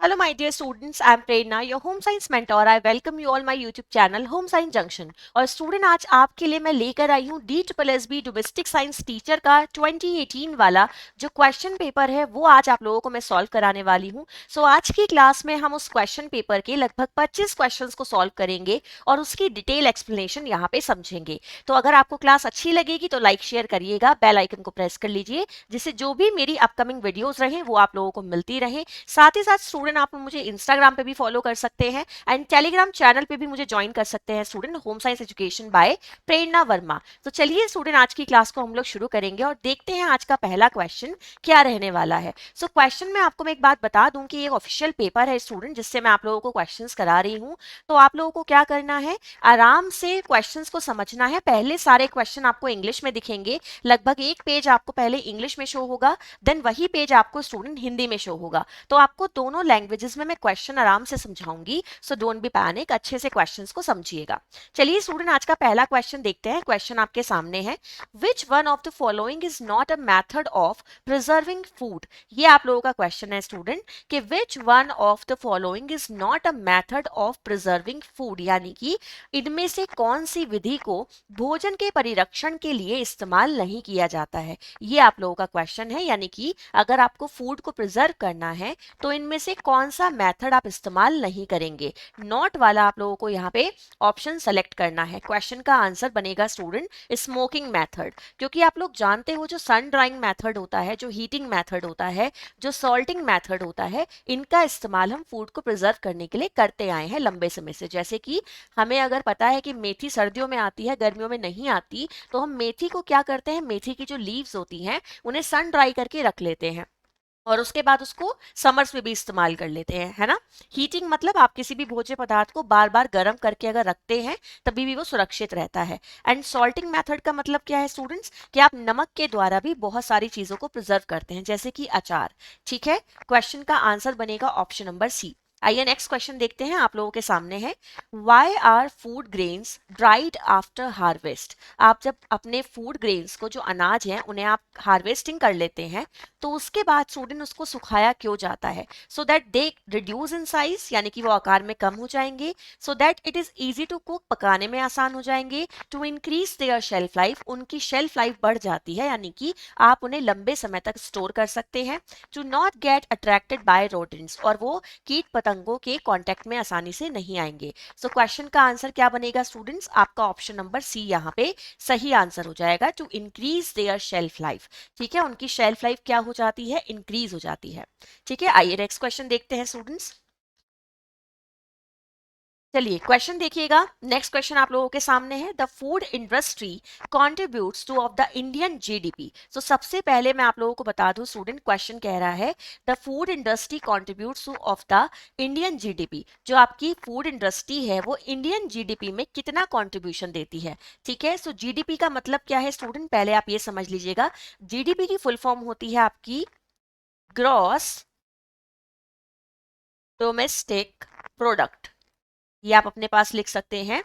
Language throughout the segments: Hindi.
Hello, my dear students. I'm Prerna, your home science mentor. I welcome you all my YouTube channel Home Science Junction. और स्टूडेंट आज आपके लिए मैं लेकर आई हूँ DSSB डोमेस्टिक साइंस टीचर का 2018 वाला जो क्वेश्चन पेपर है वो आज आप लोगों को मैं सॉल्व कराने वाली हूँ। सो आज की क्लास में हम उस क्वेश्चन पेपर के लगभग 25 क्वेश्चंस को सॉल्व करेंगे और उसकी डिटेल एक्सप्लेनेशन यहाँ पे समझेंगे। तो अगर आपको क्लास अच्छी लगेगी तो लाइक शेयर करिएगा, बेल आइकन को प्रेस कर लीजिए जिससे जो भी मेरी अपकमिंग वीडियोस रहे वो आप लोगों को मिलती रहे। साथ ही साथ स्टूडेंट आप मुझे इंस्टाग्राम पे भी फॉलो कर सकते हैं एंड टेलीग्राम चैनल पे भी मुझे ज्वाइन कर सकते हैं student, home science education by Prerna Verma. तो चलिए स्टूडेंट आज की क्लास को हम लोग शुरू करेंगे और देखते हैं आज का पहला क्वेश्चन क्या रहने वाला है। सो क्वेश्चन में आपको मैं एक बात बता दूं कि ये ऑफिशियल पेपर है स्टूडेंट जिससे मैं आप लोगों को क्वेश्चंस करा रही हूँ। तो आप लोगों को क्या करना है, आराम से क्वेश्चंस को समझना है। पहले सारे क्वेश्चन आपको इंग्लिश में दिखेंगे, लगभग एक पेज आपको पहले इंग्लिश में शो होगा, देन वही पेज आपको स्टूडेंट हिंदी में शो होगा। तो आपको दोनों लैंग्वेजेस में मैं क्वेश्चन आराम से समझाऊंगी, सो डोंट बी पैनिक, अच्छे से क्वेश्चंस को समझिएगा। चलिए स्टूडेंट आज का पहला क्वेश्चन देखते हैं। क्वेश्चन आपके सामने है, विच one of the following is not a method of preserving food. ये आप लोगों का क्वेश्चन है स्टूडेंट कि विच one of the following is not a method of preserving food, यानी कि इनमें से कौन सी विधि को भोजन के परिरक्षण के लिए इस्तेमाल नहीं किया जाता है। ये आप लोगों का क्वेश्चन है, यानी कि अगर आपको फूड को प्रिजर्व करना है तो इनमें से कौन सा मेथड आप इस्तेमाल नहीं करेंगे। नॉट वाला आप लोगों को यहाँ पे ऑप्शन सेलेक्ट करना है। क्वेश्चन का आंसर बनेगा स्टूडेंट स्मोकिंग मेथड, क्योंकि आप लोग जानते हो जो सन ड्राइंग मेथड होता है, जो हीटिंग मेथड होता है, जो सॉल्टिंग मेथड होता है, इनका इस्तेमाल हम फूड को प्रिजर्व करने के लिए करते आए हैं लंबे समय से। जैसे कि हमें अगर पता है कि मेथी सर्दियों में आती है, गर्मियों में नहीं आती, तो हम मेथी को क्या करते हैं, मेथी की जो लीव्स होती हैं उन्हें सन ड्राई करके रख लेते हैं और उसके बाद उसको समर्स में भी इस्तेमाल कर लेते हैं, है ना। हीटिंग मतलब आप किसी भी भोज्य पदार्थ को बार बार गर्म करके अगर रखते हैं तभी भी वो सुरक्षित रहता है। एंड सॉल्टिंग मेथड का मतलब क्या है स्टूडेंट्स, कि आप नमक के द्वारा भी बहुत सारी चीजों को प्रिजर्व करते हैं, जैसे कि अचार। ठीक है, क्वेश्चन का आंसर बनेगा ऑप्शन नंबर सी। आइए नेक्स्ट क्वेश्चन देखते हैं, आप लोगों के सामने है, why are food grains dried after harvest. आप जब अपने फूड ग्रेन्स को, जो अनाज है, उन्हें आप हार्वेस्टिंग कर लेते हैं तो उसके बाद स्टूडेंट उसको सुखाया क्यों जाता है, so that they reduce in size, यानी कि वो आकार में कम हो जाएंगे, so that it is easy to cook, पकाने में आसान हो जाएंगे, to increase their shelf life, उनकी शेल्फ लाइफ बढ़ जाती है, यानी कि आप उन्हें लंबे समय तक स्टोर कर सकते हैं, to not get attracted by rodents, और वो कीट पतंगों के कांटेक्ट में आसानी से नहीं आएंगे। सो क्वेश्चन का आंसर क्या बनेगा स्टूडेंट्स, आपका ऑप्शन नंबर सी यहाँ पे सही आंसर हो जाएगा, to increase their shelf life. ठीक है, उनकी शेल्फ लाइफ क्या हो जाती है, इंक्रीज हो जाती है। ठीक है, आइए नेक्स्ट क्वेश्चन देखते हैं स्टूडेंट्स। चलिए क्वेश्चन देखिएगा, नेक्स्ट क्वेश्चन आप लोगों के सामने है, the food industry contributes two of the Indian GDP. तो सबसे पहले मैं आप लोगों को बता दूं स्टूडेंट, क्वेश्चन कह रहा है the food industry contributes two of the Indian GDP. जो आपकी फूड इंडस्ट्री है वो इंडियन जीडीपी में कितना कंट्रीब्यूशन देती है। ठीक है, सो जीडीपी का मतलब क्या है स्टूडेंट, पहले आप ये समझ लीजिएगा। जीडीपी की फुल फॉर्म होती है आपकी ग्रॉस डोमेस्टिक प्रोडक्ट। ये आप अपने पास लिख सकते हैं,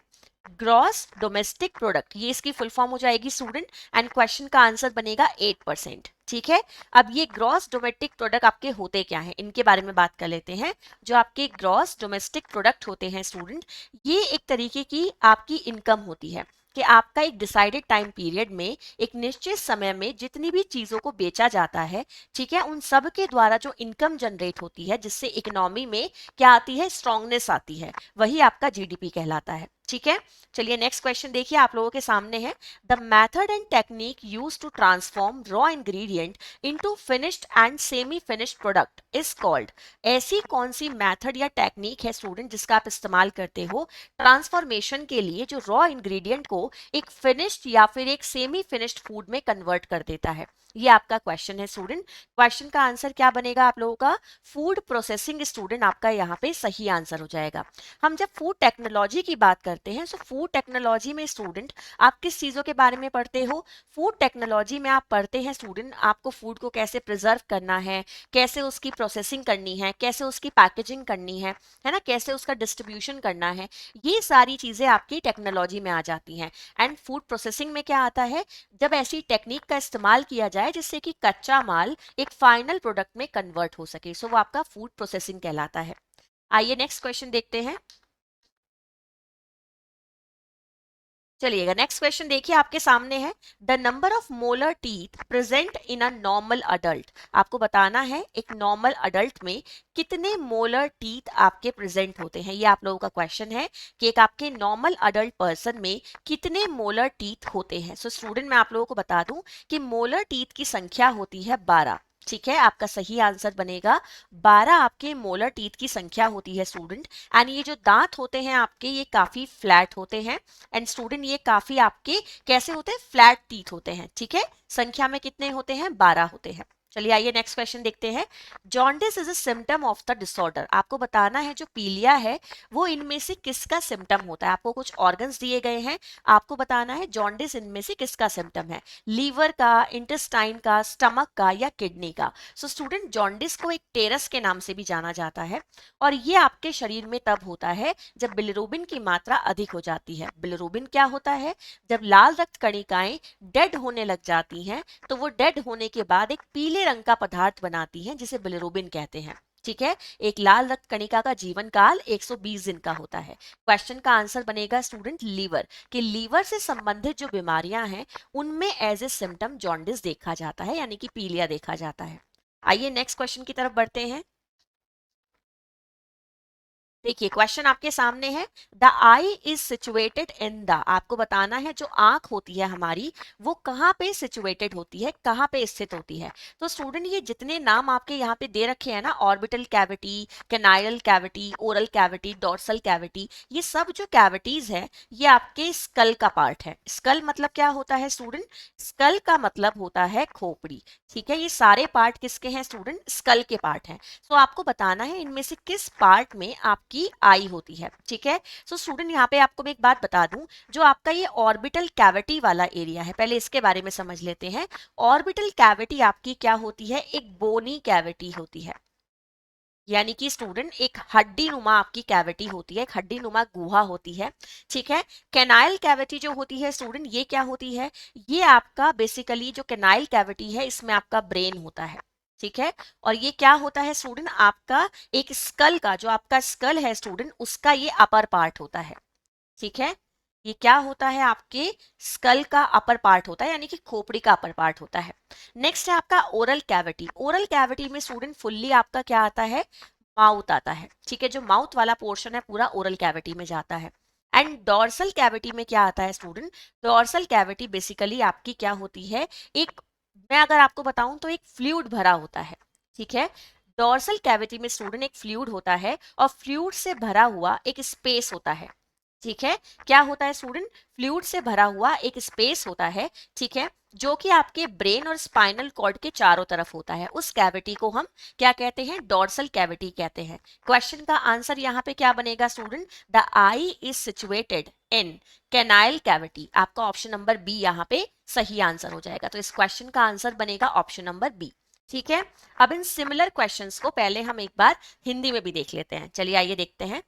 ग्रॉस डोमेस्टिक प्रोडक्ट, ये इसकी फुल फॉर्म हो जाएगी स्टूडेंट। एंड क्वेश्चन का आंसर बनेगा 8%। ठीक है, अब ये ग्रॉस डोमेस्टिक प्रोडक्ट आपके होते क्या हैं, इनके बारे में बात कर लेते हैं। जो आपके ग्रॉस डोमेस्टिक प्रोडक्ट होते हैं स्टूडेंट, ये एक तरीके की आपकी इनकम होती है कि आपका एक डिसाइडेड टाइम पीरियड में, एक निश्चित समय में जितनी भी चीजों को बेचा जाता है, ठीक है, उन सब के द्वारा जो इनकम जनरेट होती है, जिससे इकोनॉमी में क्या आती है, स्ट्रांगनेस आती है, वही आपका जीडीपी कहलाता है। ठीक है, चलिए नेक्स्ट क्वेश्चन देखिए, आप लोगों के सामने है, the method and technique use to transform raw ingredient into finished and semi finished product is called. ऐसी कौन सी मेथड या टेक्निक है स्टूडेंट जिसका आप इस्तेमाल करते हो ट्रांसफॉर्मेशन के लिए, जो रॉ इंग्रेडिएंट को एक फिनिश्ड या फिर एक सेमी फिनिश्ड फूड में कन्वर्ट कर देता है। ये आपका क्वेश्चन है स्टूडेंट। क्वेश्चन का आंसर क्या बनेगा आप लोगों का, फूड प्रोसेसिंग स्टूडेंट आपका यहाँ पे सही आंसर हो जाएगा। हम जब फूड टेक्नोलॉजी की बात करते करते हैं। सो फूड टेक्नोलॉजी में स्टूडेंट आप किस चीज़ों के बारे में पढ़ते हो? फूड टेक्नोलॉजी में आप पढ़ते हैं स्टूडेंट आपको फूड को कैसे प्रिजर्व करना है, कैसे उसकी प्रोसेसिंग करनी है, कैसे उसकी पैकेजिंग करनी है ना, कैसे उसका डिस्ट्रीब्यूशन करना है। ये सारी चीज़ें आपकी टेक्नोलॉजी में आ जाती हैं। एंड फूड प्रोसेसिंग में क्या आता है? जब ऐसी टेक्निक का इस्तेमाल किया जाए जिससे कि कच्चा माल एक फाइनल प्रोडक्ट में कन्वर्ट हो सके, सो वो आपका फूड प्रोसेसिंग कहलाता है। आइए नेक्स्ट क्वेश्चन देखते हैं। चलिएगा नेक्स्ट क्वेश्चन देखिए आपके सामने है, the number of molar teeth present in a normal adult. आपको बताना है एक नॉर्मल अडल्ट में कितने मोलर टीथ आपके प्रेजेंट होते हैं। ये आप लोगों का क्वेश्चन है कि एक आपके नॉर्मल अडल्ट पर्सन में कितने मोलर टीथ होते हैं। सो स्टूडेंट मैं आप लोगों को बता दूं कि मोलर टीथ की संख्या होती है 12। ठीक है, आपका सही आंसर बनेगा 12 आपके मोलर टीथ की संख्या होती है स्टूडेंट। एंड ये जो दांत होते हैं आपके ये काफी फ्लैट होते हैं। एंड स्टूडेंट ये काफी आपके कैसे होते हैं? फ्लैट टीथ होते हैं। ठीक है, संख्या में कितने होते हैं? 12 होते हैं। चलिए आइए नेक्स्ट क्वेश्चन देखते हैं। Jaundice is a symptom of the disorder. आपको बताना है जो पीलिया है वो इनमें से किसका सिम्टम होता है। आपको कुछ ऑर्गन्स दिए गए हैं, आपको बताना है जॉन्डिस इनमें से किसका सिम्टम है, लीवर का, इंटेस्टाइन का, स्टमक का या किडनी का। सो स्टूडेंट जॉन्डिस को एक टेरस के नाम से भी जाना जाता है और ये आपके शरीर में तब होता है जब बिलिरुबिन की मात्रा अधिक हो जाती है। बिलिरुबिन क्या होता है? जब लाल रक्त कणिकाएं डेड होने लग जाती हैं तो वो डेड होने के बाद एक पीले रंग का पदार्थ बनाती हैं जिसे बिलिरुबिन कहते हैं। ठीक है, एक लाल रक्त कणिका का जीवन काल 120 दिन का होता है। क्वेश्चन का आंसर बनेगा स्टूडेंट लीवर, कि लीवर से संबंधित जो बीमारियां हैं उनमें एज ए सिम्टम जॉन्डिस देखा जाता है, यानी कि पीलिया देखा जाता है। आइए नेक्स्ट क्वेश्चन की तरफ बढ़ते हैं। देखिए क्वेश्चन आपके सामने है, the eye is situated in the. आपको बताना है जो आंख होती है हमारी वो कहाँ पे सिचुएटेड होती है, कहाँ पे स्थित होती है। तो स्टूडेंट ये जितने नाम आपके यहाँ पे दे रखे हैं ना, orbital cavity, canine cavity, oral cavity, dorsal cavity, ये सब जो कैविटीज है ये आपके स्कल का पार्ट है। स्कल मतलब क्या होता है स्टूडेंट? स्कल का मतलब होता है खोपड़ी। ठीक है, ये सारे पार्ट किसके हैं स्टूडेंट? स्कल के पार्ट हैं। सो आपको बताना है इनमें से किस पार्ट में आपकी आई होती है। ठीक है, सो स्टूडेंट यहाँ पे आपको मैं एक बात बता दूं, जो आपका ये ऑर्बिटल कैविटी वाला एरिया है, पहले इसके बारे में समझ लेते हैं। ऑर्बिटल कैविटी आपकी क्या होती है? एक बोनी कैविटी होती है, यानी कि स्टूडेंट एक हड्डी नुमा आपकी कैविटी होती है, एक हड्डी नुमा गुहा होती है। ठीक है, कैनाइल कैविटी जो होती है स्टूडेंट ये क्या होती है? ये आपका बेसिकली जो कैनाइल कैविटी है इसमें आपका ब्रेन होता है। ठीक है, और ये क्या होता है स्टूडेंट? आपका एक स्कल का, जो आपका स्कल है स्टूडेंट उसका ये अपर पार्ट होता है। ठीक है, ये क्या होता है? आपके स्कल का अपर पार्ट होता है, यानी कि खोपड़ी का अपर पार्ट होता है। नेक्स्ट है आपका ओरल कैविटी। ओरल कैविटी में स्टूडेंट फुल्ली आपका क्या आता है? माउथ आता है। ठीक है, जो माउथ वाला पोर्शन है पूरा ओरल कैविटी में जाता है। एंड डॉर्सल कैविटी में क्या आता है स्टूडेंट? डॉर्सल कैविटी बेसिकली आपकी क्या होती है? एक, मैं अगर आपको बताऊं तो एक फ्लूइड भरा होता है। ठीक है, डॉर्सल कैविटी में स्टूडेंट एक फ्लूइड होता है और फ्लूइड से भरा हुआ एक स्पेस होता है। ठीक है, क्या होता है स्टूडेंट? फ्लूइड से भरा हुआ एक स्पेस होता है। ठीक है, जो कि आपके ब्रेन और स्पाइनल कॉर्ड के चारों तरफ होता है। उस कैविटी को हम क्या कहते हैं? डॉर्सल कैविटी कहते हैं। क्वेश्चन का आंसर यहाँ पे क्या बनेगा student? The eye is situated in canine cavity. आपका ऑप्शन नंबर बी यहाँ पे सही आंसर हो जाएगा। तो इस क्वेश्चन का आंसर बनेगा ऑप्शन नंबर बी। ठीक है, अब इन सिमिलर क्वेश्चंस को पहले हम एक बार हिंदी में भी देख लेते हैं। चलिए आइए देखते हैं।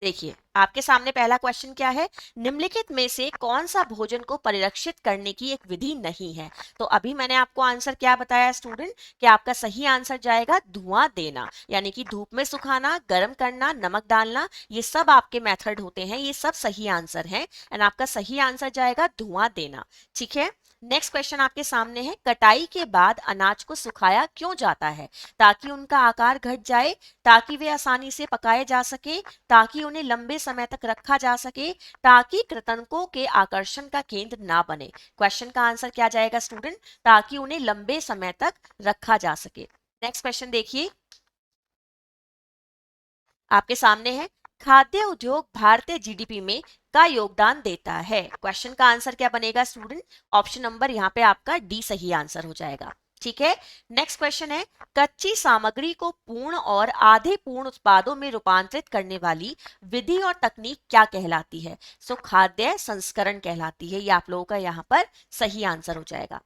देखिए आपके सामने पहला क्वेश्चन क्या है, निम्नलिखित में से कौन सा भोजन को परिरक्षित करने की एक विधि नहीं है। तो अभी मैंने आपको आंसर क्या बताया स्टूडेंट, कि आपका सही आंसर जाएगा धुआं देना, यानी कि धूप में सुखाना, गर्म करना, नमक डालना, ये सब आपके मेथड होते हैं, ये सब सही आंसर हैं। एंड आपका सही आंसर जाएगा धुआं देना। ठीक है, नेक्स्ट क्वेश्चन आपके सामने है, कटाई के बाद अनाज को सुखाया क्यों जाता है? ताकि उनका आकार घट जाए, ताकि वे आसानी से पकाए जा सके, ताकि उन्हें लंबे समय तक रखा जा सके, ताकि कृतंकों के आकर्षण का केंद्र ना बने। क्वेश्चन का आंसर क्या जाएगा स्टूडेंट? ताकि उन्हें लंबे समय तक रखा जा सके। नेक्स्ट क्वेश्चन देखिए आपके सामने है, खाद्य उद्योग भारतीय जीडीपी में का योगदान देता है। क्वेश्चन का आंसर क्या बनेगा स्टूडेंट? ऑप्शन नंबर यहाँ पे आपका डी सही आंसर हो जाएगा। ठीक है। नेक्स्ट क्वेश्चन है, कच्ची सामग्री को पूर्ण और आधे पूर्ण उत्पादों में रूपांतरित करने वाली विधि और तकनीक क्या कहलाती है? सो खाद्य संस्करण कहलाती है। ये आप लोगों का यहाँ पर सही आंसर हो जाएगा।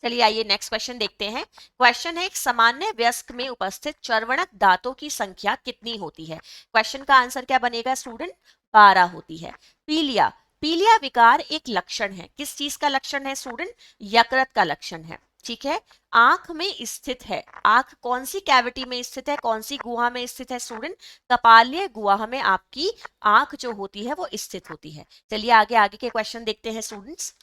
चलिए आइए नेक्स्ट क्वेश्चन देखते हैं। क्वेश्चन है, एक सामान्य वयस्क में उपस्थित चर्वणक दांतों की संख्या कितनी होती है? क्वेश्चन का आंसर क्या बनेगा स्टूडेंट? 12 होती है। पीलिया, पीलिया विकार एक लक्षण है, किस चीज का लक्षण है स्टूडेंट? यकृत का लक्षण है। ठीक है। आंख में स्थित है, आंख कौन सी कैविटी में स्थित है, कौन सी गुहा में स्थित है स्टूडेंट? कपालीय गुहा में आपकी आंख जो होती है वो स्थित होती है। चलिए आगे आगे के क्वेश्चन देखते हैं स्टूडेंट्स।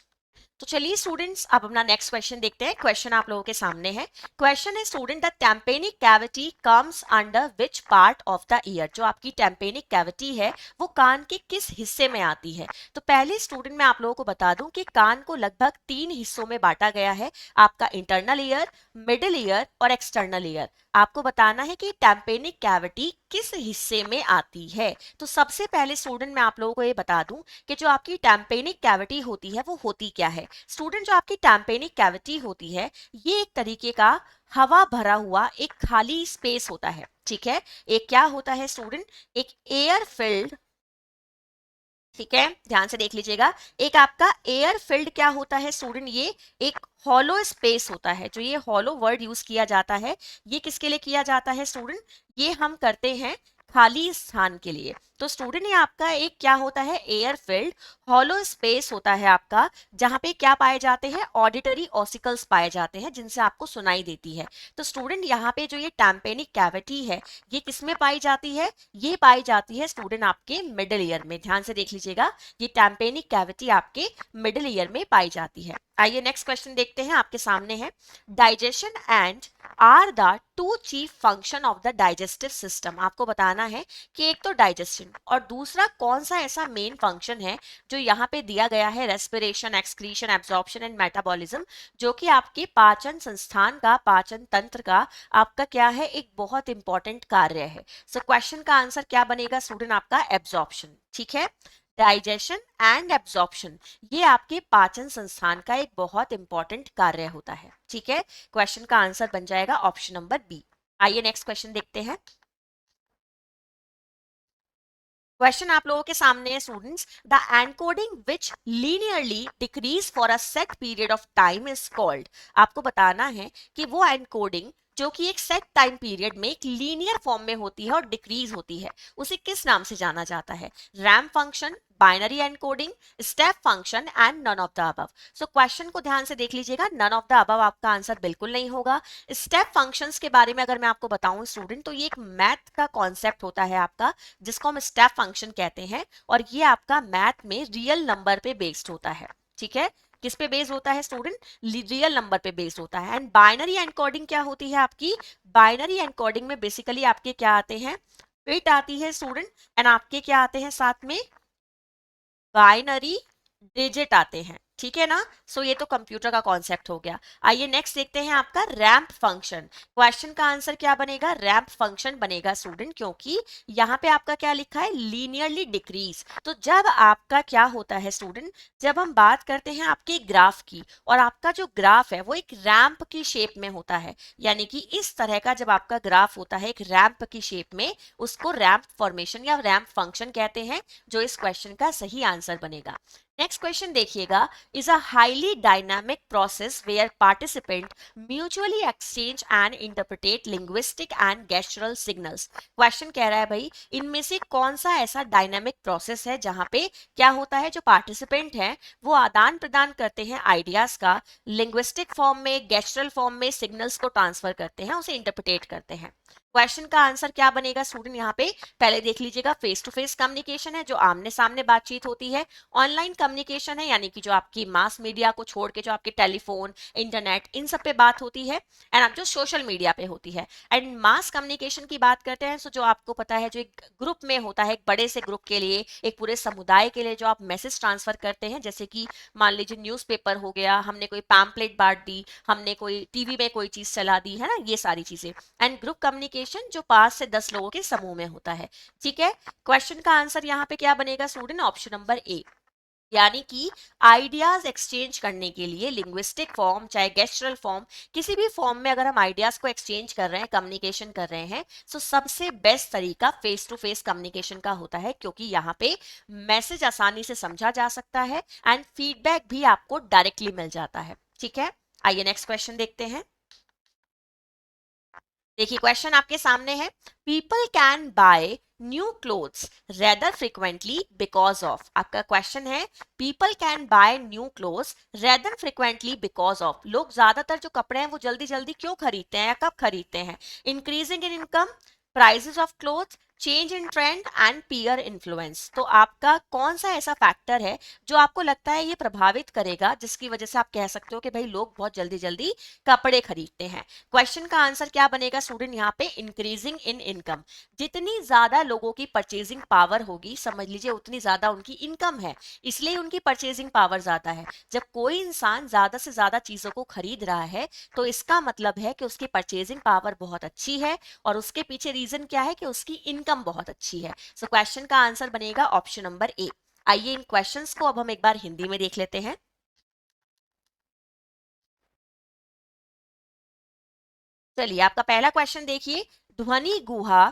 तो चलिए स्टूडेंट्स अब अपना नेक्स्ट क्वेश्चन देखते हैं। क्वेश्चन आप लोगों के सामने है। क्वेश्चन है student, the tympanic cavity comes under which part of the year? जो आपकी टेम्पेनिक कैविटी है वो कान के किस हिस्से में आती है? तो पहले स्टूडेंट मैं आप लोगों को बता दूं कि कान को लगभग 3 हिस्सों में बांटा गया है, आपका इंटरनल ईयर, मिडिल ईयर और एक्सटर्नल ईयर। आपको बताना है कि टेम्पेनिक कैविटी किस हिस्से में आती है। तो सबसे पहले स्टूडेंट मैं आप लोगों को ये बता दूं कि जो आपकी टेम्पेनिक कैविटी होती है वो होती क्या है। स्टूडेंट जो आपकी टेम्पेनिक कैविटी होती है ये एक तरीके का हवा भरा हुआ एक खाली स्पेस होता है। ठीक है। एक क्या होता है स्टूडेंट? एक एयर फिल्ड, ठीक है, ध्यान से देख लीजिएगा। एक आपका एयर फिल्ड क्या होता है स्टूडेंट? ये एक हॉलो स्पेस होता है। जो ये हॉलो वर्ड यूज किया जाता है ये किसके लिए किया जाता है स्टूडेंट? ये हम करते हैं खाली स्थान के लिए। तो स्टूडेंट ये आपका एक क्या होता है? एयर फिल्ड हॉलो स्पेस होता है आपका, जहां पे क्या पाए जाते हैं? ऑडिटरी ऑसिकल्स पाए जाते हैं जिनसे आपको सुनाई देती है। तो स्टूडेंट यहाँ पे जो ये टेम्पेनिक कैविटी है ये किसमें पाई जाती है? ये पाई जाती है स्टूडेंट आपके मिडिल ईयर में। ध्यान से देख लीजिएगा, ये टेम्पेनिक कैविटी आपके मिडिल ईयर में पाई जाती है। आइए नेक्स्ट क्वेश्चन देखते हैं, आपके सामने है, digestion and are the two chief function of the digestive system. आपको बताना है कि एक तो डाइजेशन और दूसरा कौन सा ऐसा मेन फंक्शन है जो यहाँ पे दिया गया है? Respiration, excretion, absorption and metabolism, जो कि आपके पाचन संस्थान का, पाचन तंत्र का आपका क्या है? एक बहुत इंपॉर्टेंट कार्य है। सो क्वेश्चन का आंसर क्या बनेगा स्टूडेंट? आपका एब्जॉर्प्शन। ठीक है। डाइजेशन एंड एब्जॉर्प्शन ये आपके पाचन संस्थान का एक बहुत इंपॉर्टेंट कार्य होता है। ठीक है। क्वेश्चन का आंसर बन जाएगा ऑप्शन नंबर बी। आइए नेक्स्ट क्वेश्चन देखते हैं। क्वेश्चन आप लोगों के सामने है students, the encoding which linearly decrease for a set period of time is called. आपको बताना है कि वो एनकोडिंग जो कि एक सेट टाइम पीरियड में एक लीनियर फॉर्म में होती है और डिक्रीज होती है उसे किस नाम से जाना जाता है? Ramp function, binary encoding, step function and none of the above. So question को ध्यान से देख लीजिएगा, नन ऑफ द अबव आपका आंसर बिल्कुल नहीं होगा। स्टेप फंक्शंस के बारे में अगर मैं आपको बताऊं स्टूडेंट तो ये एक मैथ का कॉन्सेप्ट होता है आपका, जिसको हम स्टेप फंक्शन कहते हैं, और ये आपका मैथ में रियल नंबर पे बेस्ड होता है। ठीक है। किस पे बेस्ड होता है स्टूडेंट? रियल नंबर पे बेस्ड होता है। एंड बाइनरी एनकोडिंग क्या होती है आपकी? बाइनरी एनकोडिंग में बेसिकली आपके क्या आते हैं? बिट आती है स्टूडेंट, एंड आपके क्या आते हैं साथ में? बाइनरी डिजिट आते हैं। ठीक है ना। सो ये तो कंप्यूटर का कॉन्सेप्ट हो गया। आइए नेक्स्ट देखते हैं आपका रैंप फंक्शन। क्वेश्चन का आंसर क्या बनेगा? रैंप फंक्शन बनेगा स्टूडेंट, क्योंकि यहाँ पे आपका क्या लिखा है? Linearly decrease. तो जब आपका क्या होता है स्टूडेंट, जब हम बात करते हैं आपके ग्राफ की, और आपका जो ग्राफ है वो एक रैंप की शेप में होता है, यानी कि इस तरह का जब आपका ग्राफ होता है एक रैंप की शेप में, उसको रैंप फॉर्मेशन या रैंप फंक्शन कहते हैं, जो इस क्वेश्चन का सही आंसर बनेगा। नेक्स्ट क्वेश्चन देखिएगा, is a highly dynamic process where participants mutually exchange and interpret linguistic and gestural signals। Question कह रहा है भाई इनमें से कौन सा ऐसा डायनामिक प्रोसेस है जहां पे क्या होता है? जो पार्टिसिपेंट हैं वो आदान प्रदान करते हैं आइडियाज का, लिंग्विस्टिक फॉर्म में, गेस्ट्रल फॉर्म में सिग्नल्स को ट्रांसफर करते हैं, उसे इंटरप्रिटेट करते हैं। क्वेश्चन का आंसर क्या बनेगा स्टूडेंट? यहाँ पे पहले देख लीजिएगा, फेस टू फेस कम्युनिकेशन है जो आमने सामने बातचीत होती है, ऑनलाइन कम्युनिकेशन है यानी कि जो आपकी मास मीडिया को छोड़ के जो आपके टेलीफोन, इंटरनेट, इन सब पे बात होती है, एंड आप जो सोशल मीडिया पे होती है। एंड मास कम्युनिकेशन की बात करते हैं, सो जो आपको पता है जो एक ग्रुप में होता है, एक बड़े से ग्रुप के लिए, एक पूरे समुदाय के लिए जो आप मैसेज ट्रांसफर करते हैं, जैसे कि मान लीजिए न्यूज़पेपर हो गया, हमने कोई पैम्पलेट बांट दी, हमने कोई टीवी में कोई चीज चला दी है ना, ये सारी चीजें। एंड ग्रुप कम्युनिकेशन जो 5 से 10 लोगों के समूह में होता है। ठीक है। क्वेश्चन का आंसर यहाँ पे क्या बनेगा स्टूडेंट? ऑप्शन नंबर ए। यानी कि आइडियाज एक्सचेंज करने के लिए लिंग्विस्टिक फॉर्म चाहे गेस्चरल फॉर्म किसी भी फॉर्म में अगर हम आइडियाज को एक्सचेंज कर रहे हैं, कम्युनिकेशन कर रहे हैं, तो सबसे बेस्ट तरीका फेस टू फेस कम्युनिकेशन का होता है, क्योंकि यहाँ पे मैसेज आसानी से समझा जा सकता है एंड फीडबैक भी आपको डायरेक्टली मिल जाता है। ठीक है, आइए नेक्स्ट क्वेश्चन देखते हैं। देखिए क्वेश्चन आपके सामने है, people can buy new clothes rather frequently because of. आपका क्वेश्चन है, people can buy new clothes rather frequently because of. लोग ज्यादातर जो कपड़े हैं वो जल्दी जल्दी क्यों खरीदते हैं या कब खरीदते हैं? Increasing in income, prices of cloth, change in trend and peer influence. तो आपका कौन सा ऐसा फैक्टर है जो आपको लगता है ये प्रभावित करेगा, जिसकी वजह से आप कह सकते हो कि भाई लोग बहुत जल्दी जल्दी कपड़े खरीदते हैं? क्वेश्चन का आंसर क्या बनेगा स्टूडेंट यहाँ पे? Increasing in income. जितनी ज्यादा लोगों की परचेजिंग पावर होगी, समझ लीजिए उतनी ज्यादा उनकी इनकम है, इसलिए उनकी परचेजिंग पावर ज्यादा है। जब कोई इंसान ज्यादा से ज्यादा चीजों को खरीद रहा है तो इसका मतलब है कि उसकी परचेजिंग पावर बहुत अच्छी है, और उसके पीछे रीजन क्या है? कि उसकी इनकम बहुत अच्छी है। सो क्वेश्चन का आंसर बनेगा ऑप्शन नंबर ए। आइए इन क्वेश्चंस को अब हम एक बार हिंदी में देख लेते हैं। चलिए आपका पहला क्वेश्चन देखिए, ध्वनि गुहा।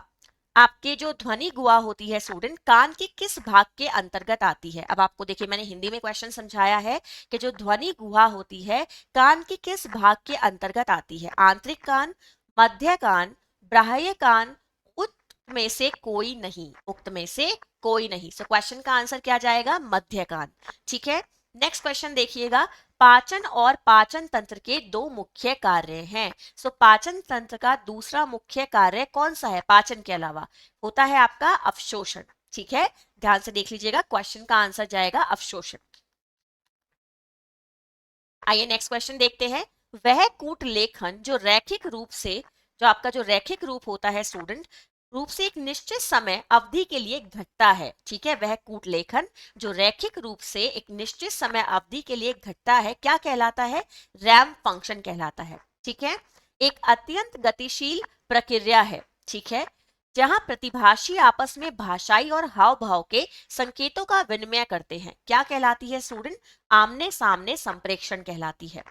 आपके जो ध्वनि गुहा होती है स्टूडेंट, कान के किस भाग के अंतर्गत आती है? अब आपको देखिए मैंने हिंदी में क्वेश्चन समझाया है कि जो ध्वनि गुहा होती है कान के किस भाग के अंतर्गत आती है? आंतरिक कान, मध्य कान, बाह्य कान, उक्त में से कोई नहीं। उक्त में से कोई नहीं। सो क्वेश्चन का आंसर क्या जाएगा? मध्य कान। ठीक है, नेक्स्ट क्वेश्चन देखिएगा, पाचन और पाचन तंत्र के दो मुख्य कार्य हैं। सो पाचन तंत्र का दूसरा मुख्य कार्य कौन सा है पाचन के अलावा? होता है आपका अवशोषण। ठीक है, ध्यान से देख लीजिएगा, क्वेश्चन का आंसर जाएगा अवशोषण। आइए नेक्स्ट क्वेश्चन देखते हैं, वह कूट लेखन जो रैखिक रूप से, जो आपका जो रैखिक रूप होता है स्टूडेंट, रूप से एक निश्चित समय अवधि के लिए घटता है। ठीक है, वह कूट लेखन जो रैखिक रूप से एक निश्चित समय अवधि के लिए घटता है, क्या कहलाता है? रैंप फंक्शन कहलाता है। ठीक है, एक अत्यंत गतिशील प्रक्रिया है। ठीक है, जहां प्रतिभाषी आपस में भाषाई और हाव भाव के संकेतों का विनिमय करते हैं, क्या कहलाती है स्टूडेंट? आमने सामने संप्रेक्षण कहलाती है।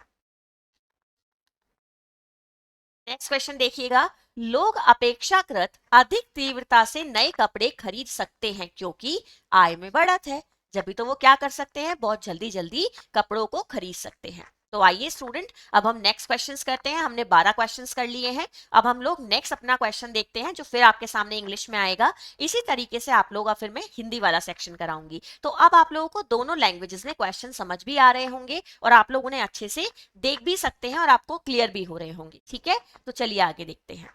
नेक्स्ट क्वेश्चन देखिएगा, लोग अपेक्षाकृत अधिक तीव्रता से नए कपड़े खरीद सकते हैं क्योंकि आय में बढ़त है। जब भी तो वो क्या कर सकते हैं? बहुत जल्दी जल्दी कपड़ों को खरीद सकते हैं। तो आइए स्टूडेंट अब हम नेक्स्ट क्वेश्चंस करते हैं। हमने 12 क्वेश्चंस कर लिए हैं। अब हम लोग नेक्स्ट अपना क्वेश्चन देखते हैं जो फिर आपके सामने इंग्लिश में आएगा। इसी तरीके से आप लोग का फिर मैं हिंदी वाला सेक्शन कराऊंगी। तो अब आप लोगों को दोनों लैंग्वेजेस में क्वेश्चन समझ भी आ रहे होंगे और आप लोग उन्हें अच्छे से देख भी सकते हैं और आपको क्लियर भी हो रहे होंगे। ठीक है, तो चलिए आगे देखते हैं।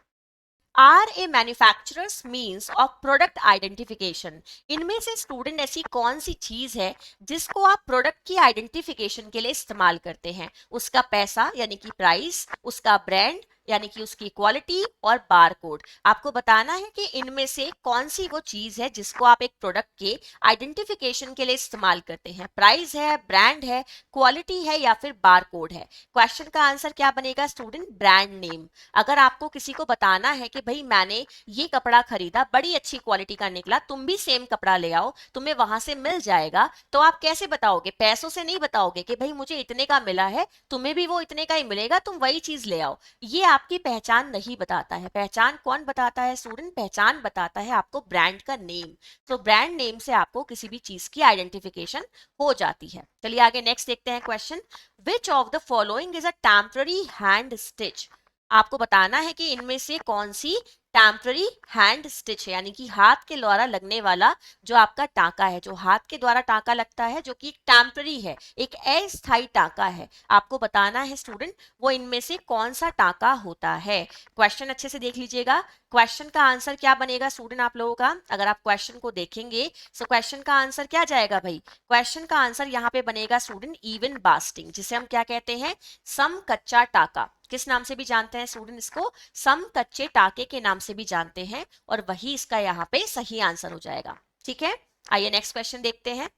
Are a manufacturer's means of product identification. इनमें से स्टूडेंट ऐसी कौन सी चीज है जिसको आप प्रोडक्ट की आइडेंटिफिकेशन के लिए इस्तेमाल करते हैं? उसका पैसा यानी कि प्राइस, उसका ब्रांड यानी कि उसकी क्वालिटी, और बार कोड। आपको बताना है कि इनमें से कौन सी वो चीज है जिसको आप एक प्रोडक्ट के आइडेंटिफिकेशन के लिए इस्तेमाल करते हैं। प्राइस है, ब्रांड है, क्वालिटी है, या फिर बार कोड है? क्वेश्चन का आंसर क्या बनेगा स्टूडेंट? Brand name. अगर आपको किसी को बताना है कि भाई मैंने ये कपड़ा खरीदा, बड़ी अच्छी क्वालिटी का निकला, तुम भी सेम कपड़ा ले आओ, तुम्हें वहां से मिल जाएगा, तो आप कैसे बताओगे? पैसों से नहीं बताओगे कि भाई मुझे इतने का मिला है, तुम्हें भी वो इतने का ही मिलेगा, तुम वही चीज ले आओ। ये आपकी पहचान नहीं बताता है। पहचान कौन बताता है स्टूडेंट? पहचान बताता है आपको ब्रांड का नेम। तो ब्रांड नेम से आपको किसी भी चीज की आइडेंटिफिकेशन हो जाती है। चलिए आगे नेक्स्ट देखते हैं question, which of the following is a temporary hand stitch. आपको बताना है कि इनमें से कौन सी टेम्पररी हैंड स्टिच है, यानी कि हाथ के द्वारा लगने वाला जो आपका टांका है, जो हाथ के द्वारा टांका लगता है, जो कि टेम्पररी है, एक अस्थायी टांका है। आपको बताना है स्टूडेंट वो इनमें से कौन सा टांका होता है। क्वेश्चन अच्छे से देख लीजिएगा, क्वेश्चन का आंसर क्या बनेगा स्टूडेंट आप लोगों का? अगर आप क्वेश्चन को देखेंगे तो क्वेश्चन का आंसर क्या जाएगा भाई? क्वेश्चन का आंसर यहाँ पे बनेगा स्टूडेंट इवन बास्टिंग, जिसे हम क्या कहते हैं? सम कच्चा टाका। किस नाम से भी जानते हैं स्टूडेंट इसको? सम कच्चे टाके के नाम से भी जानते हैं, और वही इसका यहाँ पे सही आंसर हो जाएगा। ठीक है, आइए नेक्स्ट क्वेश्चन देखते हैं।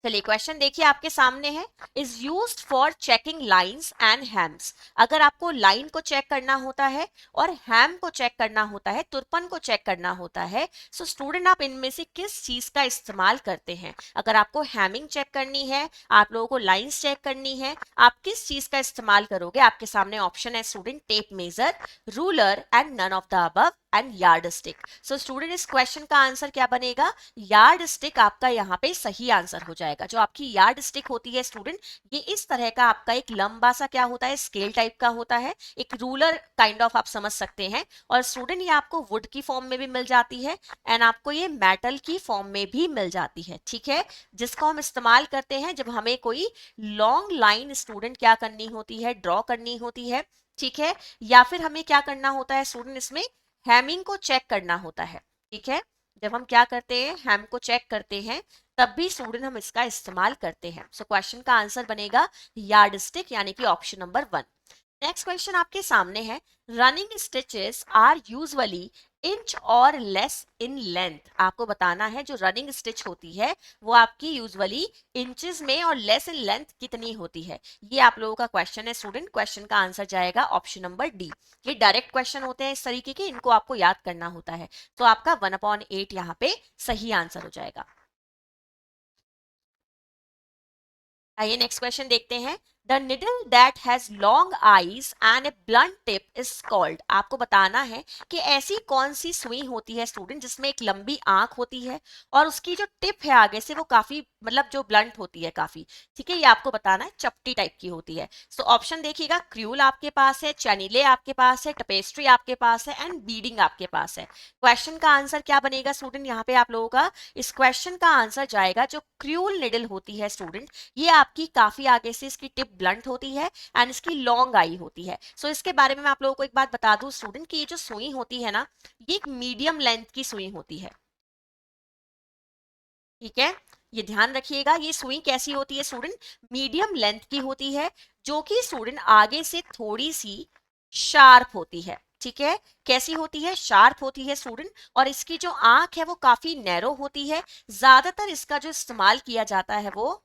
चलिए क्वेश्चन देखिए आपके सामने है, is used for checking lines and hams. अगर आपको लाइन को चेक करना होता है और हैम को चेक करना होता है, तुरपन को चेक करना होता है, सो स्टूडेंट आप इनमें से किस चीज का इस्तेमाल करते हैं? अगर आपको हैमिंग चेक करनी है, आप लोगों को लाइंस चेक करनी है, आप किस चीज का इस्तेमाल करोगे? आपके सामने ऑप्शन है student, tape measure, ruler and none of the above and yard stick. So student इस क्वेश्चन का आंसर क्या बनेगा? यार्ड स्टिक आपका यहाँ पे सही आंसर हो जाएगा। जो आपकी यार्ड स्टिक होती है स्टूडेंट, ये इस तरह का आपका एक लंबा सा क्या होता है, स्केल टाइप का होता है, एक रूलर काइंड ऑफ आप समझ सकते हैं। और स्टूडेंट ये आपको वुड की फॉर्म में भी मिल जाती है एंड आपको ये मेटल की फॉर्म में भी मिल जाती है, ठीक है, जिसको हम इस्तेमाल करते हैं जब हमें कोई लॉन्ग लाइन स्टूडेंट क्या करनी होती है, ड्रॉ करनी होती है, ठीक है, या फिर हमें क्या करना होता है स्टूडेंट, इसमें हैमिंग को चेक करना होता है, ठीक है। जब हम क्या करते हैं, हैम को चेक करते हैं, तब भी स्टूडेंट हम इसका इस्तेमाल करते हैं। सो क्वेश्चन का आंसर बनेगा यार्ड स्टिक, यानी कि ऑप्शन नंबर 1। नेक्स्ट क्वेश्चन आपके सामने है, running stitches are usually inch और लेस इन लेंथ। आपको बताना है जो रनिंग स्टिच होती है वो आपकी यूजुअली इंचेस में और लेस इन लेंथ कितनी होती है। ये आप लोगों का क्वेश्चन है स्टूडेंट। क्वेश्चन का आंसर जाएगा ऑप्शन नंबर डी। ये डायरेक्ट क्वेश्चन होते हैं इस तरीके के, इनको आपको याद करना होता है। तो आपका 1/8 यहाँ पे सही आंसर हो जाएगा। आइए नेक्स्ट क्वेश्चन देखते हैं। The needle that has long eyes and A blunt tip is called. आपको बताना है कि ऐसी कौन सी सुई होती है स्टूडेंट जिसमें एक लंबी आंख होती है और उसकी जो टिप है आगे से वो काफी मतलब जो ब्लंट होती है काफी, ठीक है, ये आपको बताना है, चपटी टाइप की होती है। सो ऑप्शन देखिएगा, क्रूल आपके पास है, चैनिले आपके पास है, टपेस्ट्री आपके पास है एंड बीडिंग आपके पास है। क्वेश्चन का आंसर क्या बनेगा स्टूडेंट? यहाँ पे आप लोगों का इस क्वेश्चन का आंसर जाएगा जो क्रूल निडल होती है स्टूडेंट, ये आपकी काफी आगे से इसकी टिप ब्लंट होती है एंड इसकी लॉन्ग आई होती है। सो इसके बारे में मैं आप लोगों को एक बात बता दूं स्टूडेंट कि ये जो सुई होती है ना, ये एक मीडियम लेंथ की सुई होती है, ठीक है, ये ध्यान रखिएगा। ये सुई कैसी होती है स्टूडेंट? मीडियम लेंथ की होती है, जो कि स्टूडेंट आगे से थोड़ी सी शार्प होती है, ठीक है। कैसी होती है? शार्प होती है स्टूडेंट। और इसकी जो आंख है वो काफी नैरो होती है। ज्यादातर इसका जो इस्तेमाल किया जाता है वो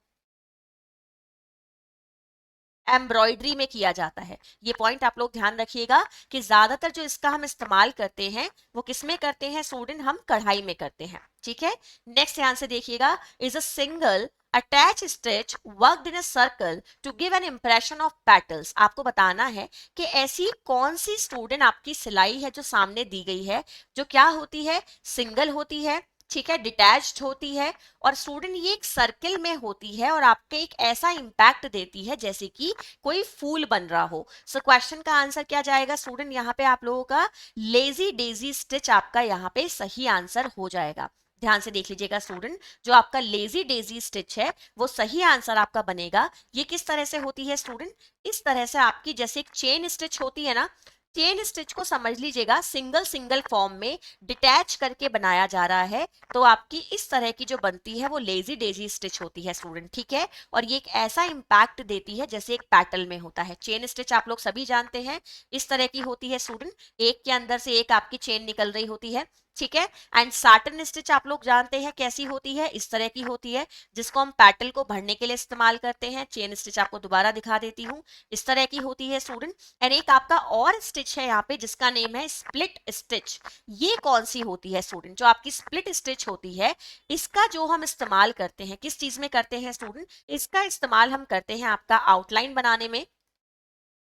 एम्ब्रॉयडरी में किया जाता है। ये पॉइंट आप लोग ध्यान रखिएगा कि ज्यादातर जो इसका हम इस्तेमाल करते हैं वो किस में करते हैं स्टूडेंट? हम कढ़ाई में करते हैं, ठीक है। नेक्स्ट ध्यान से देखिएगा, is a single attach stitch worked in a circle to give an impression of petals. आपको बताना है कि ऐसी कौन सी स्टूडेंट आपकी सिलाई है जो सामने दी गई है, जो क्या होती है? सिंगल होती है, ठीक है, डिटैच्ड होती है और स्टूडेंट ये एक सर्किल में होती है और आपके एक ऐसा इंपैक्ट देती है जैसे कि कोई फूल बन रहा हो। सो क्वेश्चन का आंसर क्या जाएगा स्टूडेंट? यहाँ पे आप लोगों का लेजी डेजी स्टिच आपका यहाँ पे सही आंसर हो जाएगा। ध्यान से देख लीजिएगा स्टूडेंट, जो आपका लेजी डेजी स्टिच है वो सही आंसर आपका बनेगा। ये किस तरह से होती है स्टूडेंट? इस तरह से आपकी जैसे एक चेन स्टिच होती है ना, चेन स्टिच को समझ लीजिएगा सिंगल सिंगल फॉर्म में डिटैच करके बनाया जा रहा है, तो आपकी इस तरह की जो बनती है वो लेजी डेजी स्टिच होती है स्टूडेंट, ठीक है। और ये एक ऐसा इंपैक्ट देती है जैसे एक पैटल में होता है। चेन स्टिच आप लोग सभी जानते हैं, इस तरह की होती है स्टूडेंट, एक के अंदर से एक आपकी चेन निकल रही होती है, ठीक है। एंड साटन स्टिच आप लोग जानते हैं कैसी होती है, इस तरह की होती है, जिसको हम पैटल को भरने के लिए इस्तेमाल करते हैं। चेन स्टिच आपको दोबारा दिखा देती हूँ, इस तरह की होती है स्टूडेंट। एंड एक आपका और स्टिच है यहाँ पे जिसका नेम है स्प्लिट स्टिच। ये कौन सी होती है स्टूडेंट? जो आपकी स्प्लिट स्टिच होती है, इसका जो हम इस्तेमाल करते हैं किस चीज में करते हैं स्टूडेंट? इसका इस्तेमाल हम करते हैं आपका आउटलाइन बनाने में,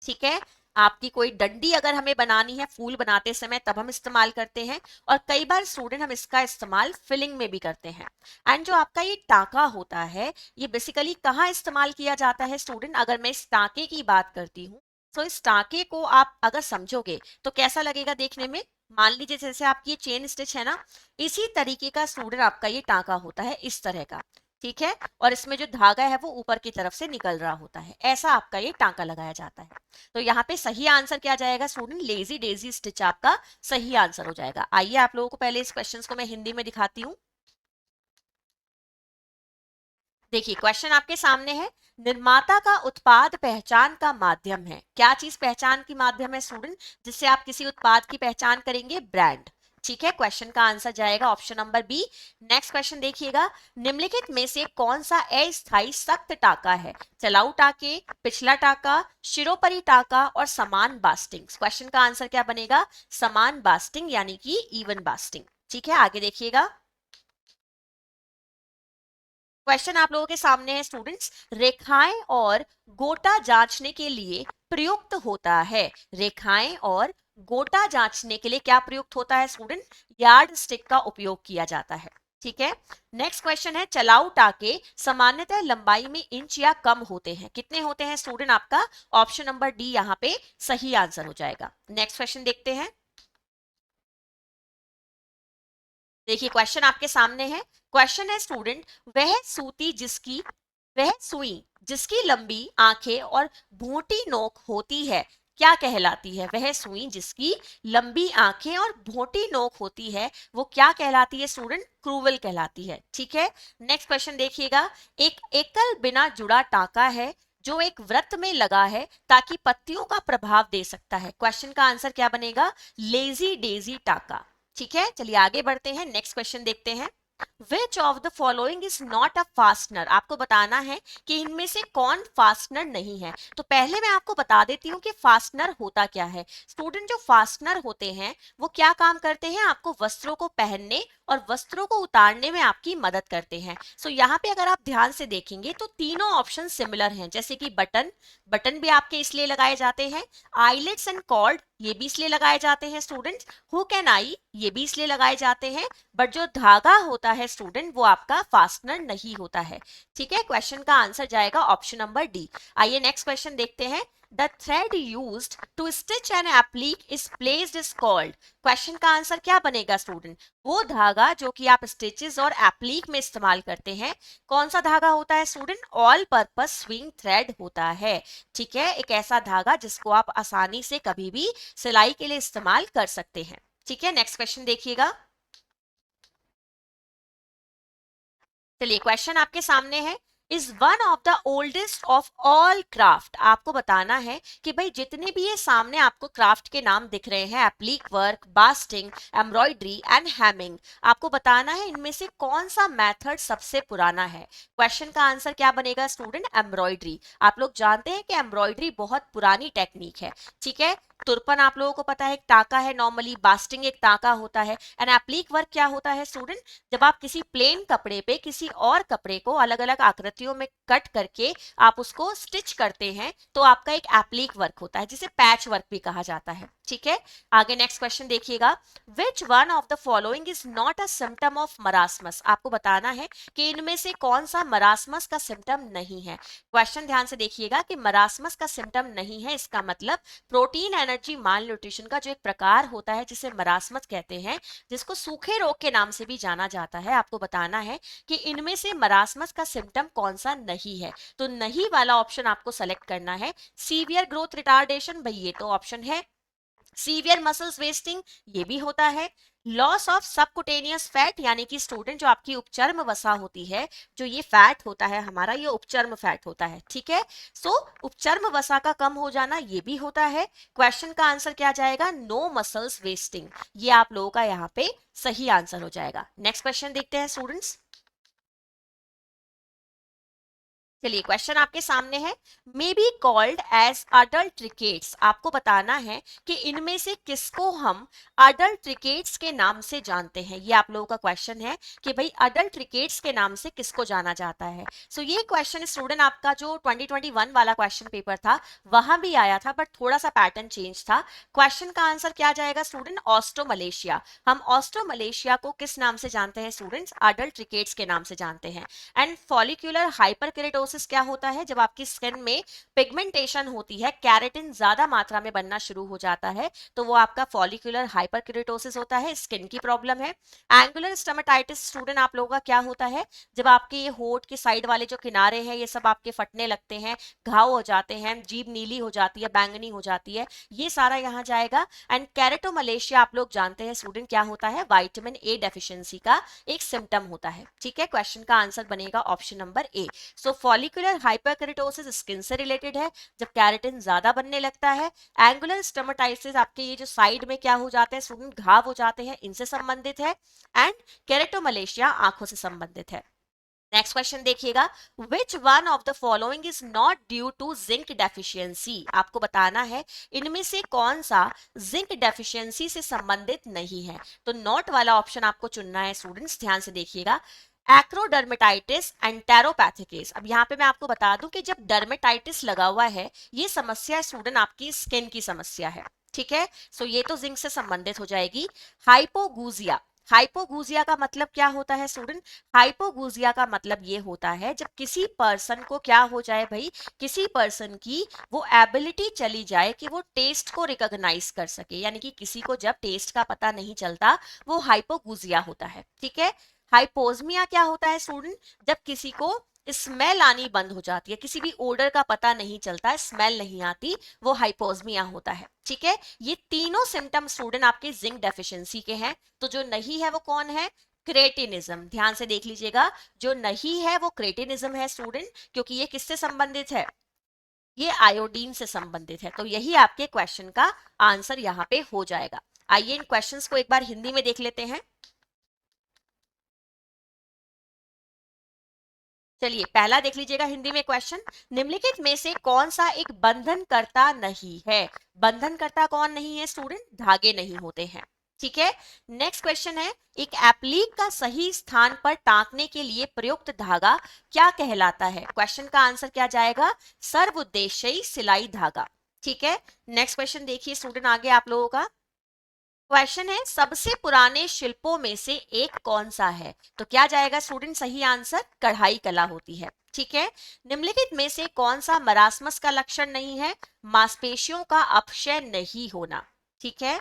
ठीक है। आपकी कोई डंडी अगर हमें बनानी है फूल बनाते समय तब हम इस्तेमाल करते हैं, और कई बार स्टूडेंट हम इसका इस्तेमाल फिलिंग में भी करते हैं। एंड जो आपका ये टांका होता है, ये बेसिकली कहाँ इस्तेमाल किया जाता है स्टूडेंट? अगर मैं इस टांके की बात करती हूँ, तो इस टांके को आप अगर समझोगे तो कैसा लगेगा देखने में? मान लीजिए जैसे आपकी ये चेन स्टिच है ना, इसी तरीके का स्टूडेंट आपका ये टांका होता है, इस तरह का, ठीक है। और इसमें जो धागा है वो ऊपर की तरफ से निकल रहा होता है, ऐसा आपका ये टांका लगाया जाता है। तो यहाँ पे सही आंसर क्या जाएगा स्टूडेंट? लेजी डेजी स्टिच आपका सही आंसर हो जाएगा। आइए आप लोगों को पहले इस क्वेश्चन को मैं हिंदी में दिखाती हूँ। देखिए क्वेश्चन आपके सामने है, निर्माता का उत्पाद पहचान का माध्यम है। क्या चीज पहचान की माध्यम है स्टूडेंट जिससे आप किसी उत्पाद की पहचान करेंगे? ब्रांड, ठीक है, क्वेश्चन का आंसर जाएगा option number B. Next question देखिएगा, निम्नलिखित में से कौन सा अस्थायी सख्त टाका है? चलाऊ टाके, पिछला टाका, शिरोपरि टाका और समान बास्टिंग। क्वेश्चन का आंसर क्या बनेगा? समान बास्टिंग यानी कि इवन बास्टिंग। ठीक है, आगे देखिएगा, क्वेश्चन आप लोगों के सामने है स्टूडेंट्स, रेखाएं और गोटा जांचने के लिए प्रयुक्त होता है। रेखाएं और गोटा जांचने के लिए क्या प्रयुक्त होता है स्टूडेंट? यार्ड स्टिक का उपयोग किया जाता है। ठीक है, नेक्स्ट क्वेश्चन है, चलाऊ टाके सामान्यतः लंबाई में इंच या कम होते हैं। कितने होते हैं स्टूडेंट? आपका ऑप्शन नंबर डी यहाँ पे सही आंसर हो जाएगा। नेक्स्ट क्वेश्चन देखते हैं, देखिए क्वेश्चन आपके सामने है। क्वेश्चन है स्टूडेंट, वह सुई जिसकी लंबी आंखें और भोंटी नोक होती है क्या कहलाती है? वह सुई जिसकी लंबी आंखें और भोंटी नोक होती है वो क्या कहलाती है स्टूडेंट? क्रूवल कहलाती है। ठीक है, नेक्स्ट क्वेश्चन देखिएगा, एक एकल बिना जुड़ा टाका है जो एक वृत्त में लगा है ताकि पत्तियों का प्रभाव दे सकता है। क्वेश्चन का आंसर क्या बनेगा? लेजी डेजी टाका। ठीक है, चलिए आगे बढ़ते हैं, नेक्स्ट क्वेश्चन देखते हैं, which of the following is not a fastener? आपको बताना है कि इनमें से कौन फास्टनर नहीं है। तो पहले मैं आपको बता देती हूँ कि फास्टनर होता क्या है। स्टूडेंट, जो फास्टनर होते हैं वो क्या काम करते हैं? आपको वस्त्रों को पहनने और वस्त्रों को उतारने में आपकी मदद करते हैं। सो यहाँ पे अगर आप ध्यान से देखेंगे तो तीनों ऑप्शन सिमिलर हैं, जैसे कि बटन, बटन भी आपके इसलिए लगाए जाते हैं, आईलेट्स एंड कॉर्ड ये भी इसलिए लगाए जाते हैं स्टूडेंट्स, हुक एंड आई ये भी इसलिए लगाए जाते हैं, बट जो धागा होता है स्टूडेंट वो आपका फास्टनर नहीं होता है। ठीक है, क्वेश्चन का आंसर जाएगा ऑप्शन नंबर डी। आइए नेक्स्ट क्वेश्चन देखते हैं, the thread used to stitch an applique is placed is called. Question का आंसर क्या बनेगा स्टूडेंट? वो धागा जो कि आप स्टिचेस और एप्लिक में इस्तेमाल करते हैं, कौन सा धागा होता है student? All purpose swing thread होता है। ठीक है, एक ऐसा धागा जिसको आप आसानी से कभी भी सिलाई के लिए इस्तेमाल कर सकते हैं। ठीक है, नेक्स्ट क्वेश्चन देखिएगा, चलिए क्वेश्चन आपके सामने है, is one of the oldest of all craft. आपको बताना है कि भाई जितने भी ये सामने आपको क्राफ्ट के नाम दिख रहे हैं, applique work, basting, embroidery and Hamming, आपको बताना है इनमें से कौन सा मेथड सबसे पुराना है। क्वेश्चन का आंसर क्या बनेगा स्टूडेंट? एम्ब्रॉयडरी। आप लोग जानते हैं कि एम्ब्रॉयडरी बहुत पुरानी टेक्निक है। ठीक है, तुरपन आप लोगों को पता है एक टाका है, नॉर्मली बास्टिंग एक टाका होता है, एंड एप्लिक वर्क क्या होता है स्टूडेंट? जब आप किसी प्लेन कपड़े पे किसी और कपड़े को अलग अलग आकृतियों में कट करके आप उसको स्टिच करते हैं तो आपका एक एप्लिक वर्क होता है, जिसे पैच वर्क भी कहा जाता है। ठीक है, आगे नेक्स्ट क्वेश्चन देखिएगा, which one of the following is not a symptom of marasmus. आपको बताना है कि इनमें से कौन सा मरासमस का सिम्टम नहीं है। क्वेश्चन ध्यान से देखिएगा कि मरासमस का सिम्टम नहीं है, इसका मतलब प्रोटीन एनर्जी माल न्यूट्रिशन का जो एक प्रकार होता है जिसे मरासमस कहते हैं, जिसको सूखे रोग के नाम से भी जाना जाता है, आपको बताना है कि इनमें से मरासमस का सिम्टम कौन सा नहीं है। तो नहीं वाला ऑप्शन आपको सेलेक्ट करना है। सीवियर ग्रोथ रिटार्डेशन, भाई ये तो ऑप्शन है। सीवियर मसल्स वेस्टिंग ये भी होता है। लॉस ऑफ सबकुटेनियस फैट, यानी कि स्टूडेंट जो आपकी उपचर्म वसा होती है, जो ये फैट होता है हमारा, ये उपचर्म फैट होता है। ठीक है, सो उपचर्म वसा का कम हो जाना ये भी होता है। क्वेश्चन का आंसर क्या जाएगा? नो मसल्स वेस्टिंग, ये आप लोगों का यहाँ पे सही आंसर हो जाएगा। नेक्स्ट क्वेश्चन देखते हैं स्टूडेंट्स, चलिए क्वेश्चन आपके सामने है, मे बी कॉल्ड एज अडल्ट्रिकेट्स। आपको बताना है कि इनमें से किसको हम अडल्ट्रिकेट्स के नाम से जानते हैं। ये आप लोगों का क्वेश्चन है कि भाई अडल्ट्रिकेट्स के नाम से किसको जाना जाता है। सो ये क्वेश्चन स्टूडेंट आपका जो 2021 वाला क्वेश्चन पेपर था वहां भी आया था, बट थोड़ा सा पैटर्न चेंज था। क्वेश्चन का आंसर क्या जाएगा स्टूडेंट? ऑस्ट्रोमलेशिया। हम ऑस्ट्रोमलेशिया को किस नाम से जानते हैं स्टूडेंट्स? अडल्ट्रिकेट्स के नाम से जानते हैं। एंड फॉलिक्यूलर हाइपरकेरेटोसिस क्या होता है? जब आपकी स्किन में पिगमेंटेशन होती है, कैरेटिन ज्यादा मात्रा में बनना शुरू हो जाता है, तो वो आपका फॉलिक्यूलर हाइपरकेरेटोसिस होता है, स्किन की प्रॉब्लम है। एंगुलर स्टोमेटाइटिस स्टूडेंट आप लोगों का क्या होता है? जब आपके ये होठ के साइड वाले जो किनारे हैं ये सब आपके फटने लगते हैं, घाव हो जाते हैं, जीभ नीली हो जाती है, बैंगनी हो जाती है, ये सारा यहाँ जाएगा। एंड कैरेटोमलेशिया आप लोग जानते हैं स्टूडेंट क्या होता है? विटामिन ए डेफिशिएंसी का एक सिम्टम होता है। ठीक है, क्वेश्चन का आंसर बनेगा option number A. So follicular hyperkeratosis skin से रिलेटेड है, जब कैरेटिन ज्यादा बनने लगता है। एंगुलर स्टोमेटाइसिस आपके ये जो साइड में क्या हो जाते हैं स्टूडेंट, घाव हो जाते हैं, इनसे संबंधित है। एंड केरेटोमलेशिया आंखों से संबंधित है। नेक्स्ट क्वेश्चन देखिएगा, which one of the following is not due to zinc deficiency. आपको बताना है इनमें से कौन सा जिंक डेफिशिएंसी से संबंधित नहीं है। तो नॉट वाला ऑप्शन आपको चुनना है स्टूडेंट्स, ध्यान से देखिएगा। एक्रोडर्मेटाइटिस एंटेरोपैथिकिस। अब यहाँ पे मैं आपको बता दूं कि जब डर्मेटाइटिस लगा हुआ है, ये समस्या स्टूडेंट आपकी स्किन की समस्या है, ठीक है। सो ये तो जिंक से संबंधित हो जाएगी। हाइपोगूजिया, हाइपोगूजिया का मतलब क्या होता है स्टूडेंट, हाइपोगूजिया का मतलब ये होता है जब किसी पर्सन को क्या हो जाए भाई, किसी पर्सन की वो एबिलिटी चली जाए कि वो टेस्ट को रिकॉग्नाइज कर सके, यानी कि किसी को जब टेस्ट का पता नहीं चलता, वो हाइपोगूजिया होता है, ठीक है। हाइपोजमिया क्या होता है स्टूडेंट, जब किसी को स्मेल आनी बंद हो जाती है, किसी भी ओडर का पता नहीं चलता, स्मेल नहीं आती, वो हाइपोजमिया होता है, ठीक है। ये तीनों सिम्टम स्टूडेंट आपके जिंक डेफिशिएंसी के हैं। तो जो नहीं है वो कौन है, क्रेटिनिज्म। ध्यान से देख लीजिएगा, जो नहीं है वो क्रेटिनिज्म है स्टूडेंट, क्योंकि ये किससे संबंधित है, ये आयोडीन से संबंधित है। तो यही आपके क्वेश्चन का आंसर यहाँ पे हो जाएगा। आइए इन क्वेश्चंस को एक बार हिंदी में देख लेते हैं। चलिए पहला देख लीजिएगा हिंदी में क्वेश्चन, निम्नलिखित में से कौन सा एक बंधनकर्ता नहीं है। बंधनकर्ता कौन नहीं है स्टूडेंट, धागे नहीं होते हैं, ठीक है। नेक्स्ट क्वेश्चन है, एक एप्लीक का सही स्थान पर टांकने के लिए प्रयुक्त धागा क्या कहलाता है। क्वेश्चन का आंसर क्या जाएगा, सर्वउद्देश्यी सिलाई धागा, ठीक है। नेक्स्ट क्वेश्चन देखिए स्टूडेंट आगे आप लोगों का क्वेश्चन है, सबसे पुराने शिल्पों में से एक कौन सा है। तो क्या जाएगा स्टूडेंट, सही आंसर कढ़ाई कला होती है, ठीक है। निम्नलिखित में से कौन सा मरासमस का लक्षण नहीं है, मांसपेशियों का अपक्षय नहीं होना, ठीक है।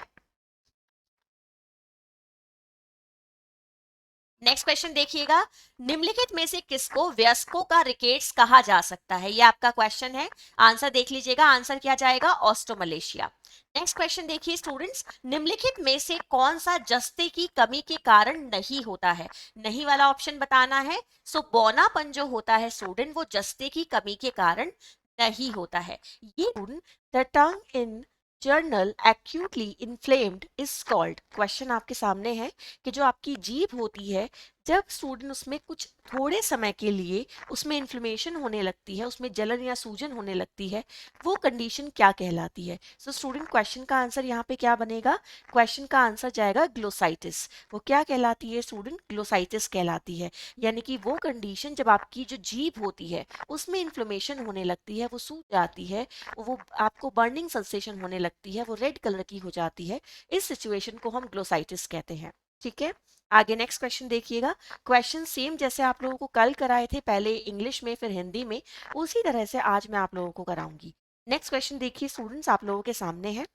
नेक्स्ट क्वेश्चन देखिएगा, निम्नलिखित में से किसको वयस्कों का रिकेट्स कहा जा सकता है, ये आपका क्वेश्चन है। आंसर देख लीजिएगा, आंसर क्या जाएगा, ऑस्टोमलेशिया। नेक्स्ट क्वेश्चन देखिए स्टूडेंट्स, निम्नलिखित में से कौन सा जस्ते की कमी के कारण नहीं होता है। नहीं वाला ऑप्शन बताना है। सो बौनापन जो होता है स्टूडेंट, वो जस्ते की कमी के कारण नहीं होता है। ये the tongue in journal actually inflamed is called. Question आपके सामने है कि जो आपकी जीभ होती है, जब स्टूडेंट उसमें कुछ थोड़े समय के लिए उसमें इन्फ्लेमेशन होने लगती है, उसमें जलन या सूजन होने लगती है, वो कंडीशन क्या कहलाती है। सो स्टूडेंट क्वेश्चन का आंसर यहाँ पे क्या बनेगा, क्वेश्चन का आंसर जाएगा ग्लोसाइटिस। वो क्या कहलाती है स्टूडेंट, ग्लोसाइटिस कहलाती है। यानी कि वो कंडीशन जब आपकी जो जीभ होती है उसमें इन्फ्लेमेशन होने लगती है, वो सूज जाती है, वो आपको बर्निंग सेंसेशन होने लगती है, वो रेड कलर की हो जाती है, इस सिचुएशन को हम ग्लोसाइटिस कहते हैं, ठीक है। आगे नेक्स्ट क्वेश्चन देखिएगा, क्वेश्चन सेम जैसे आप लोगों को कल कराए थे, पहले इंग्लिश में फिर हिंदी में, उसी तरह से आज मैं आप लोगों को कराऊंगी। नेक्स्ट क्वेश्चन देखिए स्टूडेंट्स आप लोगों के सामने है।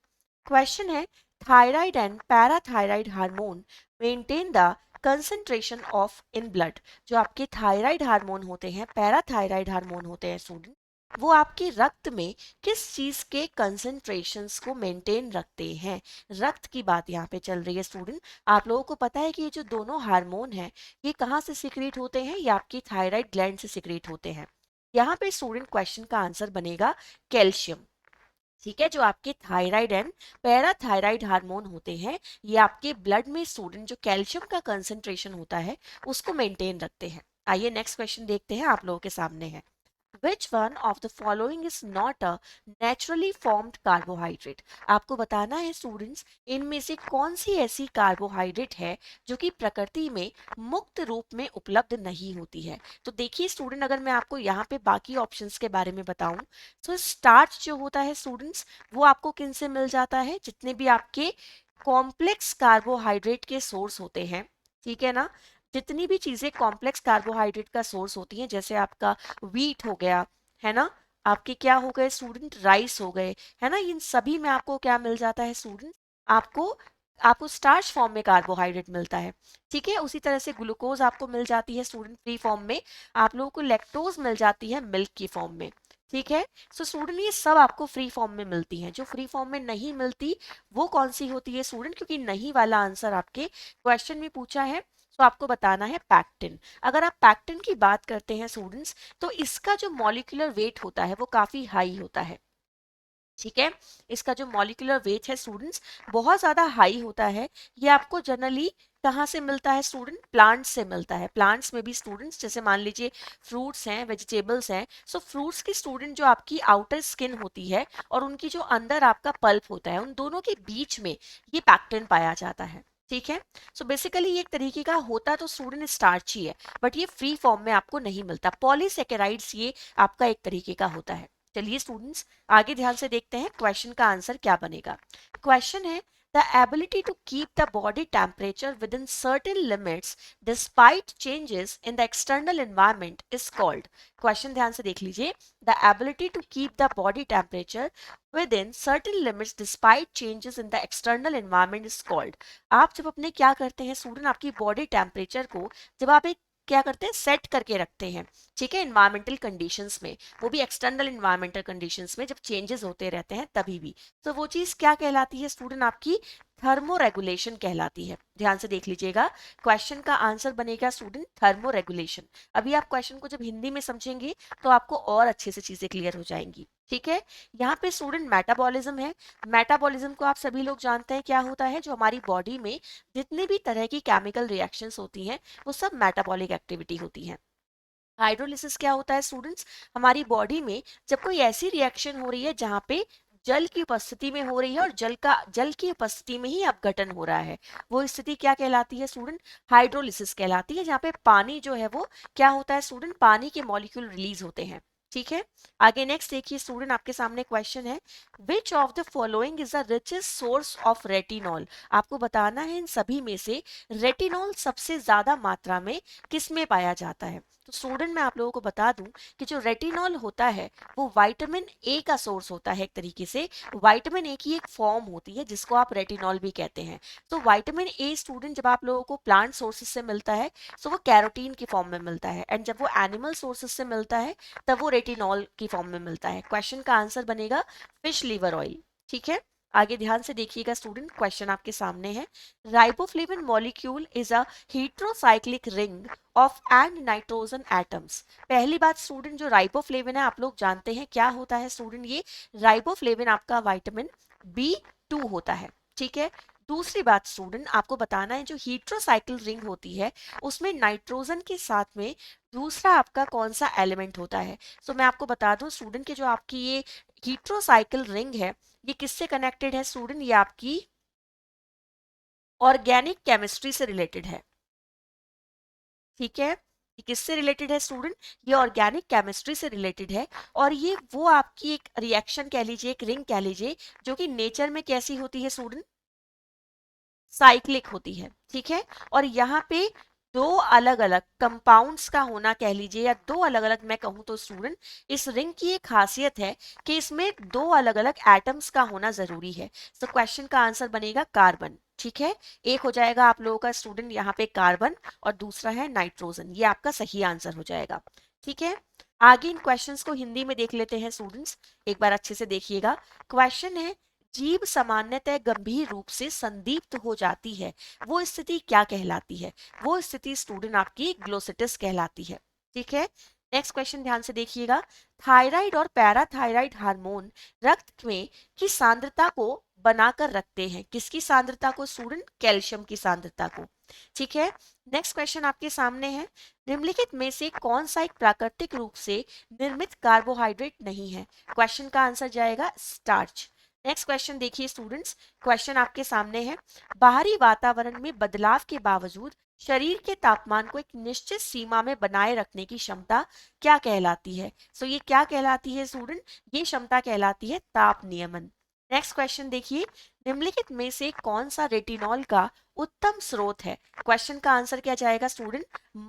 क्वेश्चन है, thyroid and parathyroid hormone maintain the concentration of in blood. जो आपके थायराइड हार्मोन होते हैं, पैराथायराइड हार्मोन होते हैं स्टूडेंट, वो आपके रक्त में किस चीज के कंसंट्रेशंस को मेंटेन रखते हैं। रक्त की बात यहाँ पे चल रही है स्टूडेंट। आप लोगों को पता है कि ये जो दोनों हार्मोन हैं, ये कहाँ से सिक्रीट होते हैं, ये आपकी थायराइड ग्लैंड से सिक्रीट होते हैं। यहाँ पे स्टूडेंट क्वेश्चन का आंसर बनेगा कैल्शियम, ठीक है। जो आपके थायराइड एंड पैराथायराइड हार्मोन होते हैं, ये आपके ब्लड में स्टूडेंट जो कैल्शियम का कंसंट्रेशन होता है उसको मेंटेन रखते हैं। आइए नेक्स्ट क्वेश्चन देखते हैं आप लोगों के सामने है, Which one of the following is not a naturally formed carbohydrate? आपको बताना है स्टूडेंट्स, इनमें से कौन सी ऐसी कार्बोहाइड्रेट है जो कि प्रकृति में मुक्त रूप में उपलब्ध नहीं होती है। तो देखिए स्टूडेंट, अगर मैं आपको यहाँ पे बाकी ऑप्शंस के बारे में बताऊं, तो स्टार्च जो होता है स्टूडेंट्स, वो आपको किन से मिल जाता है, जितने भी आपके कॉम्प्लेक्स कार्बोहाइड्रेट के सोर्स होते हैं, ठीक है ना। जितनी भी चीजें कॉम्प्लेक्स कार्बोहाइड्रेट का सोर्स होती हैं, जैसे आपका व्हीट हो गया, है ना, आपके क्या हो गए स्टूडेंट, राइस हो गए, है ना, इन सभी में आपको क्या मिल जाता है स्टूडेंट, आपको आपको स्टार्च फॉर्म में कार्बोहाइड्रेट मिलता है, ठीक है। उसी तरह से ग्लूकोज आपको मिल जाती है स्टूडेंट फ्री फॉर्म में, आप लोगों को लैक्टोज मिल जाती है मिल्क की फॉर्म में, ठीक है। सो स्टूडेंट ये सब आपको फ्री फॉर्म में मिलती हैं। जो फ्री फॉर्म में नहीं मिलती वो कौन सी होती है स्टूडेंट, क्योंकि नहीं वाला आंसर आपके क्वेश्चन में पूछा है। तो आपको बताना है पैक्टिन। अगर आप पैक्टिन की बात करते हैं स्टूडेंट्स, तो इसका जो मॉलिक्यूलर वेट होता है वो काफी हाई होता है। ठीक है, इसका जो मॉलिक्यूलर वेट है स्टूडेंट्स बहुत ज्यादा हाई होता है। ये आपको जनरली कहाँ से मिलता है स्टूडेंट? प्लांट्स से मिलता है। प्लांट्स में भी स्टूडेंट्स जैसे मान लीजिए फ्रूट्स हैं, वेजिटेबल्स हैं, सो फ्रूट्स की स्टूडेंट जो आपकी आउटर स्किन होती है और उनकी जो अंदर आपका पल्प होता है, उन दोनों के बीच में ये पैक्टिन पाया जाता है। ठीक है, सो बेसिकली ये एक तरीके का होता तो स्टूडेंट स्टार्च ही है, बट ये फ्री फॉर्म में आपको नहीं मिलता। पॉलीसेकेराइड्स ये आपका एक तरीके का होता है। चलिए स्टूडेंट्स आगे ध्यान से देखते हैं क्वेश्चन का आंसर क्या बनेगा। क्वेश्चन है the ability to keep the body temperature within certain limits despite changes in the external environment is called। Question ध्यान से देख लीजिए। the ability to keep the body temperature within certain limits despite changes in the external environment is called। आप जब अपने क्या करते हैं स्टूडेंट, आपकी बॉडी टेम्परेचर को जब आप एक क्या करते हैं सेट करके रखते हैं, ठीक है, इन्वायरमेंटल कंडीशंस में, वो भी एक्सटर्नल इन्वायरमेंटल कंडीशंस में जब चेंजेस होते रहते हैं तभी भी, तो वो चीज क्या कहलाती है स्टूडेंट? आपकी थर्मो रेगुलेशन कहलाती है। ध्यान से देख लीजिएगा, क्वेश्चन का आंसर बनेगा स्टूडेंट थर्मो रेगुलेशन। अभी आप क्वेश्चन को जब हिंदी में समझेंगे तो आपको और अच्छे से चीजें क्लियर हो जाएंगी। ठीक है, यहाँ पे स्टूडेंट मेटाबॉलिज्म है। मेटाबॉलिज्म को आप सभी लोग जानते हैं क्या होता है? जो हमारी बॉडी में जितनी भी तरह की केमिकल रिएक्शंस होती हैं वो सब मेटाबॉलिक एक्टिविटी होती हैं। हाइड्रोलिसिस क्या होता है स्टूडेंट्स? हमारी बॉडी में जब कोई ऐसी रिएक्शन हो रही है जहाँ पे जल की उपस्थिति में हो रही है और जल की उपस्थिति में ही अपघटन हो रहा है, वो स्थिति क्या कहलाती है स्टूडेंट? हाइड्रोलिसिस कहलाती है। जहाँ पे पानी जो है वो क्या होता है स्टूडेंट? पानी के मॉलिक्यूल रिलीज होते हैं। ठीक है, आगे नेक्स्ट देखिए स्टूडेंट, आपके सामने क्वेश्चन है which of the following is the richest source of retinol. आपको बताना है इन सभी में से रेटिनॉल सबसे ज्यादा मात्रा में किस में पाया जाता है। तो स्टूडेंट मैं आप लोगों को बता दूं कि जो रेटिनॉल होता है वो विटामिन ए का सोर्स होता है। एक तरीके से विटामिन ए की एक फॉर्म होती है जिसको आप रेटिनॉल भी कहते हैं। तो विटामिन ए स्टूडेंट जब आप लोगों को प्लांट सोर्सेज से मिलता है तो वो कैरोटीन की फॉर्म में मिलता है, एंड जब वो एनिमल सोर्सेज से मिलता है तब वो रेटिनॉल की फॉर्म में मिलता है। क्वेश्चन का आंसर बनेगा फिश लीवर ऑयल। ठीक है, आगे ध्यान से देखिएगा स्टूडेंट, क्वेश्चन आपके सामने है riboflavin molecule is a heterocyclic ring of and nitrogen atoms. पहली बात स्टूडेंट, जो राइबोफ्लेविन है आप लोग जानते हैं क्या होता है स्टूडेंट? ये राइबोफ्लेविन आपका विटामिन B2 होता है। ठीक है, दूसरी बात स्टूडेंट आपको बताना है जो हीट्रोसाइकिल रिंग होती है उसमें नाइट्रोजन के साथ में दूसरा आपका कौन सा एलिमेंट होता है। सो मैं आपको बता दूं स्टूडेंट कि जो आपकी ये हीट्रोसाइकिल रिंग है ये किससे कनेक्टेड है स्टूडेंट? ये आपकी ऑर्गेनिक केमिस्ट्री से रिलेटेड है। ठीक है, ये किससे रिलेटेड है स्टूडेंट? ये ऑर्गेनिक केमिस्ट्री से रिलेटेड है, और ये वो आपकी एक रिएक्शन कह लीजिए, एक रिंग कह लीजिए, जो कि नेचर में कैसी होती है स्टूडेंट? साइक्लिक होती है। ठीक है, और यहाँ पे दो अलग अलग कंपाउंड्स का होना कह लीजिए, या दो अलग अलग मैं कहूँ तो स्टूडेंट इस रिंग की एक खासियत है कि इसमें दो अलग अलग एटम्स का होना जरूरी है। तो क्वेश्चन का आंसर बनेगा कार्बन। ठीक है, एक हो जाएगा आप लोगों का स्टूडेंट यहाँ पे कार्बन और दूसरा है नाइट्रोजन, ये आपका सही आंसर हो जाएगा। ठीक है, आगे इन क्वेश्चंस को हिंदी में देख लेते हैं स्टूडेंट्स, एक बार अच्छे से देखिएगा। क्वेश्चन है जीभ सामान्यतः गंभीर रूप से संदीप्त हो जाती है, वो स्थिति क्या कहलाती है? वो स्थिति स्टूडेंट आपकी ग्लोसिटिस कहलाती है। ठीक है, नेक्स्ट क्वेश्चन ध्यान से देखिएगा। थायराइड और पैराथायराइड हार्मोन रक्त में की सांद्रता को बनाकर रखते हैं। किसकी सांद्रता को स्टूडेंट? कैल्शियम की सांद्रता को। ठीक है, नेक्स्ट क्वेश्चन आपके सामने है निम्नलिखित में से कौन सा एक प्राकृतिक रूप से निर्मित कार्बोहाइड्रेट नहीं है? क्वेश्चन का आंसर जाएगा स्टार्च। नेक्स्ट क्वेश्चन देखिए स्टूडेंट्स, क्वेश्चन आपके सामने है बाहरी वातावरण में बदलाव के बावजूद शरीर के तापमान को एक निश्चित सीमा में बनाए रखने की क्षमता क्या कहलाती है? सो ये क्या कहलाती है स्टूडेंट? ये क्षमता कहलाती है ताप नियमन। नेक्स्ट क्वेश्चन देखिए निम्नलिखित में से कौन सा रेटिनॉल का उत्तम स्रोत है? क्वेश्चन का आंसर क्या जाएगा स्टूडेंट?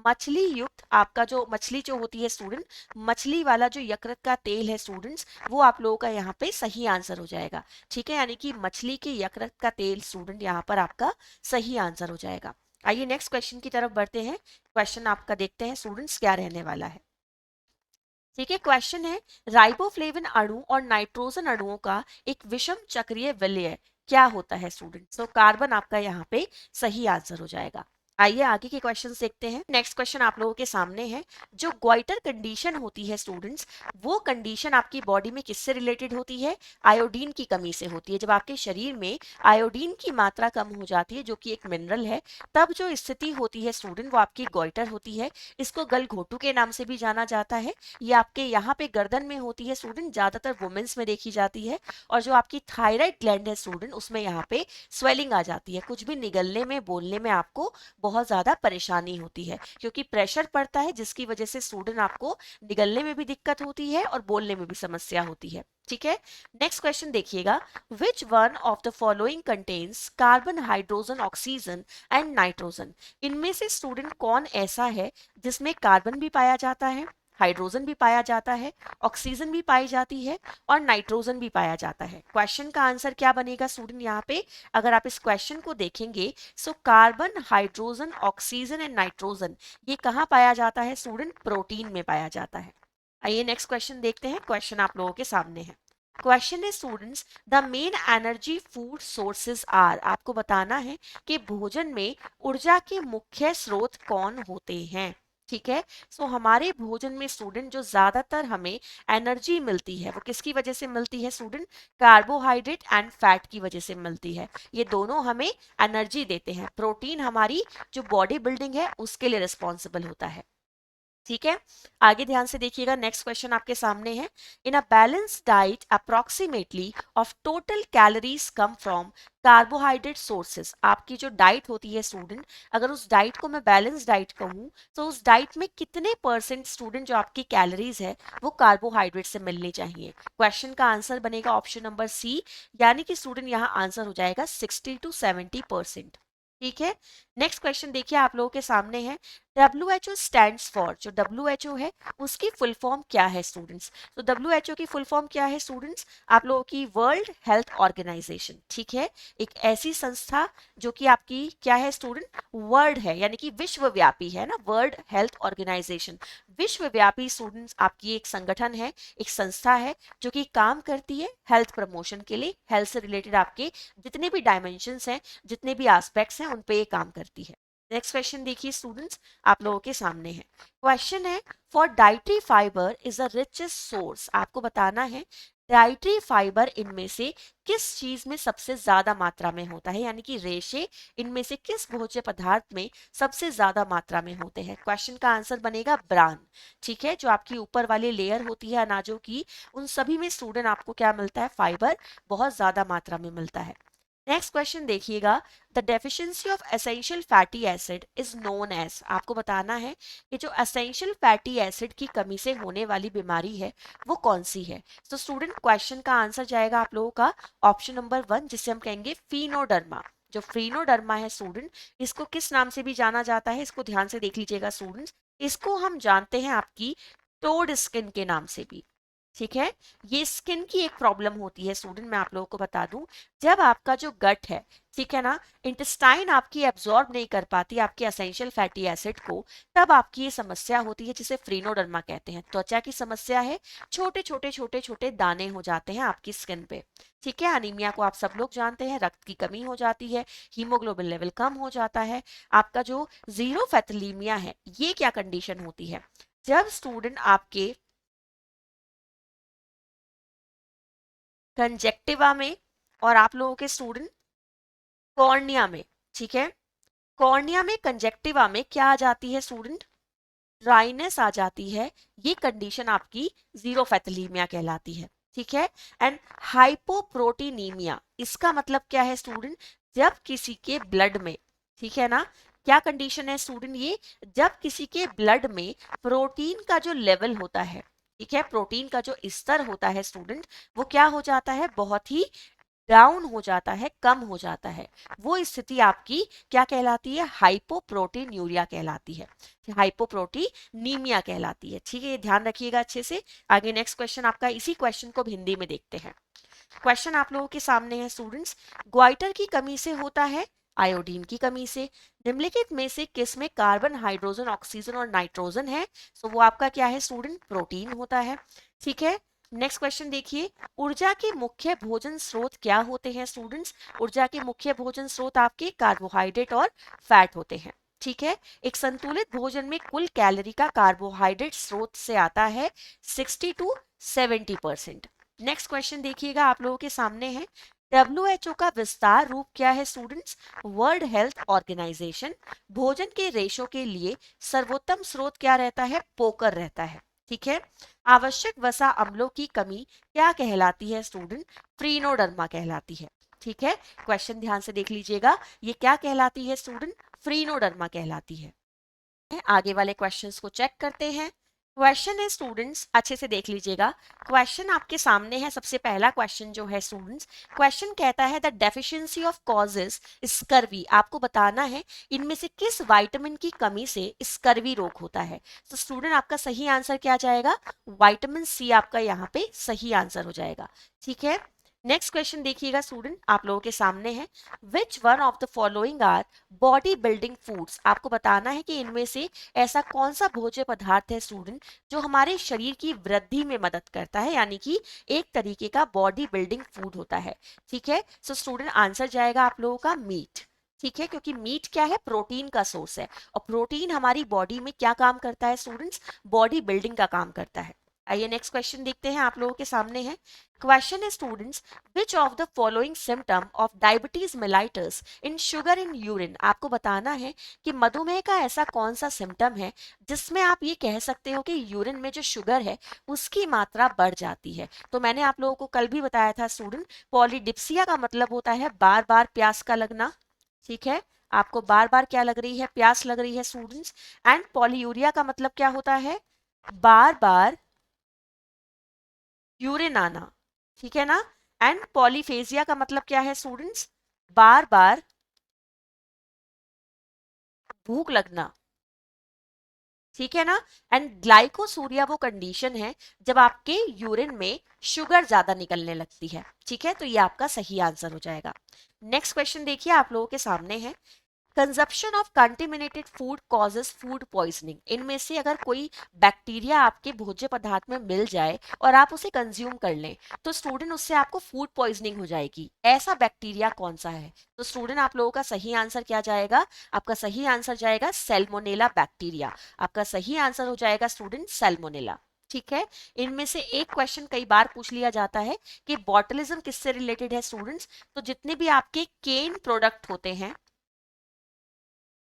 मछली युक्त आपका जो मछली जो होती है स्टूडेंट, मछली वाला जो यकृत का तेल है स्टूडेंट्स, वो आप लोगों का यहाँ पे सही आंसर हो जाएगा। ठीक है, यानी कि मछली के यकृत का तेल स्टूडेंट यहाँ पर आपका सही आंसर हो जाएगा। आइए नेक्स्ट क्वेश्चन की तरफ बढ़ते हैं। क्वेश्चन आपका देखते हैं स्टूडेंट्स क्या रहने वाला है। ठीक है, क्वेश्चन है राइबोफ्लेविन अणु और नाइट्रोजन अणुओं का एक विषम चक्रीय विलय क्या होता है स्टूडेंट? सो कार्बन आपका यहाँ पे सही आंसर हो जाएगा। आइए आगे के क्वेश्चन देखते हैं। नेक्स्ट क्वेश्चन आप लोगों के सामने है। जो ग्वाइटर कंडीशन होती है स्टूडेंट्स, वो कंडीशन आपकी बॉडी में किससे रिलेटेड होती है? आयोडीन की कमी से होती है। जब आपके शरीर में आयोडीन की मात्रा कम हो जाती है, जो कि एक मिनरल है, तब जो स्थिति होती है स्टूडेंट, वो आपकी ग्वाइटर होती है। इसको गलघोटू के नाम से भी जाना जाता है। ये आपके यहाँ पे गर्दन में होती है स्टूडेंट, ज्यादातर वुमेन्स में देखी जाती है। और जो आपकी थायराइड ग्लैंड है स्टूडेंट, उसमें यहाँ पे स्वेलिंग आ जाती है। कुछ भी निगलने में, बोलने में आपको बहुत ज्यादा परेशानी होती है, क्योंकि प्रेशर पड़ता है, जिसकी वजह से स्टूडेंट आपको निगलने में भी दिक्कत होती है और बोलने में भी समस्या होती है। ठीक है, नेक्स्ट क्वेश्चन देखिएगा। Which one of the following contains carbon, hydrogen, oxygen and nitrogen? इनमें से स्टूडेंट कौन ऐसा है जिसमें कार्बन भी पाया जाता है, हाइड्रोजन भी पाया जाता है, ऑक्सीजन भी पाई जाती है और नाइट्रोजन भी पाया जाता है? क्वेश्चन का आंसर क्या बनेगा स्टूडेंट यहाँ पे? अगर आप इस क्वेश्चन को देखेंगे, so carbon, hydrogen, oxygen and nitrogen, ये कहाँ पाया जाता है स्टूडेंट? प्रोटीन में पाया जाता है। आइए नेक्स्ट क्वेश्चन देखते हैं। क्वेश्चन आप लोगों के सामने है। क्वेश्चन है students, the main energy food sources are. आपको बताना है कि भोजन में ऊर्जा के मुख्य स्रोत कौन होते हैं। ठीक है, सो हमारे भोजन में स्टूडेंट जो ज्यादातर हमें एनर्जी मिलती है, वो किसकी वजह से मिलती है स्टूडेंट? कार्बोहाइड्रेट एंड फैट की वजह से मिलती है। ये दोनों हमें एनर्जी देते हैं। प्रोटीन हमारी जो बॉडी बिल्डिंग है उसके लिए रिस्पॉन्सिबल होता है। ठीक है, आगे ध्यान से देखिएगा। नेक्स्ट क्वेश्चन आपके सामने है। In a balance diet approximately of total calories come from carbohydrate sources. आपकी जो डाइट होती है स्टूडेंट, अगर उस डाइट को मैं बैलेंस डाइट कहूँ, तो उस डाइट में कितने परसेंट स्टूडेंट जो आपकी कैलोरीज है वो कार्बोहाइड्रेट से मिलनी चाहिए? क्वेश्चन का आंसर बनेगा ऑप्शन नंबर सी, यानी कि स्टूडेंट यहाँ आंसर हो जाएगा 60 to 70%। ठीक है, नेक्स्ट क्वेश्चन देखिए आप लोगों के सामने है। WHO स्टैंड्स फॉर, जो WHO है उसकी फुल फॉर्म क्या है स्टूडेंट्स? तो WHO की फुल फॉर्म क्या है स्टूडेंट्स? आप लोगों की वर्ल्ड हेल्थ ऑर्गेनाइजेशन। ठीक है, एक ऐसी संस्था जो कि आपकी क्या है स्टूडेंट? वर्ल्ड है, यानी कि विश्वव्यापी है ना, वर्ल्ड हेल्थ ऑर्गेनाइजेशन। विश्वव्यापी स्टूडेंट्स आपकी एक संगठन है, एक संस्था है, जो कि काम करती है हेल्थ प्रमोशन के लिए। हेल्थ से रिलेटेड आपके जितने भी डायमेंशंस हैं, जितने भी एस्पेक्ट्स हैं, उन पे ये काम करती है। नेक्स्ट क्वेश्चन देखिए स्टूडेंट्स, आप लोगों के सामने है। क्वेश्चन है, for dietary fibre is the richest source. आपको बताना है डाइटरी फाइबर इनमें से किस चीज में सबसे ज्यादा मात्रा में होता है, यानी कि रेशे इनमें से किस भोज्य पदार्थ में सबसे ज्यादा मात्रा में होते हैं? क्वेश्चन का आंसर बनेगा ब्रान। ठीक है, जो आपकी ऊपर वाली लेयर होती है अनाजों की, उन सभी में स्टूडेंट आपको क्या मिलता है? फाइबर बहुत ज्यादा मात्रा में मिलता है। नेक्स्ट क्वेश्चन देखिएगा। The deficiency of essential fatty acid is known as. आपको बताना है कि जो एसेंशियल फैटी एसिड की कमी से होने वाली बीमारी है वो कौन सी है? तो स्टूडेंट क्वेश्चन का आंसर जाएगा आप लोगों का ऑप्शन नंबर 1, जिसे हम कहेंगे फिनोडर्मा। जो फ्रीनोडर्मा है स्टूडेंट, इसको किस नाम से भी जाना जाता है? इसको ध्यान से देख लीजिएगा स्टूडेंट्स। इसको हम जानते हैं आपकी टोड स्किन के नाम से भी। ठीक है, ये स्किन की एक प्रॉब्लम होती है स्टूडेंट, मैं आप लोगों को बता दूं। जब आपका जो गट है, ठीक है ना, इंटेस्टाइन आपकी एब्जॉर्ब नहीं कर पाती आपके एसेंशियल फैटी एसिड को, तब आपकी ये समस्या होती है, जिसे फ्रीनोडर्मा कहते हैं। त्वचा की समस्या है, छोटे छोटे छोटे छोटे दाने हो जाते हैं आपकी स्किन पे। ठीक है, अनीमिया को आप सब लोग जानते हैं, रक्त की कमी हो जाती है, हीमोग्लोबिन लेवल कम हो जाता है। आपका जो जीरो फैथलीमिया है, ये क्या कंडीशन होती है? जब स्टूडेंट आपके कंजेक्टिवा में और आप लोगों के स्टूडेंट कॉर्निया में, ठीक है, कॉर्निया में कंजेक्टिवा में क्या आ जाती है स्टूडेंट? ड्राइनेस आ जाती है। ये कंडीशन आपकी जीरो फैथलीमिया कहलाती है। ठीक है, एंड हाइपोप्रोटीनीमिया, इसका मतलब क्या है स्टूडेंट? जब किसी के ब्लड में, ठीक है ना, क्या कंडीशन है स्टूडेंट ये? जब किसी के ब्लड में प्रोटीन का जो लेवल होता है, ठीक है, प्रोटीन का जो स्तर होता है स्टूडेंट, वो क्या हो जाता है? बहुत ही डाउन हो जाता है, कम हो जाता है। वो स्थिति आपकी क्या कहलाती है? हाइपोप्रोटीन्यूरिया कहलाती है, हाइपोप्रोटीनीमिया कहलाती है। ठीक है, ये ध्यान रखिएगा अच्छे से। आगे नेक्स्ट क्वेश्चन आपका, इसी क्वेश्चन को हिंदी में देखते हैं। क्वेश्चन आप लोगों के सामने है स्टूडेंट्स, ग्वाइटर की कमी से होता है आयोडीन की कमी से। निम्नलिखित में से किस में कार्बन, हाइड्रोजन, ऑक्सीजन और नाइट्रोजन है? सो वो आपका क्या है स्टूडेंट? प्रोटीन होता है। ठीक है, नेक्स्ट क्वेश्चन देखिए। ऊर्जा के मुख्य भोजन स्रोत क्या होते हैं स्टूडेंट्स? ऊर्जा के मुख्य भोजन स्रोत आपके कार्बोहाइड्रेट और फैट होते हैं। ठीक है। एक संतुलित भोजन में कुल कैलोरी का कार्बोहाइड्रेट स्रोत से आता है 60 टू 70%। नेक्स्ट क्वेश्चन देखिएगा, आप लोगों के सामने है, WHO का विस्तार रूप क्या है स्टूडेंट्स? World health organisation. भोजन के रेशो के लिए सर्वोत्तम स्रोत क्या रहता है? पोकर रहता है। ठीक है। आवश्यक वसा अम्लों की कमी क्या कहलाती है स्टूडेंट? फ्रीनोडर्मा कहलाती है। ठीक है, क्वेश्चन ध्यान से देख लीजिएगा, ये क्या कहलाती है स्टूडेंट? फ्रीनोडर्मा कहलाती है। आगे वाले क्वेश्चंस को चेक करते हैं। क्वेश्चन है स्टूडेंट्स, अच्छे से देख लीजिएगा, क्वेश्चन आपके सामने है। सबसे पहला क्वेश्चन जो है स्टूडेंट्स, क्वेश्चन कहता है the deficiency of causes scurvy. आपको बताना है इनमें से किस विटामिन की कमी से स्कर्वी रोग होता है। तो स्टूडेंट आपका सही आंसर क्या जाएगा? विटामिन सी आपका यहाँ पे सही आंसर हो जाएगा। ठीक है। नेक्स्ट क्वेश्चन देखिएगा स्टूडेंट, आप लोगों के सामने है, विच one of the following our body building foods. आपको बताना है कि इनमें से ऐसा कौन सा भोज्य पदार्थ है स्टूडेंट जो हमारे शरीर की वृद्धि में मदद करता है, यानी कि एक तरीके का बॉडी बिल्डिंग फूड होता है। ठीक है। सो स्टूडेंट आंसर जाएगा आप लोगों का मीट। ठीक है, क्योंकि मीट क्या है? प्रोटीन का सोर्स है, और प्रोटीन हमारी बॉडी में क्या काम करता है स्टूडेंट्स? बॉडी बिल्डिंग का काम करता है। आइए नेक्स्ट क्वेश्चन देखते हैं, आप लोगों के सामने है। क्वेश्चन है students, which of the following symptom of diabetes mellitus in sugar in urine. आपको बताना है कि मधुमेह का ऐसा कौन सा सिम्टम है जिसमें आप ये कह सकते हो कि यूरिन में जो शुगर है उसकी मात्रा बढ़ जाती है। तो मैंने आप लोगों को कल भी बताया था स्टूडेंट, पॉलीडिप्सिया का मतलब होता है बार बार प्यास का लगना। ठीक है, आपको बार बार क्या लग रही है? प्यास लग रही है स्टूडेंट्स। एंड पॉलीयूरिया का मतलब क्या होता है? बार बार यूरिन आना। ठीक है ना। एंड पॉलीफेजिया का मतलब क्या है स्टूडेंट्स? बार बार भूख लगना। ठीक है ना। एंड ग्लाइकोसूरिया वो कंडीशन है जब आपके यूरिन में शुगर ज्यादा निकलने लगती है। ठीक है, तो ये आपका सही आंसर हो जाएगा। नेक्स्ट क्वेश्चन देखिए, आप लोगों के सामने है, consumption of contaminated food causes food poisoning. इनमें से अगर कोई बैक्टीरिया आपके भोज्य पदार्थ में मिल जाए और आप उसे कंज्यूम कर लें तो स्टूडेंट उससे आपको फूड पॉइजनिंग हो जाएगी। ऐसा बैक्टीरिया कौन सा है? तो स्टूडेंट आप लोगों का सही आंसर क्या जाएगा? आपका सही आंसर जाएगा सैल्मोनेला बैक्टीरिया। आपका सही आंसर हो जाएगा स्टूडेंट सैल्मोनेला। ठीक है। इनमें से एक क्वेश्चन कई बार पूछ लिया जाता है कि बॉटलिज्म किससे रिलेटेड है स्टूडेंट्स? तो जितने भी आपके केन प्रोडक्ट होते हैं,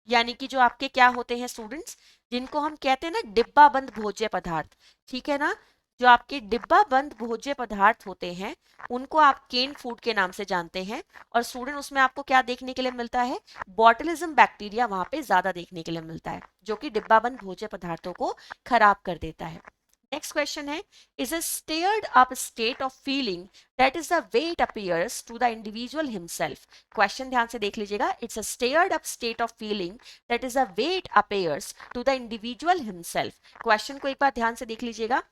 यानी कि जो आपके क्या होते हैं स्टूडेंट्स, जिनको हम कहते हैं ना डिब्बा बंद भोज्य पदार्थ। ठीक है ना, जो आपके डिब्बा बंद भोज्य पदार्थ होते हैं उनको आप केन फूड के नाम से जानते हैं। और स्टूडेंट उसमें आपको क्या देखने के लिए मिलता है? बॉटलिज्म बैक्टीरिया वहां पे ज्यादा देखने के लिए मिलता है, जो कि डिब्बा बंद भोज्य पदार्थों को खराब कर देता है। नेक्स्ट क्वेश्चन है, is a stirred up state of feeling that is the way it appears to the individual himself. Question ध्यान से देख लीजिएगा, it's a stirred up state of feeling that is the way it appears to the individual himself. Question को एक बार ध्यान से देख लीजिएगा,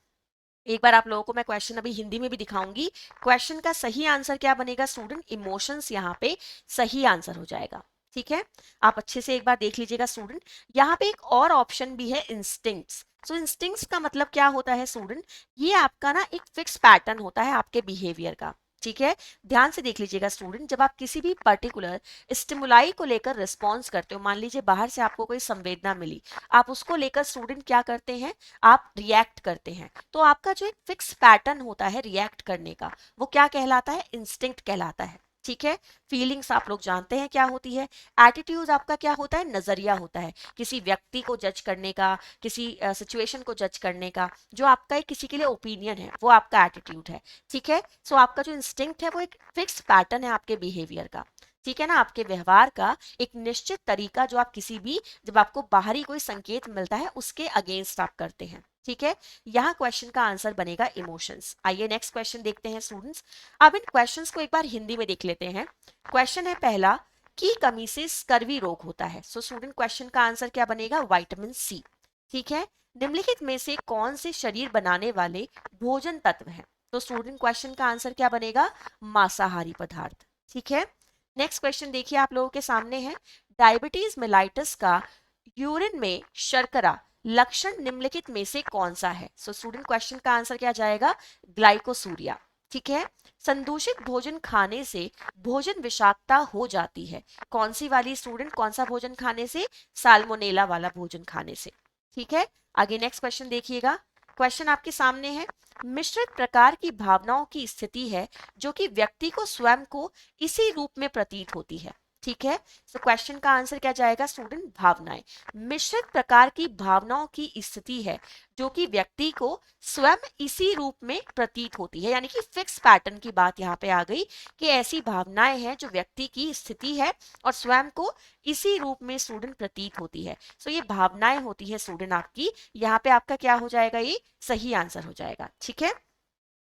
एक बार आप लोगों को मैं क्वेश्चन अभी हिंदी में भी दिखाऊंगी। क्वेश्चन का सही आंसर क्या बनेगा स्टूडेंट? इमोशंस यहाँ पे सही आंसर हो जाएगा। ठीक है, आप अच्छे से एक बार देख लीजिएगा स्टूडेंट। यहाँ पे एक और ऑप्शन भी है, इंस्टिंक्ट्स। सो इंस्टिंक्ट्स का मतलब क्या होता है स्टूडेंट? ये आपका ना एक फिक्स पैटर्न होता है आपके बिहेवियर का। ठीक है, ध्यान से देख लीजिएगा स्टूडेंट, जब आप किसी भी पर्टिकुलर स्टिमुलाई को लेकर रिस्पॉन्स करते हो, मान लीजिए बाहर से आपको कोई संवेदना मिली, आप उसको लेकर स्टूडेंट क्या करते हैं? आप रिएक्ट करते हैं। तो आपका जो एक फिक्स पैटर्न होता है रिएक्ट करने का, वो क्या कहलाता है? इंस्टिंक्ट कहलाता है। ठीक है, फीलिंग्स आप लोग जानते हैं क्या होती है। एटीट्यूड आपका क्या होता है? नजरिया होता है किसी व्यक्ति को जज करने का, किसी सिचुएशन को जज करने का। जो आपका एक किसी के लिए ओपिनियन है वो आपका एटीट्यूड है। ठीक है, सो आपका जो इंस्टिंक्ट है वो एक फिक्स पैटर्न है आपके बिहेवियर का। ठीक है ना, आपके व्यवहार का एक निश्चित तरीका जो आप किसी भी, जब आपको बाहरी कोई संकेत मिलता है उसके अगेंस्ट आप करते हैं। ठीक है, यहाँ क्वेश्चन का आंसर बनेगा इमोशंस। आइए नेक्स्ट क्वेश्चन देखते हैं स्टूडेंट्स। अब इन क्वेश्चंस को एक बार हिंदी में देख लेते हैं। क्वेश्चन है पहला, की कमी से स्कर्वी रोग होता है। सो स्टूडेंट क्वेश्चन का आंसर क्या बनेगा? Vitamin C. ठीक है, निम्नलिखित में से कौन से शरीर बनाने वाले भोजन तत्व हैं? तो स्टूडेंट क्वेश्चन का आंसर क्या बनेगा? मांसाहारी पदार्थ। ठीक है, नेक्स्ट क्वेश्चन देखिए, आप लोगों के सामने है, डायबिटीज मेलाइटस का यूरिन में शर्करा लक्षण निम्नलिखित में से कौन सा है? सो स्टूडेंट क्वेश्चन का आंसर क्या जाएगा? ग्लाइकोसूरिया। ठीक है। संदूषित भोजन खाने से भोजन विषाक्तता हो जाती है। कौन सी वाली स्टूडेंट, कौन सा भोजन खाने से? साल्मोनेला वाला भोजन खाने से। ठीक है, आगे नेक्स्ट क्वेश्चन देखिएगा। क्वेश्चन आपके सामने है, मिश्रित प्रकार की भावनाओं की स्थिति है जो कि व्यक्ति को स्वयं को इसी रूप में प्रतीत होती है। ठीक है, तो क्वेश्चन का आंसर क्या जाएगा स्टूडेंट? भावनाएं। मिश्रित प्रकार की भावनाओं की स्थिति है जो कि व्यक्ति को स्वयं इसी रूप में प्रतीत होती है, यानी कि फिक्स पैटर्न की बात यहाँ पे आ गई कि ऐसी भावनाएं हैं जो व्यक्ति की स्थिति है और स्वयं को इसी रूप में स्टूडेंट प्रतीत होती है। सो ये भावनाएं होती है स्टूडेंट आपकी, यहाँ पे आपका क्या हो जाएगा? ये सही आंसर हो जाएगा। ठीक है,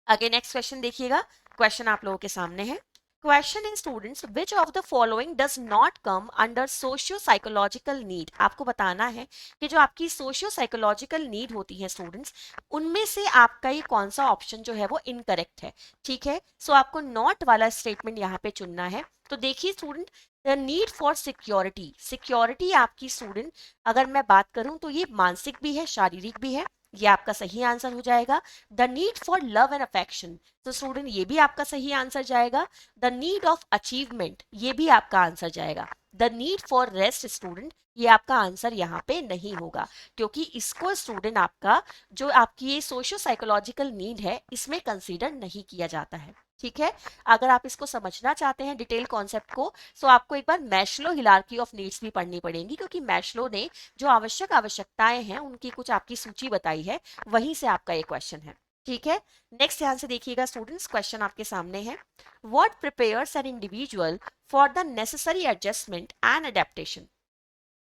आगे नेक्स्ट क्वेश्चन देखिएगा। क्वेश्चन आप लोगों के सामने है। Question in students, which of the following does not come under socio psychological need? आपको बताना है कि जो आपकी सोशियो साइकोलॉजिकल नीड होती है स्टूडेंट्स, उनमें से आपका ये कौन सा ऑप्शन जो है वो इनकरेक्ट है। ठीक है, सो आपको नॉट वाला स्टेटमेंट यहाँ पे चुनना है। तो देखिए student, the need for security, security आपकी स्टूडेंट अगर मैं बात करूं तो ये मानसिक भी है, शारीरिक भी है, ये आपका सही आंसर हो जाएगा। The need for love and affection, तो स्टूडेंट ये भी आपका सही आंसर जाएगा। द नीड ऑफ अचीवमेंट, ये भी आपका आंसर जाएगा। The need for rest student, ये आपका आंसर यहाँ पे नहीं होगा, क्योंकि इसको स्टूडेंट आपका जो आपकी ये सोशियो साइकोलॉजिकल नीड है इसमें कंसीडर नहीं किया जाता है। ठीक है, अगर आप इसको समझना चाहते हैं डिटेल कॉन्सेप्ट को, तो आपको एक बार मैस्लो हिरार्की ऑफ नीड्स भी पढ़नी पड़ेगी, क्योंकि मैस्लो ने जो आवश्यकताएं हैं उनकी कुछ आपकी सूची बताई है, वहीं से आपका ये क्वेश्चन है। ठीक है, नेक्स्ट ध्यान से देखिएगा स्टूडेंट्स, क्वेश्चन आपके सामने है। What prepares an individual for the necessary adjustment and adaptation?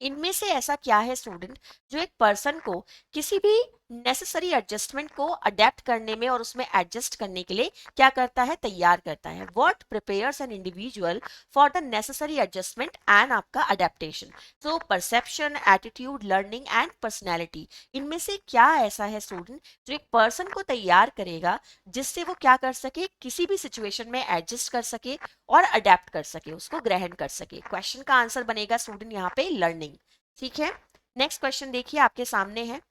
इनमें से ऐसा क्या है स्टूडेंट जो एक पर्सन को किसी भी नेसेसरी एडजस्टमेंट को अडेप्ट करने में और उसमें एडजस्ट करने के लिए क्या करता है? तैयार करता है। What prepares an individual for the necessary adjustment and आपका अडेप्टेशन? तो perception, attitude, learning and personality, इनमें से क्या ऐसा है स्टूडेंट जो एक पर्सन को तैयार करेगा जिससे वो क्या कर सके? किसी भी सिचुएशन में एडजस्ट कर सके और अडेप्ट कर सके, उसको ग्रहण कर सके। क्वेश्चन का आंसर बनेगा स्टूडेंट यहाँ पे लर्निंग। ठीक है, नेक्स्ट क्वेश्चन देखिए आपके सामने है।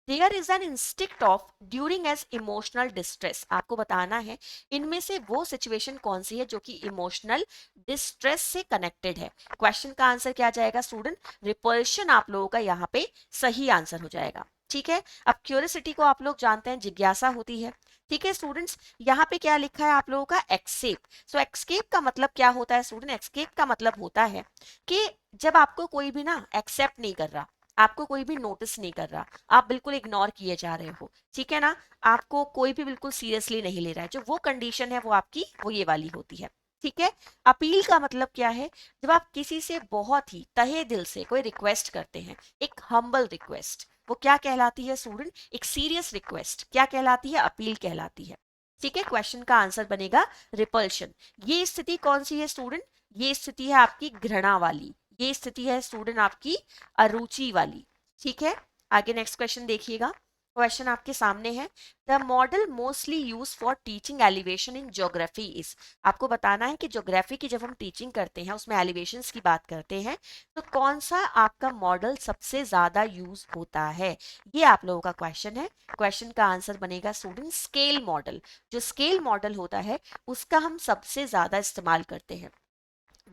There is an instinct of during as emotional distress, आपको बताना है इनमें से वो सिचुएशन कौन सी है जो कि इमोशनल डिस्ट्रेस से कनेक्टेड है। क्वेश्चन का आंसर क्या जाएगा स्टूडेंट? रिपल्शन आप लोगों का यहाँ पे सही आंसर हो जाएगा। ठीक है, अब क्यूरियोसिटी को आप लोग जानते हैं, जिज्ञासा होती है। ठीक है स्टूडेंट्स, यहाँ पे क्या लिखा है आप लोगों का? एक्सेप। सो एक्सकेप का मतलब क्या होता है स्टूडेंट? एक्सकेप का मतलब होता है कि जब आपको कोई भी ना एक्सेप्ट नहीं कर रहा, आपको कोई भी नोटिस नहीं कर रहा, आप बिल्कुल इग्नोर किए जा रहे हो, ठीक है ना, आपको कोई भी बिल्कुल सीरियसली नहीं ले रहा है, जो वो कंडीशन है वो आपकी वो ये वाली होती है। ठीक है, अपील का मतलब क्या है? जब आप किसी से बहुत ही तहे दिल से कोई रिक्वेस्ट करते हैं, एक हम्बल रिक्वेस्ट, वो क्या कहलाती है स्टूडेंट? एक सीरियस रिक्वेस्ट क्या कहलाती है? अपील कहलाती है। ठीक है, क्वेश्चन का आंसर बनेगा रिपल्शन। ये स्थिति कौन सी है स्टूडेंट? ये स्थिति है आपकी घृणा वाली, ये स्थिति है स्टूडेंट आपकी अरुचि वाली। ठीक है, आगे नेक्स्ट क्वेश्चन देखिएगा। क्वेश्चन आपके सामने है, the model mostly use for teaching elevation in geography is. आपको बताना है कि ज्योग्राफी की जब हम टीचिंग करते हैं उसमें एलिवेशंस की बात करते हैं, तो कौन सा आपका मॉडल सबसे ज्यादा यूज होता है? ये आप लोगों का क्वेश्चन है। क्वेश्चन का आंसर बनेगा स्टूडेंट स्केल मॉडल। जो स्केल मॉडल होता है उसका हम सबसे ज्यादा इस्तेमाल करते हैं।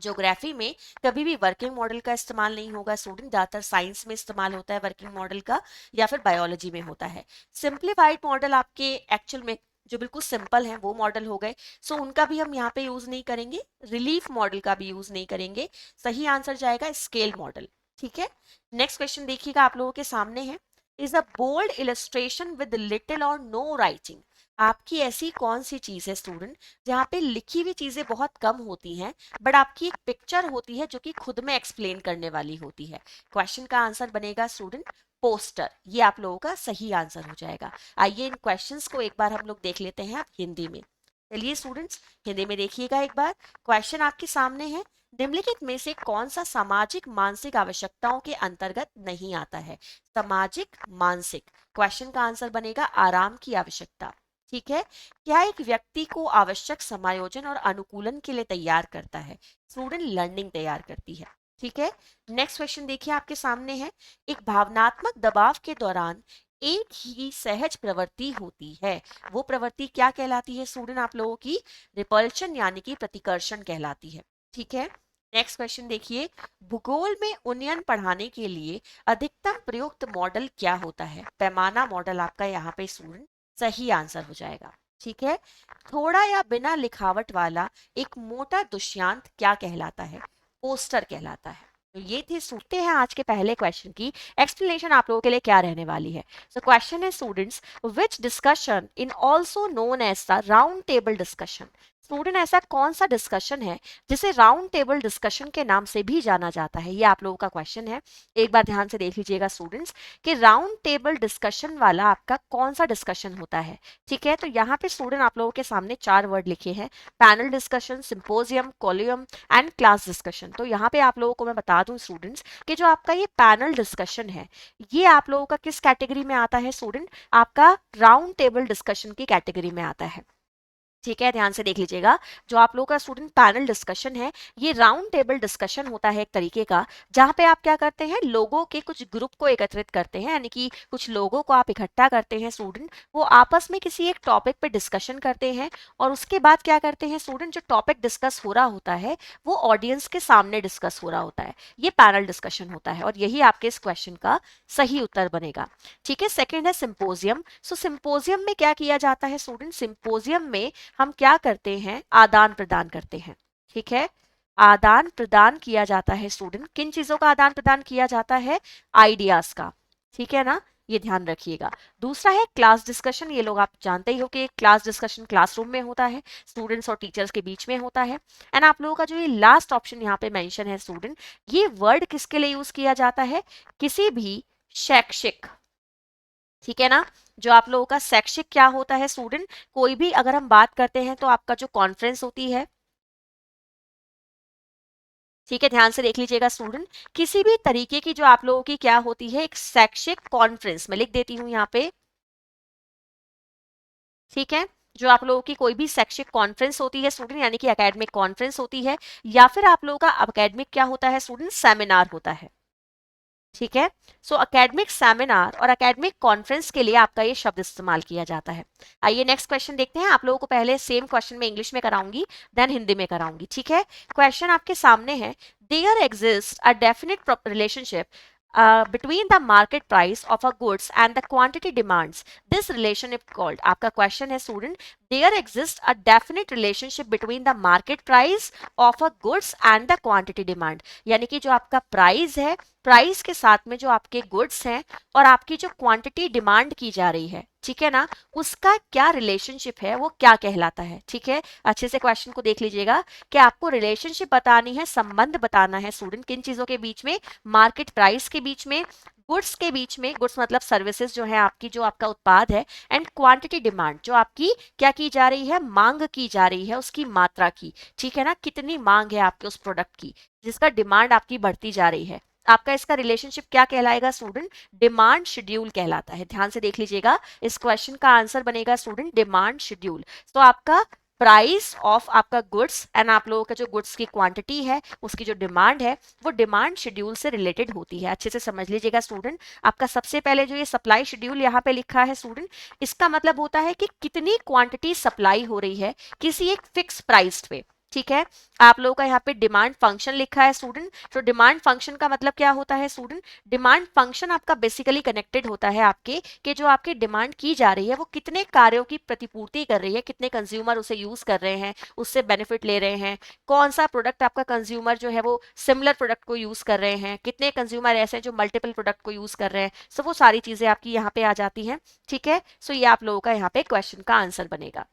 ज्योग्राफी में कभी भी वर्किंग मॉडल का इस्तेमाल नहीं होगा स्टूडेंट, ज्यादातर साइंस में इस्तेमाल होता है वर्किंग मॉडल का, या फिर बायोलॉजी में होता है। सिंप्लीफाइड मॉडल आपके एक्चुअल में जो बिल्कुल सिंपल है वो मॉडल हो गए, सो उनका भी हम यहाँ पे यूज नहीं करेंगे। रिलीफ मॉडल का भी यूज नहीं करेंगे। सही आंसर जाएगा स्केल मॉडल। ठीक है, नेक्स्ट क्वेश्चन देखिएगा आप लोगों के सामने है। Is a bold illustration with little और नो राइटिंग? आपकी ऐसी कौन सी चीज है स्टूडेंट जहाँ पे लिखी हुई चीजें बहुत कम होती हैं, बट आपकी एक पिक्चर होती है जो कि खुद में एक्सप्लेन करने वाली होती है? क्वेश्चन का आंसर बनेगा स्टूडेंट पोस्टर। ये आप लोगों का सही आंसर हो जाएगा। आइए इन क्वेश्चंस को एक बार हम लोग देख लेते हैं आप हिंदी में। चलिए स्टूडेंट्स, हिंदी में देखिएगा एक बार। क्वेश्चन आपके सामने है, निम्नलिखित में से कौन सा सामाजिक मानसिक आवश्यकताओं के अंतर्गत नहीं आता है? सामाजिक मानसिक, क्वेश्चन का आंसर बनेगा आराम की आवश्यकता। ठीक है, क्या एक व्यक्ति को आवश्यक समायोजन और अनुकूलन के लिए तैयार करता है? स्टूडेंट लर्निंग तैयार करती है। ठीक है, नेक्स्ट क्वेश्चन देखिए आपके सामने है। एक भावनात्मक दबाव के दौरान एक ही सहज प्रवृत्ति होती है। वो प्रवृत्ति क्या कहलाती है स्टूडेंट आप लोगों की? रिपल्शन यानी कि प्रतिकर्षण कहलाती है। ठीक है, नेक्स्ट क्वेश्चन देखिए, भूगोल में उन्नयन पढ़ाने के लिए अधिकतम प्रयुक्त मॉडल क्या होता है? पैमाना मॉडल आपका यहाँ पे स्टूडेंट सही आंसर हो जाएगा। ठीक है, थोड़ा या बिना लिखावट वाला एक मोटा दुष्यंत क्या कहलाता है? पोस्टर कहलाता है। तो ये थी सूखते हैं आज के पहले क्वेश्चन की एक्सप्लेनेशन आप लोगों के लिए क्या रहने वाली है। सो क्वेश्चन है students, which discussion in also known as the round table discussion? Student ऐसा कौन सा डिस्कशन है जिसे राउंड टेबल डिस्कशन के नाम से भी जाना जाता है? ये आप लोगों का क्वेश्चन है। एक बार ध्यान से देख लीजिएगा स्टूडेंट्स कि राउंड टेबल डिस्कशन वाला आपका कौन सा डिस्कशन होता है। ठीक है, तो यहाँ पे स्टूडेंट आप लोगों के सामने 4 वर्ड लिखे हैं, panel discussion, symposium, colloquium and class discussion. तो यहाँ पे आप लोगों को मैं बता दूं स्टूडेंट्स कि जो आपका ये पैनल डिस्कशन है ये आप लोगों का किस कैटेगरी में आता है स्टूडेंट? आपका राउंड टेबल डिस्कशन की कैटेगरी में आता है। ठीक है, ध्यान से देख लीजिएगा, जो आप लोगों का स्टूडेंट पैनल डिस्कशन है ये राउंड टेबल डिस्कशन होता है एक तरीके का, जहां पे आप क्या करते हैं, लोगों के कुछ ग्रुप को एकत्रित करते हैं, यानी कि कुछ लोगों को आप इकट्ठा करते हैं स्टूडेंट, वो आपस में किसी एक टॉपिक पे डिस्कशन करते हैं और उसके बाद क्या करते हैं स्टूडेंट, जो टॉपिक डिस्कस हो रहा होता है वो ऑडियंस के सामने डिस्कस हो रहा होता है। ये पैनल डिस्कशन होता है और यही आपके इस क्वेश्चन का सही उत्तर बनेगा। ठीक है, सेकेंड है सिंपोजियम। सो सिंपोजियम में क्या किया जाता है स्टूडेंट? सिंपोजियम में हम क्या करते हैं, आदान प्रदान करते हैं। ठीक है, आदान प्रदान किया जाता है स्टूडेंट, किन चीजों का आदान प्रदान किया जाता है? आइडियाज का। ठीक है ना, ये ध्यान रखिएगा। दूसरा है क्लास डिस्कशन, ये लोग आप जानते ही हो कि क्लास डिस्कशन क्लासरूम में होता है, स्टूडेंट्स और टीचर्स के बीच में होता है। एंड आप लोगों का जो ये लास्ट ऑप्शन यहाँ पे मेंशन है स्टूडेंट, ये वर्ड किसके लिए यूज किया जाता है? किसी भी शैक्षिक, ठीक है ना, जो आप लोगों का शैक्षिक क्या होता है स्टूडेंट, कोई भी अगर हम बात करते हैं तो आपका जो कॉन्फ्रेंस होती है, ठीक है, ध्यान से देख लीजिएगा स्टूडेंट, किसी भी तरीके की जो आप लोगों की क्या होती है, एक शैक्षिक कॉन्फ्रेंस, मैं लिख देती हूं यहाँ पे। ठीक है, जो आप लोगों की कोई भी शैक्षिक कॉन्फ्रेंस होती है स्टूडेंट, यानी कि एकेडमिक कॉन्फ्रेंस होती है, या फिर आप लोगों का एकेडमिक क्या होता है स्टूडेंट, सेमिनार होता है। ठीक है, सो एकेडमिक सेमिनार और एकेडमिक कॉन्फ्रेंस के लिए आपका ये शब्द इस्तेमाल किया जाता है। आइए नेक्स्ट क्वेश्चन देखते हैं। आप लोगों को पहले सेम क्वेश्चन में इंग्लिश में कराऊंगी, देन हिंदी में कराऊंगी। ठीक है, क्वेश्चन आपके सामने है, there exist a definite relationship between the market price of a goods and the quantity demands. This relationship called, आपका क्वेश्चन है student, there exists a definite relationship between the market price of a goods and the quantity demand. यानी कि जो आपका प्राइस है, प्राइस के साथ में जो आपके गुड्स हैं और आपकी जो क्वांटिटी डिमांड की जा रही है, ठीक है ना, उसका क्या रिलेशनशिप है, वो क्या कहलाता है। ठीक है, अच्छे से क्वेश्चन को देख लीजिएगा कि आपको रिलेशनशिप बतानी है, संबंध बताना है स्टूडेंट, किन चीजों के बीच में, मार्केट प्राइस के बीच में, गुड्स के बीच में, गुड्स मतलब सर्विसेज जो है आपकी, जो आपका उत्पाद है, एंड क्वांटिटी डिमांड, जो आपकी क्या की जा रही है, मांग की जा रही है, उसकी मात्रा की। ठीक है ना, कितनी मांग है आपके उस प्रोडक्ट की जिसका डिमांड आपकी बढ़ती जा रही है, आपका इसका रिलेशनशिप क्या कहलाएगा स्टूडेंट, डिमांड शेड्यूल कहलाता है। ध्यान से देख लीजिएगा, इस क्वेश्चन का आंसर बनेगा स्टूडेंट डिमांड शेड्यूल। तो आपका प्राइस ऑफ आपका गुड्स एंड आप लोगों का जो गुड्स की क्वांटिटी है, उसकी जो डिमांड है, वो डिमांड शेड्यूल से रिलेटेड होती है। अच्छे से समझ लीजिएगा स्टूडेंट, आपका सबसे पहले जो ये सप्लाई शेड्यूल यहाँ पे लिखा है स्टूडेंट, इसका मतलब होता है कि कितनी क्वांटिटी सप्लाई हो रही है किसी एक फिक्स प्राइस पे। ठीक है, आप लोगों का यहाँ पे डिमांड फंक्शन लिखा है स्टूडेंट, तो डिमांड फंक्शन का मतलब क्या होता है स्टूडेंट, डिमांड फंक्शन आपका बेसिकली कनेक्टेड होता है आपके कि जो आपकी डिमांड की जा रही है वो कितने कार्यों की प्रतिपूर्ति कर रही है, कितने कंज्यूमर उसे यूज कर रहे हैं, उससे बेनिफिट ले रहे हैं, कौन सा प्रोडक्ट आपका कंज्यूमर जो है वो सिमिलर प्रोडक्ट को यूज कर रहे हैं, कितने कंज्यूमर ऐसे हैं जो मल्टीपल प्रोडक्ट को यूज कर रहे हैं। सो वो सारी चीजें आपकी यहाँ पे आ जाती हैं। ठीक है, सो ये आप लोगों का यहाँ पे क्वेश्चन का आंसर बनेगा।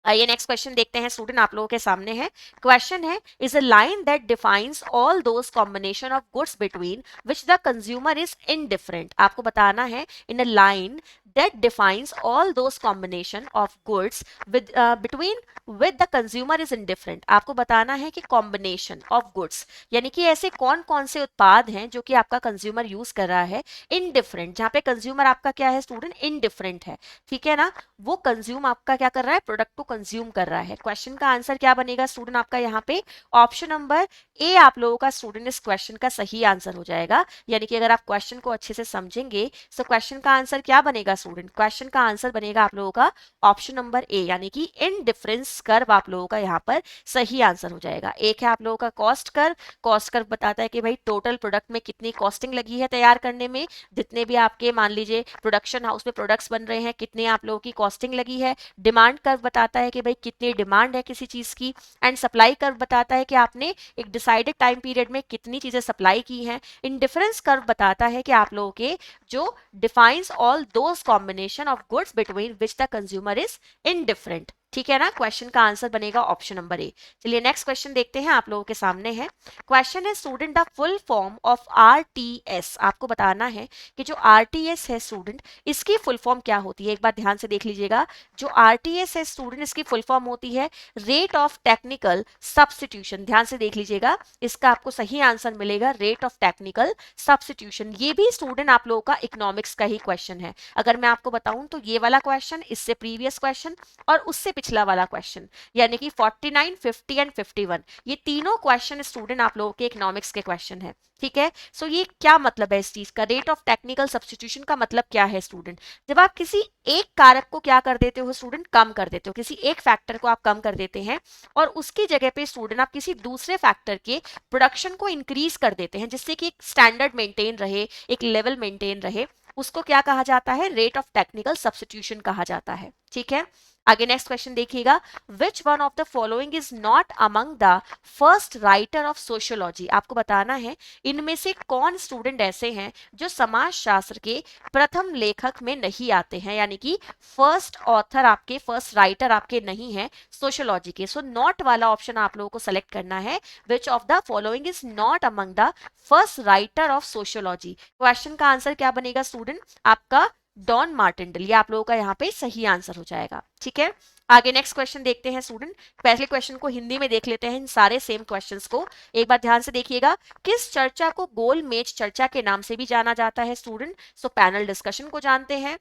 आइए नेक्स्ट क्वेश्चन देखते हैं स्टूडेंट, आप लोगों के सामने है। क्वेश्चन है, is a line that defines all those combination of goods between which the consumer is indifferent. आपको बताना है in a line that defines all those combination of goods with between with the consumer is indifferent। आपको बताना है कि combination of goods यानी कि ऐसे कौन कौन से उत्पाद हैं जो कि आपका कंज्यूमर यूज कर रहा है इनडिफरेंट, जहां पे कंज्यूमर आपका क्या है स्टूडेंट इनडिफरेंट है, ठीक है ना, वो कंज्यूम आपका क्या कर रहा है प्रोडक्ट को कंज्यूम कर रहा है। क्वेश्चन का आंसर क्या बनेगा स्टूडेंट आपका यहाँ पे ऑप्शन नंबर ए आप लोगों का स्टूडेंट इस क्वेश्चन का सही आंसर हो जाएगा। यानी कि अगर आप क्वेश्चन को अच्छे से समझेंगे तो क्वेश्चन का आंसर क्या बनेगा स्टूडेंट, क्वेश्चन का आंसर बनेगा आप लोगों का ऑप्शन नंबर ए यानी कि इन डिफरेंस कर्व आप लोगों का यहाँ पर सही आंसर हो जाएगा। एक है आप लोगों का कॉस्ट कर्व, कॉस्ट कर्व बताता है कि भाई टोटल प्रोडक्ट में कितनी कॉस्टिंग लगी है तैयार करने में, जितने भी आपके मान लीजिए प्रोडक्शन हाउस में प्रोडक्ट्स बन रहे हैं कितने आप लोगों की कॉस्टिंग लगी है। डिमांड कर्व बताता है कि भाई कितनी डिमांड है किसी चीज की, एंड सप्लाई कर्व बताता है कि आपने एक डिसाइडेड टाइम पीरियड में कितनी चीजें सप्लाई की हैं। इंडिफरेंस कर्व बताता है कि आप लोगों के जो defines all those combination of goods between which the consumer is indifferent, ठीक है ना। क्वेश्चन का आंसर बनेगा ऑप्शन नंबर ए। चलिए नेक्स्ट क्वेश्चन देखते हैं आप लोगों के सामने है। क्वेश्चन है student the full form of RTS. आपको बताना है कि जो आरटीएस है स्टूडेंट इसकी फुल फॉर्म क्या होती है। एक बार ध्यान से देख लीजिएगा, जो आरटीएस है स्टूडेंट इसकी फुल फॉर्म होती है रेट ऑफ टेक्निकल सब्स्टिट्यूशन। ध्यान से देख लीजिएगा, इसका आपको सही आंसर मिलेगा रेट ऑफ टेक्निकल सब्स्टिट्यूशन। ये भी स्टूडेंट आप लोगों का इकोनॉमिक्स का ही क्वेश्चन है। अगर मैं आपको बताऊं तो ये वाला क्वेश्चन, इससे प्रीवियस क्वेश्चन और उससे पिछला वाला क्वेश्चन यानी कि 49, 50 एंड 51 ये तीनों क्वेश्चन स्टूडेंट आप लोगों के इकोनॉमिक्स के क्वेश्चन है, ठीक है। सो ये क्या मतलब है इस चीज का, रेट ऑफ टेक्निकल सब्स्टिट्यूशन का मतलब क्या है स्टूडेंट, जब आप किसी एक कारक को क्या कर देते हो स्टूडेंट कम कर देते हो, किसी एक फैक्टर को आप कम कर देते हैं और उसकी जगह पे स्टूडेंट आप किसी दूसरे फैक्टर के प्रोडक्शन को इंक्रीज कर देते हैं जिससे कि एक स्टैंडर्ड मेंटेन रहे, एक लेवल मेंटेन रहे, उसको क्या कहा जाता है रेट ऑफ टेक्निकल सब्स्टिट्यूशन कहा जाता है, ठीक है। आगे नेक्स्ट क्वेश्चन देखिएगा, which one of the following is not among the first writer of sociology. आपको बताना है इनमें से कौन स्टूडेंट ऐसे हैं जो समाजशास्त्र के प्रथम लेखक में नहीं आते हैं, यानी कि फर्स्ट ऑथर आपके, फर्स्ट राइटर आपके नहीं है सोशियोलॉजी के। सो नॉट वाला ऑप्शन आप लोगों को सेलेक्ट करना है, which of the following is not among the first writer of sociology. Question का आंसर क्या बनेगा स्टूडेंट आपका डॉन मार्टिनडेल, ये आप लोगों का यहाँ पे सही आंसर हो जाएगा, ठीक है। आगे नेक्स्ट क्वेश्चन देखते हैं स्टूडेंट, पहले क्वेश्चन को हिंदी में देख लेते हैं, इन सारे सेम क्वेश्चंस को एक बार ध्यान से देखिएगा। किस चर्चा को गोल मेज चर्चा के नाम से भी जाना जाता है स्टूडेंट, सो पैनल डिस्कशन को जानते हैं।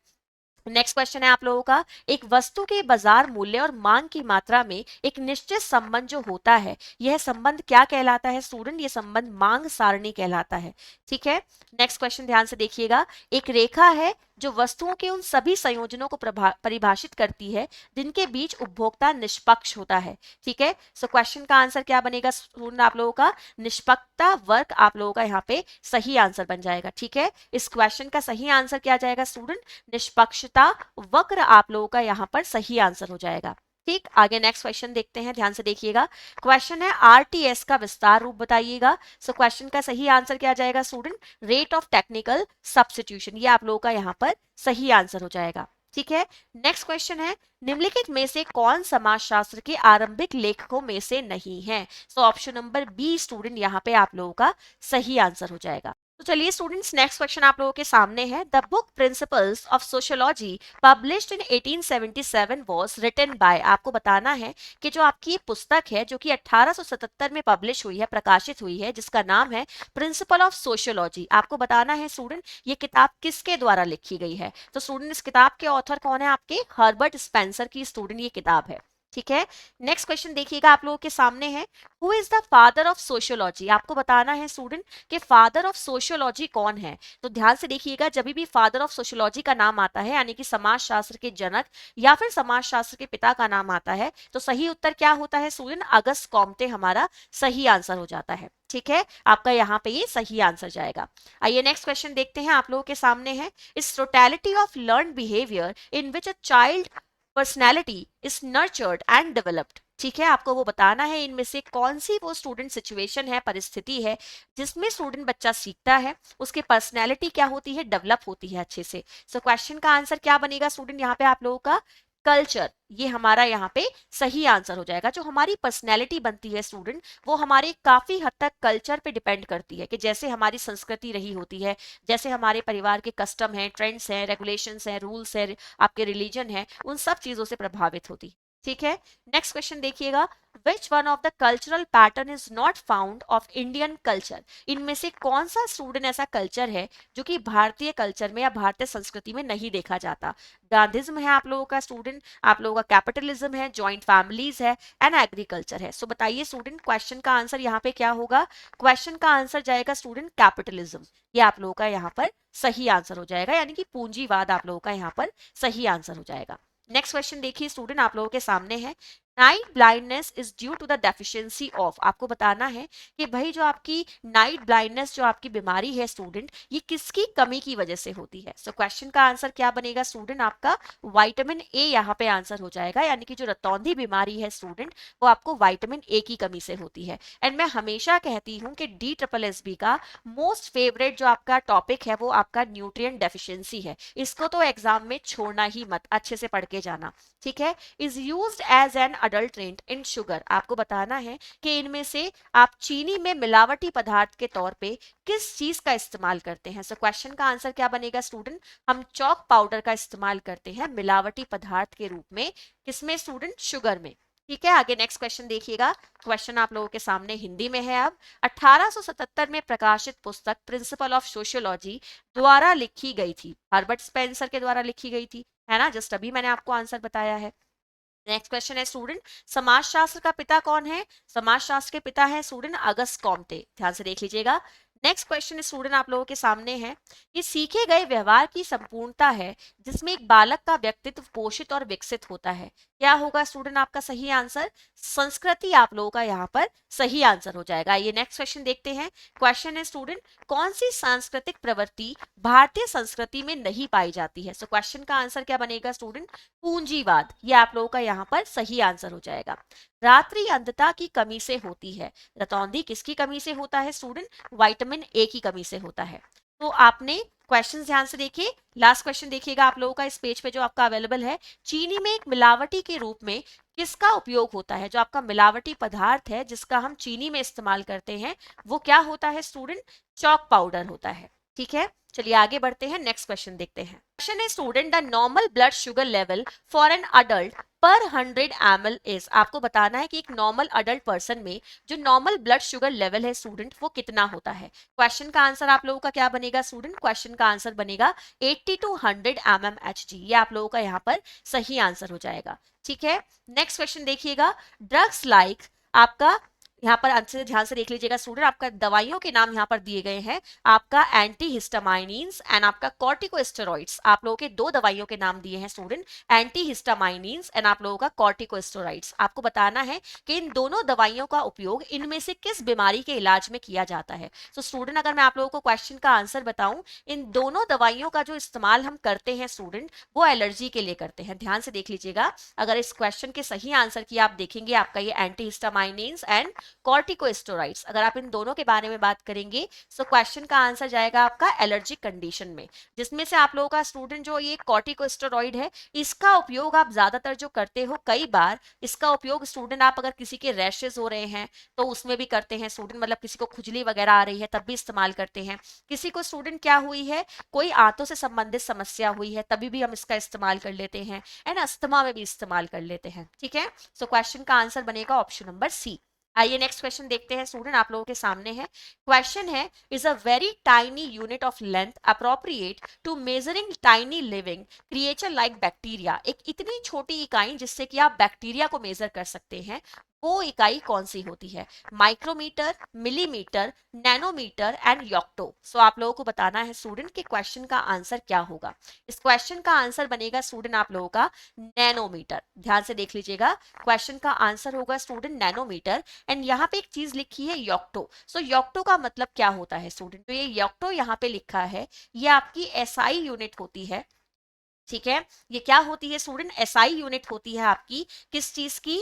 नेक्स्ट क्वेश्चन है आप लोगों का, एक वस्तु के बाजार मूल्य और मांग की मात्रा में एक निश्चित संबंध जो होता है यह संबंध क्या कहलाता है स्टूडेंट, यह संबंध मांग सारणी कहलाता है, ठीक है। नेक्स्ट क्वेश्चन ध्यान से देखिएगा, एक रेखा है जो वस्तुओं के उन सभी संयोजनों को परिभाषित करती है जिनके बीच उपभोक्ता निष्पक्ष होता है, ठीक है। सो क्वेश्चन का आंसर क्या बनेगा स्टूडेंट आप लोगों का निष्पक्षता वर्ग आप लोगों का यहाँ पे सही आंसर बन जाएगा, ठीक है। इस क्वेश्चन का सही आंसर क्या जाएगा स्टूडेंट निष्पक्षता वक्र आप लोगों का यहाँ पर सही आंसर हो जाएगा, ठीक। आगे नेक्स्ट क्वेश्चन देखते हैं, ध्यान से देखिएगा। क्वेश्चन है आरटीएस का विस्तार रूप बताइएगा। सो क्वेश्चन का सही आंसर क्या जाएगा student rate of technical substitution, ये आप लोगों का यहाँ पर सही आंसर हो जाएगा, ठीक है। नेक्स्ट क्वेश्चन है निम्नलिखित में से कौन समाजशास्त्र के आरंभिक लेखकों में से नहीं है, सो ऑप्शन नंबर बी स्टूडेंट यहाँ पे आप लोगों का सही आंसर हो जाएगा। तो चलिए स्टूडेंट्स नेक्स्ट क्वेश्चन आप लोगों के सामने है, the book principles of sociology published in 1877 was written by. आपको बताना है कि जो आपकी पुस्तक है जो कि 1877 में पब्लिश हुई है, प्रकाशित हुई है, जिसका नाम है प्रिंसिपल ऑफ सोशियोलॉजी, आपको बताना है स्टूडेंट ये किताब किसके द्वारा लिखी गई है। तो स्टूडेंट इस किताब के ऑथर कौन है आपके हर्बर्ट स्पेंसर की स्टूडेंट ये किताब है, ठीक है। नेक्स्ट क्वेश्चन देखिएगा आप लोगों के सामने है, who is the father of sociology. आपको बताना है स्टूडेंट कि फादर ऑफ सोशियोलॉजी कौन है। तो ध्यान से देखिएगा, जब भी फादर ऑफ सोशियोलॉजी का नाम आता है यानी कि समाजशास्त्र के जनक या फिर समाजशास्त्र के पिता का नाम आता है तो सही उत्तर क्या होता है स्टूडेंट अगस्त कॉम्टे हमारा सही आंसर हो जाता है, ठीक है। आपका यहाँ पे ये सही आंसर जाएगा। आइए नेक्स्ट क्वेश्चन देखते हैं आप लोगों के सामने है, इस totality of learn behaviour in which a child personality is nurtured and developed, ठीक है। आपको वो बताना है इनमें से कौन सी वो स्टूडेंट सिचुएशन है, परिस्थिति है जिसमें स्टूडेंट बच्चा सीखता है, उसकी पर्सनैलिटी क्या होती है डेवलप होती है अच्छे से। सो क्वेश्चन का आंसर क्या बनेगा स्टूडेंट यहाँ पे आप लोगों का कल्चर, ये हमारा यहाँ पे सही आंसर हो जाएगा। जो हमारी पर्सनैलिटी बनती है स्टूडेंट, वो हमारे काफी हद तक कल्चर पे डिपेंड करती है, कि जैसे हमारी संस्कृति रही होती है, जैसे हमारे परिवार के कस्टम हैं, ट्रेंड्स हैं, रेगुलेशंस हैं, रूल्स हैं, आपके रिलीजन है, उन सब चीजों से प्रभावित होती है। ठीक है, नेक्स्ट क्वेश्चन देखिएगा, which one of the cultural pattern is not found of Indian culture? इनमें से कौन सा स्टूडेंट ऐसा कल्चर है जो कि भारतीय कल्चर में या भारतीय संस्कृति में नहीं देखा जाता? गांधीज्म है आप लोगों का स्टूडेंट, आप लोगों का कैपिटलिज्म है, जॉइंट फैमिलीज है, एंड एग्रीकल्चर है। सो बताइए स्टूडेंट, क्वेश्चन का आंसर यहाँ पे क्या होगा? क्वेश्चन का आंसर जाएगा स्टूडेंट कैपिटलिज्म। ये आप लोगों का यहाँ पर सही आंसर हो जाएगा, यानी कि पूंजीवाद आप लोगों का यहाँ पर सही आंसर हो जाएगा। नेक्स्ट क्वेश्चन देखिए स्टूडेंट, आप लोगों के सामने है, night blindness is due to the deficiency of. आपको बताना है कि भाई जो आपकी नाइट ब्लाइंडनेस, जो आपकी बीमारी है स्टूडेंट, ये किसकी कमी की वजह से होती है? सो क्वेश्चन का आंसर क्या बनेगा स्टूडेंट? आपका विटामिन ए यहाँ पे आंसर हो जाएगा, यानी कि जो रतौंधी बीमारी है स्टूडेंट, वो आपको विटामिन ए की कमी से होती है। एंड मैं हमेशा कहती हूँ कि DSSB का मोस्ट फेवरेट जो आपका टॉपिक है वो आपका न्यूट्रिएंट डेफिशिएंसी है। इसको तो एग्जाम में छोड़ना ही मत, अच्छे से पढ़ के जाना। ठीक है, is used as an adulterant in sugar. आपको बताना है कि इनमें से आप चीनी में मिलावटी पदार्थ के तौर पे किस चीज का इस्तेमाल करते हैं? सो क्वेश्चन का आंसर क्या बनेगा स्टूडेंट? हम चॉक पाउडर का इस्तेमाल करते हैं मिलावटी पदार्थ के रूप में, किसमें स्टूडेंट? शुगर में। ठीक है, आगे नेक्स्ट क्वेश्चन देखिएगा। क्वेश्चन आप लोगों के सामने हिंदी में है। अब 1877 में प्रकाशित पुस्तक प्रिंसिपल ऑफ सोशियोलॉजी द्वारा लिखी गई थी, हर्बर्ट स्पेंसर के द्वारा लिखी गई थी, है ना? जस्ट अभी मैंने आपको आंसर बताया है। नेक्स्ट क्वेश्चन है स्टूडेंट, समाजशास्त्र का पिता कौन है? समाजशास्त्र के पिता है स्टूडेंट अगस्त कॉम्टे। ध्यान से देख लीजिएगा। नेक्स्ट क्वेश्चन स्टूडेंट आप लोगों के सामने है, ये सीखे गए व्यवहार की संपूर्णता है जिसमें एक बालक का व्यक्तित्व पोषित और विकसित होता है। क्या होगा स्टूडेंट आपका सही आंसर? संस्कृति आप लोगों का यहाँ पर सही आंसर हो जाएगा। ये नेक्स्ट क्वेश्चन देखते हैं। क्वेश्चन है स्टूडेंट, कौन सी सांस्कृतिक प्रवृत्ति भारतीय संस्कृति में नहीं पाई जाती है? सो क्वेश्चन का आंसर क्या बनेगा स्टूडेंट? पूंजीवाद। ये आप लोगों का यहाँ पर सही आंसर हो जाएगा। रात्रि अंधता की कमी से होती है, रतौंधी किसकी कमी से होता है स्टूडेंट? विटामिन ए की कमी से होता है। तो आपने क्वेश्चन ध्यान से देखिए, लास्ट क्वेश्चन देखिएगा आप लोगों का इस पेज पे जो आपका अवेलेबल है, चीनी में एक मिलावटी के रूप में किसका उपयोग होता है? जो आपका मिलावटी पदार्थ है जिसका हम चीनी में इस्तेमाल करते हैं, वो क्या होता है स्टूडेंट? चॉक पाउडर होता है। ठीक है, चलिए आगे बढ़ते हैं, नेक्स्ट क्वेश्चन देखते हैं। क्वेश्चन है student, the normal blood sugar level for an adult पर 100 ml इज। आपको बताना है कि एक नॉर्मल अडल्ट पर्सन में जो नॉर्मल ब्लड शुगर लेवल है स्टूडेंट, वो कितना होता है? क्वेश्चन का आंसर आप लोगों का क्या बनेगा स्टूडेंट? क्वेश्चन का आंसर बनेगा 80 to 100 mmHg। ये आप लोगों का यहाँ पर सही आंसर हो जाएगा। ठीक है, नेक्स्ट क्वेश्चन देखिएगा। ड्रग्स लाइक, आपका यहाँ पर अच्छे से ध्यान से देख लीजिएगा स्टूडेंट, आपका दवाइयों के नाम यहाँ पर दिए गए हैं, आपका एंटीहिस्टामाइनिन्स एंड आपका कॉर्टिकोस्टेरॉइड्स। आप लोगों के दो दवाइयों के नाम दिए हैं स्टूडेंट, एंटीहिस्टामाइनिन्स एंड आप लोगों का कॉर्टिकोस्टेरॉइड्स। आपको बताना है कि इन दोनों दवाइयों का उपयोग इनमें से किस बीमारी के इलाज में किया जाता है। तो स्टूडेंट अगर मैं आप लोगों को क्वेश्चन का आंसर बताऊं, इन दोनों दवाइयों का जो इस्तेमाल हम करते हैं स्टूडेंट, वो एलर्जी के लिए करते हैं। ध्यान से देख लीजिएगा, अगर इस क्वेश्चन के सही आंसर की आप देखेंगे, आपका ये एंटीहिस्टामाइनिन्स एंड कॉर्टिकोस्टेरॉइड्स, अगर आप इन दोनों के बारे में बात करेंगे, सो क्वेश्चन का आंसर जाएगा आपका एलर्जिक कंडीशन में, जिसमें से आप लोगों का स्टूडेंट जो ये कॉर्टिकोस्टेरॉइड है, इसका उपयोग आप ज्यादातर जो करते हो, कई बार इसका उपयोग स्टूडेंट आप अगर किसी के रैशेज हो रहे हैं तो उसमें भी करते हैं स्टूडेंट, मतलब किसी को खुजली वगैरह आ रही है तब भी इस्तेमाल करते हैं, किसी को स्टूडेंट क्या हुई है, कोई आंतों से संबंधित समस्या हुई है तभी भी हम इसका इस्तेमाल कर लेते हैं, एंड अस्थमा में भी इस्तेमाल कर लेते हैं। ठीक है, सो क्वेश्चन का आंसर बनेगा ऑप्शन नंबर सी। आइए नेक्स्ट क्वेश्चन देखते हैं स्टूडेंट, आप लोगों के सामने है। क्वेश्चन है, is a very tiny unit of length appropriate to measuring tiny living creature like bacteria. एक इतनी छोटी इकाई जिससे कि आप बैक्टीरिया को मेजर कर सकते हैं, वो इकाई कौन सी होती है? Micrometre, millimetre, nanometre and yocto. So आप लोगों को बताना है स्टूडेंट कि क्वेश्चन का आंसर क्या होगा। इस क्वेश्चन का आंसर बनेगा स्टूडेंट आप लोगों का नैनोमीटर। ध्यान से देख लीजिएगा, क्वेश्चन का आंसर होगा स्टूडेंट नैनोमीटर। एंड यहाँ पे एक चीज लिखी है योक्टो। सो योक्टो का मतलब क्या होता है स्टूडेंट? तो ये योक्टो यहाँ पे लिखा है, ये आपकी एसआई यूनिट होती है। ठीक है, ये क्या होती है स्टूडेंट? एसआई यूनिट होती है आपकी किस चीज की?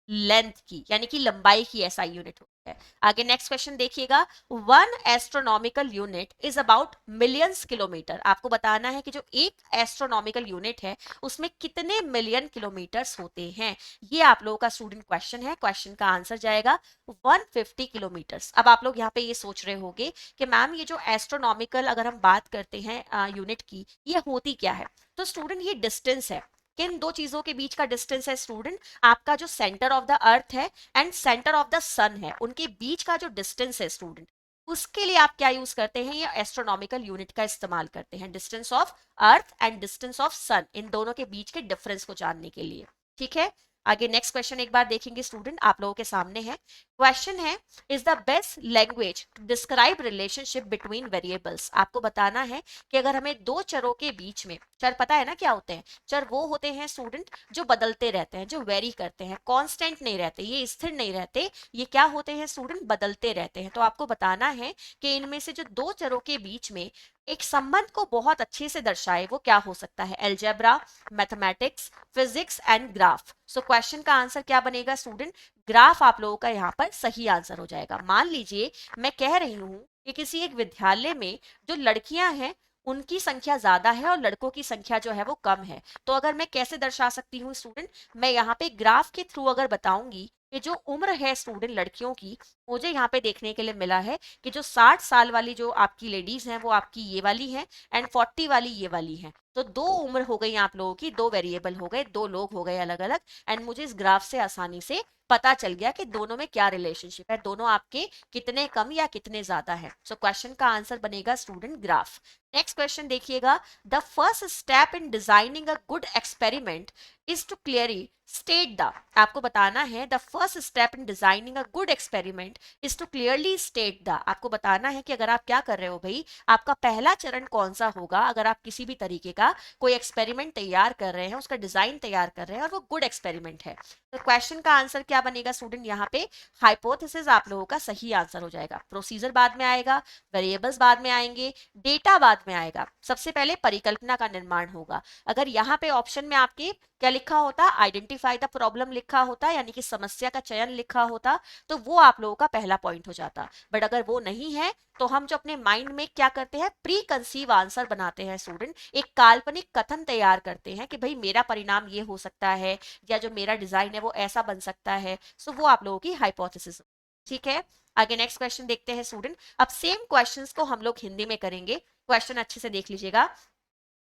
लेंथ की, यानी कि लंबाई की एसआई यूनिट। है। आगे नेक्स्ट क्वेश्चन देखिएगा, one astronomical unit is about millions kilometre. आपको बताना है कि जो एक एस्ट्रोनॉमिकल यूनिट है उसमें कितने मिलियन किलोमीटर्स होते हैं। ये आप लोगों का स्टूडेंट क्वेश्चन है। क्वेश्चन का आंसर जाएगा 150 किलोमीटर्स। अब आप लोग यहाँ पे ये सोच रहे होंगे कि मैम ये जो एस्ट्रोनॉमिकल अगर हम बात करते हैं यूनिट की, ये होती क्या है। तो स्टूडेंट ये डिस्टेंस है। किन दो चीजों के बीच का डिस्टेंस है स्टूडेंट? आपका जो सेंटर ऑफ द अर्थ है एंड सेंटर ऑफ द सन है, उनके बीच का जो डिस्टेंस है स्टूडेंट, उसके लिए आप क्या यूज करते हैं? ये एस्ट्रोनॉमिकल यूनिट का इस्तेमाल करते हैं, distance of earth and distance of sun, इन दोनों के बीच के डिफरेंस को जानने के लिए। ठीक है, आगे नेक्स्ट क्वेश्चन एक बार देखेंगे स्टूडेंट, आप लोगों के सामने है। क्वेश्चन है, is the best language to describe relationship between variables. आपको बताना है कि अगर हमें दो चरों के बीच में, चर पता है ना क्या होते हैं? चर वो होते हैं स्टूडेंट जो बदलते रहते हैं, जो वेरी करते हैं, कांस्टेंट नहीं रहते, ये स्थिर नहीं रहते। ये क्या होते हैं स्टूडेंट? बदलते रहते हैं। तो आपको बताना है कि इनमें से जो दो चरों के बीच में एक संबंध को बहुत अच्छे से दर्शाए वो क्या हो सकता है? Algebra, mathematics, physics and graph. So question का आंसर क्या बनेगा स्टूडेंट? ग्राफ आप लोगों का यहाँ पर सही आंसर हो जाएगा। मान लीजिए मैं कह रही हूँ कि किसी एक विद्यालय में जो लड़कियां हैं उनकी संख्या ज्यादा है और लड़कों की संख्या जो है वो कम है। तो अगर मैं कैसे दर्शा सकती हूँ स्टूडेंट? मैं यहाँ पे ग्राफ के थ्रू अगर बताऊंगी कि जो उम्र है स्टूडेंट लड़कियों की, मुझे यहाँ पे देखने के लिए मिला है कि जो 60 साल वाली जो आपकी लेडीज हैं वो आपकी ये वाली हैं एंड 40 वाली ये वाली हैं। तो दो उम्र हो गई आप लोगों की, दो वेरिएबल हो गए, दो लोग हो गए अलग अलग। एंड मुझे इस ग्राफ से आसानी से पता चल गया कि दोनों में क्या रिलेशनशिप है, दोनों आपके कितने कम या कितने ज्यादा है। सो क्वेश्चन का आंसर बनेगा स्टूडेंट ग्राफ। नेक्स्ट क्वेश्चन देखिएगा, the first step in designing a good experiment is to clearly state the. आपको बताना है the first step in designing a good experiment is to clearly state the. आपको बताना है कि अगर आप क्या कर रहे हो भाई, आपका पहला चरण कौन सा होगा अगर आप किसी भी तरीके का कोई एक्सपेरिमेंट तैयार कर रहे हैं, उसका डिजाइन तैयार कर रहे हैं और वो गुड एक्सपेरिमेंट है। तो क्वेश्चन का आंसर क्या बनेगा स्टूडेंट? यहाँ पे हाइपोथेसिस आप लोगों का सही आंसर हो जाएगा। प्रोसीजर बाद में आएगा, वेरिएबल्स बाद में आएंगे, डेटा बाद में आएगा, सबसे पहले परिकल्पना का निर्माण होगा। अगर यहाँ पे ऑप्शन में आपके क्या लिखा होता? आइडेंटिफाई द प्रॉब्लम लिखा होता, यानी कि समस्या का चयन लिखा होता, तो वो आप लोगों का पहला पॉइंट हो जाता। बट अगर वो नहीं है तो हम जो अपने माइंड में क्या करते हैं, प्री कंसीव आंसर बनाते हैं स्टूडेंट, एक काल्पनिक कथन तैयार करते हैं कि भाई मेरा परिणाम ये हो सकता है या जो मेरा डिजाइन है वो ऐसा बन सकता है। सो वो आप लोगों की हाइपोथेसिस। ठीक है, आगे नेक्स्ट क्वेश्चन देखते हैं स्टूडेंट। अब सेम क्वेश्चंस को हम लोग हिंदी में करेंगे, क्वेश्चन अच्छे से देख लीजिएगा।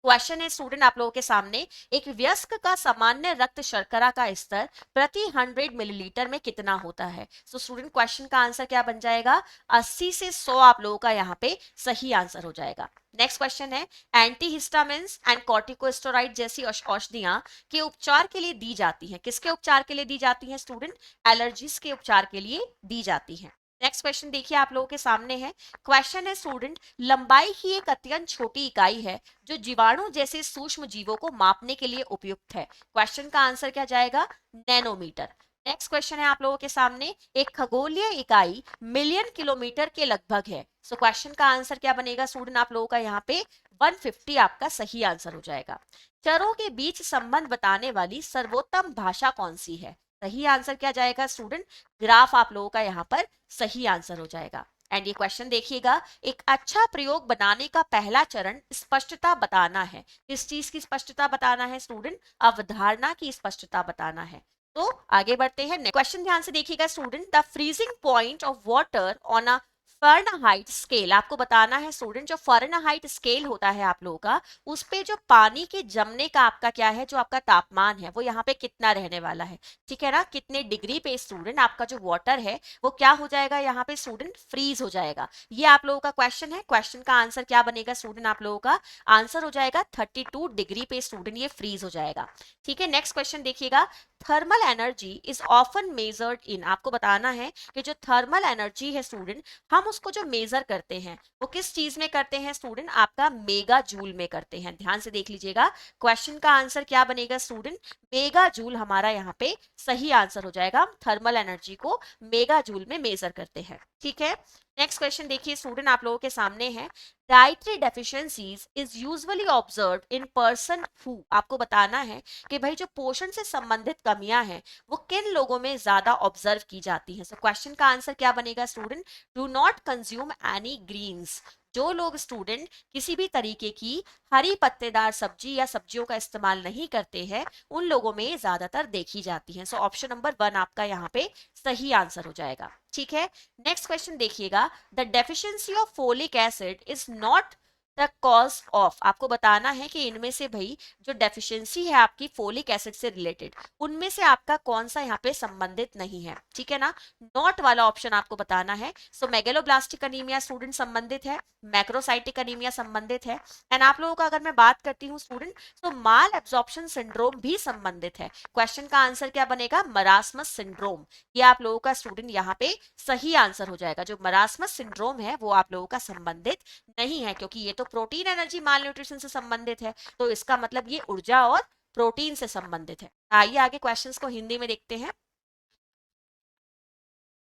क्वेश्चन है स्टूडेंट आप लोगों के सामने, एक वयस्क का सामान्य रक्त शर्करा का स्तर प्रति 100 मिलीलीटर में कितना होता है? सो स्टूडेंट क्वेश्चन का आंसर क्या बन जाएगा? 80 से 100 आप लोगों का यहाँ पे सही आंसर हो जाएगा। नेक्स्ट क्वेश्चन है, एंटीहिस्टामिन्स एंड कॉर्टिकोस्टेरॉइड जैसी औषधियां के उपचार के लिए दी जाती हैं। किसके उपचार के लिए दी जाती हैं स्टूडेंट? एलर्जीज के उपचार के लिए दी जाती हैं। नेक्स्ट क्वेश्चन देखिए आप लोगों के सामने है। क्वेश्चन है स्टूडेंट, लंबाई ही एक अत्यंत छोटी इकाई है जो जीवाणु जैसे सूक्ष्म जीवों को मापने के लिए उपयुक्त है। क्वेश्चन का आंसर क्या जाएगा? नैनोमीटर। नेक्स्ट क्वेश्चन है आप लोगों के सामने, एक खगोलीय इकाई मिलियन किलोमीटर के लगभग है। सो क्वेश्चन का आंसर क्या बनेगा स्टूडेंट? आप लोगों का यहाँ पे 150 आपका सही आंसर हो जाएगा। चरों के बीच संबंध बताने वाली सर्वोत्तम भाषा कौन सी है? सही आंसर क्या जाएगा स्टूडेंट? ग्राफ आप लोगों का यहाँ पर सही आंसर हो जाएगा। एंड ये क्वेश्चन देखिएगा, एक अच्छा प्रयोग बनाने का पहला चरण स्पष्टता बताना है। किस चीज की स्पष्टता बताना है स्टूडेंट? अवधारणा की स्पष्टता बताना है। तो आगे बढ़ते हैं, क्वेश्चन ध्यान से देखिएगा student, the freezing point of water on a Fahrenheit scale. आपको बताना है स्टूडेंट, जो फ़ारेनहाइट स्केल होता है आप लोगों का, उस पे जो पानी के जमने का आपका क्या है, जो आपका तापमान है वो यहाँ पे कितना रहने वाला है। ठीक है ना, कितने डिग्री पे स्टूडेंट आपका जो वाटर है वो क्या हो जाएगा, यहाँ पे स्टूडेंट फ्रीज हो जाएगा। ये आप लोगों का क्वेश्चन है। क्वेश्चन का आंसर क्या बनेगा स्टूडेंट? आप लोगों का आंसर हो जाएगा 32 डिग्री पे स्टूडेंट ये फ्रीज हो जाएगा। ठीक है, नेक्स्ट क्वेश्चन देखिएगा, thermal energy is often measured in. आपको बताना है कि जो थर्मल एनर्जी है स्टूडेंट, हम उसको जो मेजर करते हैं वो किस चीज में करते हैं स्टूडेंट? आपका मेगा जूल में करते हैं। ध्यान से देख लीजिएगा, क्वेश्चन का आंसर क्या बनेगा स्टूडेंट? मेगा जूल हमारा यहाँ पे सही आंसर हो जाएगा। हम थर्मल एनर्जी को मेगा जूल में मेजर करते हैं। ठीक है। नेक्स्ट क्वेश्चन देखिए स्टूडेंट आप लोगों के सामने है, dietary deficiencies is usually observed in person who, आपको बताना है कि भाई जो पोषण से संबंधित कमियां हैं वो किन लोगों में ज्यादा ऑब्जर्व की जाती हैं। सो क्वेश्चन का आंसर क्या बनेगा student, do not consume any greens, जो लोग स्टूडेंट किसी भी तरीके की हरी पत्तेदार सब्जी या सब्जियों का इस्तेमाल नहीं करते हैं उन लोगों में ज्यादातर देखी जाती हैं। सो ऑप्शन नंबर 1 आपका यहाँ पे सही आंसर हो जाएगा। ठीक है। नेक्स्ट क्वेश्चन देखिएगा, the deficiency of folic acid is not the cause of, आपको बताना है कि इनमें से भाई जो डेफिशिएंसी है आपकी फोलिक एसिड से रिलेटेड उनमें से आपका कौन सा यहाँ पे संबंधित नहीं है। ठीक है ना, नॉट वाला ऑप्शन आपको बताना है। सो मेगेलोब्लास्टिक अनीमिया स्टूडेंट संबंधित है, मैक्रोसाइटिक अनीमिया संबंधित है, एंड आप लोगों का अगर मैं बात करती हूँ स्टूडेंट तो माल एब्जॉर्प्शन सिंड्रोम भी संबंधित है। क्वेश्चन का आंसर क्या बनेगा, मरासमस सिंड्रोम, ये आप लोगों का स्टूडेंट यहाँ पे सही आंसर हो जाएगा। जो मरासमस सिंड्रोम है वो आप लोगों का संबंधित नहीं है क्योंकि ये तो प्रोटीन एनर्जी माल न्यूट्रिशन से संबंधित है, तो इसका मतलब ये ऊर्जा और प्रोटीन से संबंधित है। आइए आगे क्वेश्चंस को हिंदी में देखते हैं।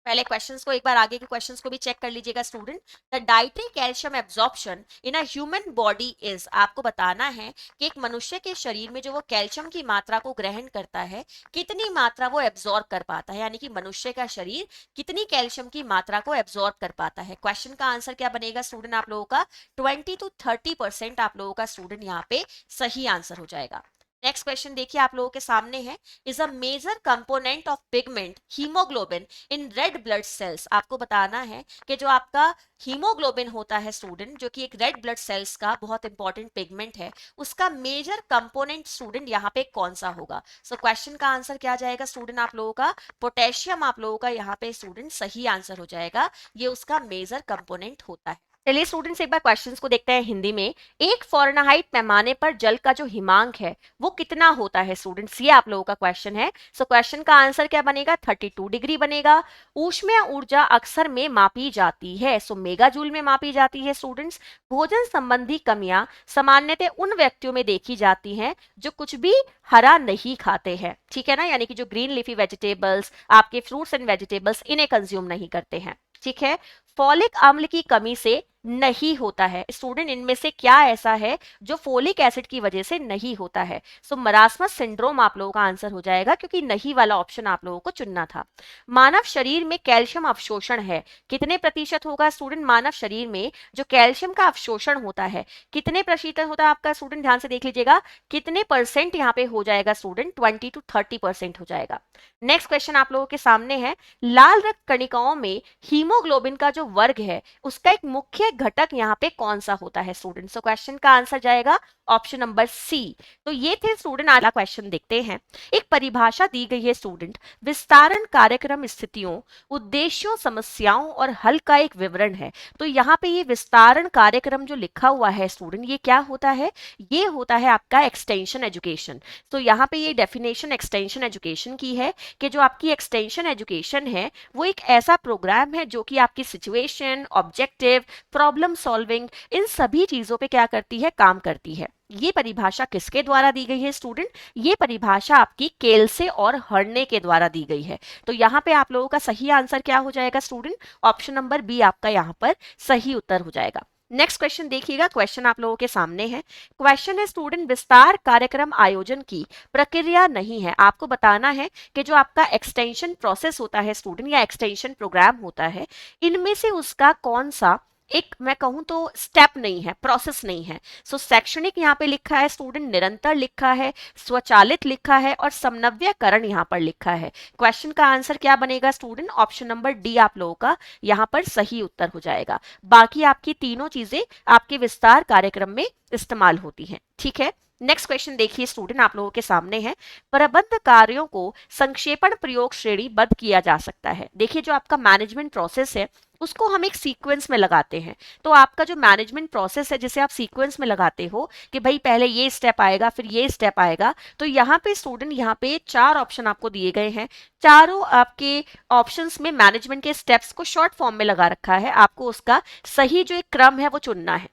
पहले क्वेश्चंस को एक बार आगे के क्वेश्चंस को भी चेक कर लीजिएगा student. The dietary calcium absorption in a human body is, आपको बताना है कि एक मनुष्य के शरीर में जो वो कैल्शियम की मात्रा को ग्रहण करता है कितनी मात्रा वो एब्जॉर्ब कर पाता है, यानी कि मनुष्य का शरीर कितनी कैल्शियम की मात्रा को एब्जॉर्ब कर पाता है। क्वेश्चन का आंसर क्या बनेगा स्टूडेंट आप लोगों का 20 to 30% आप लोगों का स्टूडेंट यहाँ पे सही आंसर हो जाएगा। नेक्स्ट क्वेश्चन देखिए आप लोगों के सामने है, is a major component of pigment haemoglobin in red blood cells, आपको बताना है कि जो आपका हीमोग्लोबिन होता है स्टूडेंट जो कि एक रेड ब्लड सेल्स का बहुत इंपॉर्टेंट पिगमेंट है, उसका मेजर कंपोनेंट स्टूडेंट यहाँ पे कौन सा होगा। सो क्वेश्चन का आंसर क्या जाएगा स्टूडेंट आप लोगों का, पोटेशियम आप लोगों का यहाँ पे स्टूडेंट सही आंसर हो जाएगा, ये उसका मेजर कंपोनेंट होता है। चलिए स्टूडेंट्स एक बार क्वेश्चंस को देखते हैं हिंदी में। एक फॉरेनहाइट पैमाने पर जल का जो हिमांक है वो कितना होता है स्टूडेंट्स, ये आप लोगों का क्वेश्चन है। सो क्वेश्चन का आंसर क्या बनेगा, 32 डिग्री बनेगा। ऊष्मीय ऊर्जा अक्सर में मापी जाती है, सो मेगा जूल में मापी जाती है स्टूडेंट्स। भोजन संबंधी कमियां सामान्यतः उन व्यक्तियों में देखी जाती हैं जो कुछ भी हरा नहीं खाते हैं, ठीक है ना, यानी कि जो ग्रीन लीफी वेजिटेबल्स आपके फ्रूट्स एंड वेजिटेबल्स इन्हें कंज्यूम नहीं करते हैं। ठीक है। फॉलिक अम्ल की कमी से नहीं होता है स्टूडेंट, इनमें से क्या ऐसा है जो फोलिक एसिड की वजह से नहीं होता है। सो मरासमस सिंड्रोम आप लोगों का आंसर हो जाएगा क्योंकि नहीं वाला ऑप्शन आप लोगों को चुनना था। मानव शरीर में कैल्शियम अवशोषण है कितने प्रतिशत होगा स्टूडेंट, मानव शरीर में जो कैल्शियम का अवशोषण होता है कितने प्रतिशत होता है आपका स्टूडेंट, ध्यान से देख लीजिएगा कितने परसेंट यहाँ पे हो जाएगा स्टूडेंट, 20 to 30% हो जाएगा। नेक्स्ट क्वेश्चन आप लोगों के सामने है, लाल रक्त कणिकाओं में हीमोग्लोबिन का जो वर्ग है उसका एक मुख्य घटक यहाँ पे कौन सा होता है स्टूडेंट। सो क्वेश्चन का आंसर जाएगा ऑप्शन नंबर सी। तो ये थे स्टूडेंट, अगला क्वेश्चन देखते हैं। एक परिभाषा दी गई है स्टूडेंट, विस्तारण कार्यक्रम स्थितियों उद्देश्यों समस्याओं और हल का एक विवरण है। तो यहाँ पे ये विस्तारण कार्यक्रम जो लिखा हुआ है स्टूडेंट ये क्या होता है, ये होता है आपका एक्सटेंशन एजुकेशन। तो यहाँ पे ये डेफिनेशन एक्सटेंशन एजुकेशन की है कि जो आपकी एक्सटेंशन एजुकेशन है वो एक ऐसा प्रोग्राम है जो कि आपकी situation objective problem solving in सभी चीजों पे क्या करती है, काम करती है। ये परिभाषा किसके द्वारा दी गई है स्टूडेंट, ये परिभाषा आपकी केल्से और हर्ने के द्वारा दी गई है। तो यहाँ पे आप लोगों का सही आंसर क्या हो जाएगा स्टूडेंट, ऑप्शन नंबर बी आपका यहाँ पर सही उत्तर हो जाएगा। नेक्स्ट क्वेश्चन देखिएगा, क्वेश्चन आप लोगों के सामने है। क्वेश्चन है स्टूडेंट, विस्तार कार्यक्रम आयोजन की प्रक्रिया नहीं है। आपको बताना है कि जो आपका एक्सटेंशन प्रोसेस होता है स्टूडेंट या एक्सटेंशन प्रोग्राम होता है इनमें से उसका कौन सा एक मैं कहूं तो स्टेप नहीं है, प्रोसेस नहीं है। सो शैक्षणिक यहाँ पे लिखा है स्टूडेंट, निरंतर लिखा है, स्वचालित लिखा है और समन्वयकरण यहाँ पर लिखा है। क्वेश्चन का आंसर क्या बनेगा स्टूडेंट, ऑप्शन नंबर डी आप लोगों का यहाँ पर सही उत्तर हो जाएगा। बाकी आपकी तीनों चीजें आपके विस्तार कार्यक्रम में इस्तेमाल होती हैं। ठीक है। नेक्स्ट क्वेश्चन देखिए स्टूडेंट आप लोगों के सामने है, प्रबंध कार्यों को संक्षेपण प्रयोग श्रेणीबद्ध किया जा सकता है। देखिए जो आपका मैनेजमेंट प्रोसेस है उसको हम एक सीक्वेंस में लगाते हैं। तो आपका जो मैनेजमेंट प्रोसेस है जिसे आप सीक्वेंस में लगाते हो कि भाई पहले ये स्टेप आएगा फिर ये स्टेप आएगा, तो यहाँ पे स्टूडेंट यहाँ पे 4 ऑप्शन आपको दिए गए हैं। चारों आपके ऑप्शंस में मैनेजमेंट के स्टेप्स को शॉर्ट फॉर्म में लगा रखा है, आपको उसका सही जो एक क्रम है वो चुनना है।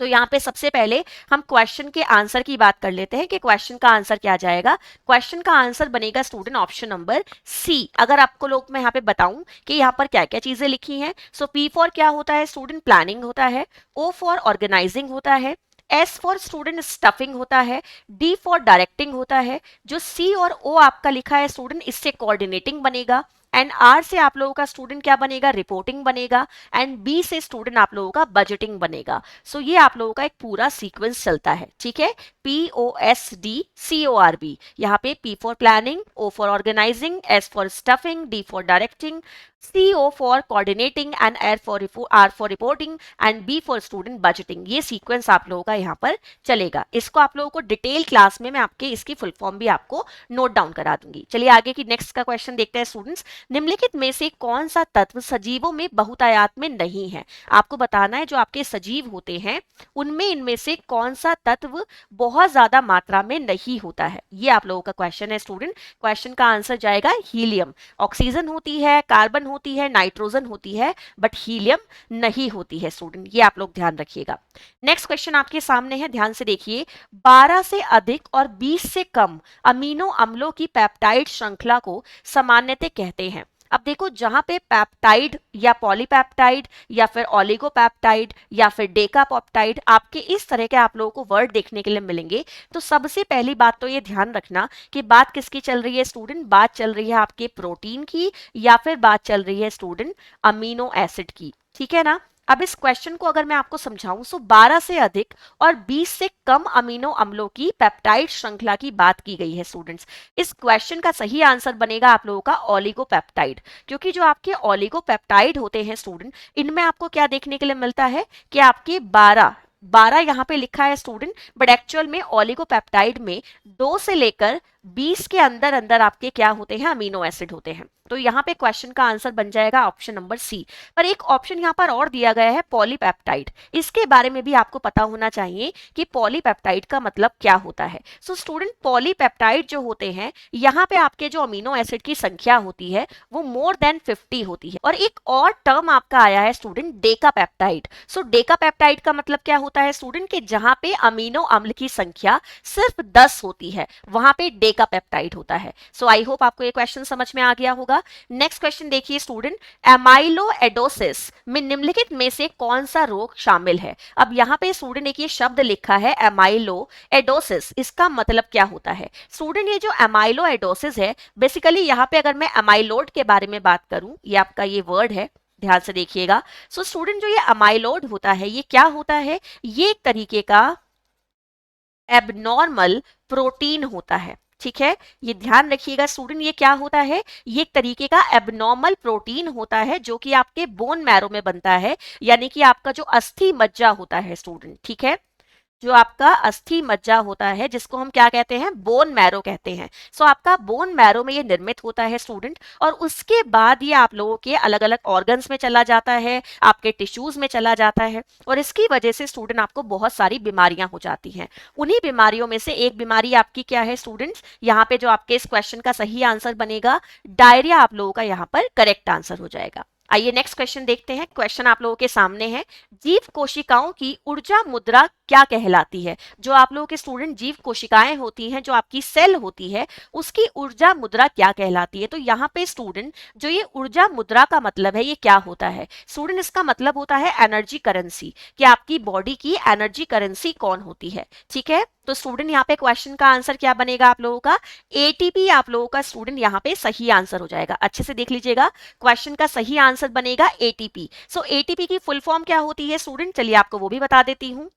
तो यहाँ पे सबसे पहले हम क्वेश्चन के आंसर की बात कर लेते हैं कि क्वेश्चन का आंसर क्या जाएगा। क्वेश्चन का आंसर बनेगा स्टूडेंट ऑप्शन नंबर सी। अगर आपको लोग मैं यहाँ पे बताऊं कि यहाँ पर क्या क्या चीजें लिखी हैं, सो पी फॉर क्या होता है स्टूडेंट, प्लानिंग होता है। ओ फॉर ऑर्गेनाइजिंग होता है। एस फॉर स्टूडेंट स्टफिंग होता है। डी फॉर डायरेक्टिंग होता है। जो सी और ओ आपका लिखा है स्टूडेंट, इससे कोऑर्डिनेटिंग बनेगा। एंड आर से आप लोगों का स्टूडेंट क्या बनेगा, रिपोर्टिंग बनेगा। एंड बी से स्टूडेंट आप लोगों का बजटिंग बनेगा। सो ये आप लोगों का एक पूरा सीक्वेंस चलता है, ठीक है। POSDCORB, यहाँ पे P for planning, O for organising, S for staffing, D for directing, CO for coordinating and R for reporting and B for student budgeting. ये सीक्वेंस आप लोगों का यहाँ पर चलेगा। इसको आप लोगों को डिटेल क्लास में मैं आपके इसकी फुल फॉर्म भी आपको नोट डाउन करा दूंगी। चलिए आगे की नेक्स्ट का क्वेश्चन देखते हैं स्टूडेंट्स। निम्नलिखित में से कौन सा तत्व सजीवों में बहुतायत में नहीं है? आपको बताना है जो आपके सजीव होते हैं उनमें इनमें से कौन सा तत्व बहुत ज्यादा मात्रा में नहीं होता है। ये आप लोगों का क्वेश्चन है स्टूडेंट। क्वेश्चन का आंसर जाएगा हीलियम। ऑक्सीजन होती है, कार्बन होती है, नाइट्रोजन होती है, बट हीलियम नहीं होती है स्टूडेंट। ये आप लोग ध्यान रखिएगा। नेक्स्ट क्वेश्चन आपके सामने है, ध्यान से देखिए। 12 से अधिक और 20 से कम अमीनो अम्लों की पेप्टाइड श्रृंखला को सामान्यतः कहते हैं। अब देखो, जहां पे पेप्टाइड या पॉलीपेप्टाइड या फिर ओलिगोपेप्टाइड या फिर डेकापेप्टाइड, आपके इस तरह के आप लोगों को वर्ड देखने के लिए मिलेंगे। तो सबसे पहली बात तो ये ध्यान रखना कि बात किसकी चल रही है स्टूडेंट, बात चल रही है आपके प्रोटीन की या फिर बात चल रही है स्टूडेंट अमीनो एसिड की, ठीक है ना। अब इस क्वेश्चन को अगर मैं आपको समझाऊं, सो 12 से अधिक और 20 से कम अमीनो अम्लों की पेप्टाइड श्रृंखला की बात की गई है स्टूडेंट्स। इस क्वेश्चन का सही आंसर बनेगा आप लोगों का ओलिगोपेप्टाइड, क्योंकि जो आपके ओलिगोपेप्टाइड होते हैं स्टूडेंट, इनमें आपको क्या देखने के लिए मिलता है कि आपके 12 यहाँ पे लिखा है स्टूडेंट, बट एक्चुअल में ओलिगोपेप्टाइड में 2 से लेकर 20 के अंदर अंदर आपके क्या होते हैं, अमीनो एसिड होते हैं। तो यहाँ पे क्वेश्चन का आंसर बन जाएगा ऑप्शन नंबर सी। पर एक ऑप्शन यहाँ पर और दिया गया है पॉलीपेप्टाइड। इसके बारे में भी आपको पता होना चाहिए कि पॉलीपेप्टाइड का मतलब क्या होता है। सो स्टूडेंट, पॉलीपेप्टाइड जो होते हैं, यहाँ पे आपके जो अमीनो एसिड की संख्या होती है वो मोर देन 50 होती है। और एक और टर्म आपका आया है स्टूडेंट, डेकापेप्टाइड। सो डेकापेप्टाइड का मतलब क्या होता है स्टूडेंट, कि जहां पे अमीनो अम्ल की संख्या सिर्फ 10 होती है, वहां पे डेकापेप्टाइड होता है। सो आई होप आपको ये क्वेश्चन समझ में आ गया होगा। नेक्स्ट क्वेश्चन देखिए स्टूडेंट, एमाइलोएडोसिस में निम्नलिखित में से कौन सा रोग शामिल है? अब यहाँ पे स्टूडेंट एक ये शब्द लिखा है एमाइलोएडोसिस, इसका मतलब क्या होता है स्टूडेंट? ये जो एमाइलोएडोसिस है, बेसिकली यहाँ पे अगर मैं एमाइलोड के बारे में बात करूं, ये आपका ये वर्ड है, ध्यान से देखिएगा। सो स्टूडेंट, जो ये अमाइलोड होता है, ये क्या होता है? ये एक तरीके का एबनॉर्मल प्रोटीन होता है, ठीक है। ये ध्यान रखिएगा स्टूडेंट, ये क्या होता है? ये एक तरीके का एबनॉर्मल प्रोटीन होता है जो कि आपके बोन मैरो में बनता है, यानी कि आपका जो अस्थि मज्जा होता है स्टूडेंट, ठीक है। जो आपका अस्थि मज्जा होता है, जिसको हम क्या कहते हैं, बोन मैरो कहते हैं। सो आपका बोन मैरो में ये निर्मित होता है स्टूडेंट, और उसके बाद ये आप लोगों के अलग अलग ऑर्गन्स में चला जाता है, आपके टिश्यूज में चला जाता है, और इसकी वजह से स्टूडेंट आपको बहुत सारी बीमारियां हो जाती हैं। उन्हीं बीमारियों में से एक बीमारी आपकी क्या है स्टूडेंट्स? यहाँ पे जो आपके इस क्वेश्चन का सही आंसर बनेगा, डायरिया आप लोगों का यहाँ पर करेक्ट आंसर हो जाएगा। आइए नेक्स्ट क्वेश्चन देखते हैं। क्वेश्चन आप लोगों के सामने है, जीव कोशिकाओं की ऊर्जा मुद्रा क्या कहलाती है? जो आप लोगों के स्टूडेंट जीव कोशिकाएं होती हैं, जो आपकी सेल होती है, उसकी ऊर्जा मुद्रा क्या कहलाती है? तो यहाँ पे स्टूडेंट, जो ये ऊर्जा मुद्रा का मतलब है, ये क्या होता है स्टूडेंट? इसका मतलब होता है एनर्जी करेंसी, कि आपकी बॉडी की एनर्जी करेंसी कौन होती है, ठीक है। तो स्टूडेंट, यहाँ पे क्वेश्चन का आंसर क्या बनेगा आप लोगों का? एटीपी आप लोगों का स्टूडेंट यहाँ पे सही आंसर हो जाएगा। अच्छे से देख लीजिएगा, क्वेश्चन का सही आंसर बनेगा एटीपी। सो एटीपी की फुल फॉर्म क्या होती है स्टूडेंट? चलिए आपको वो भी बता देती हूँ।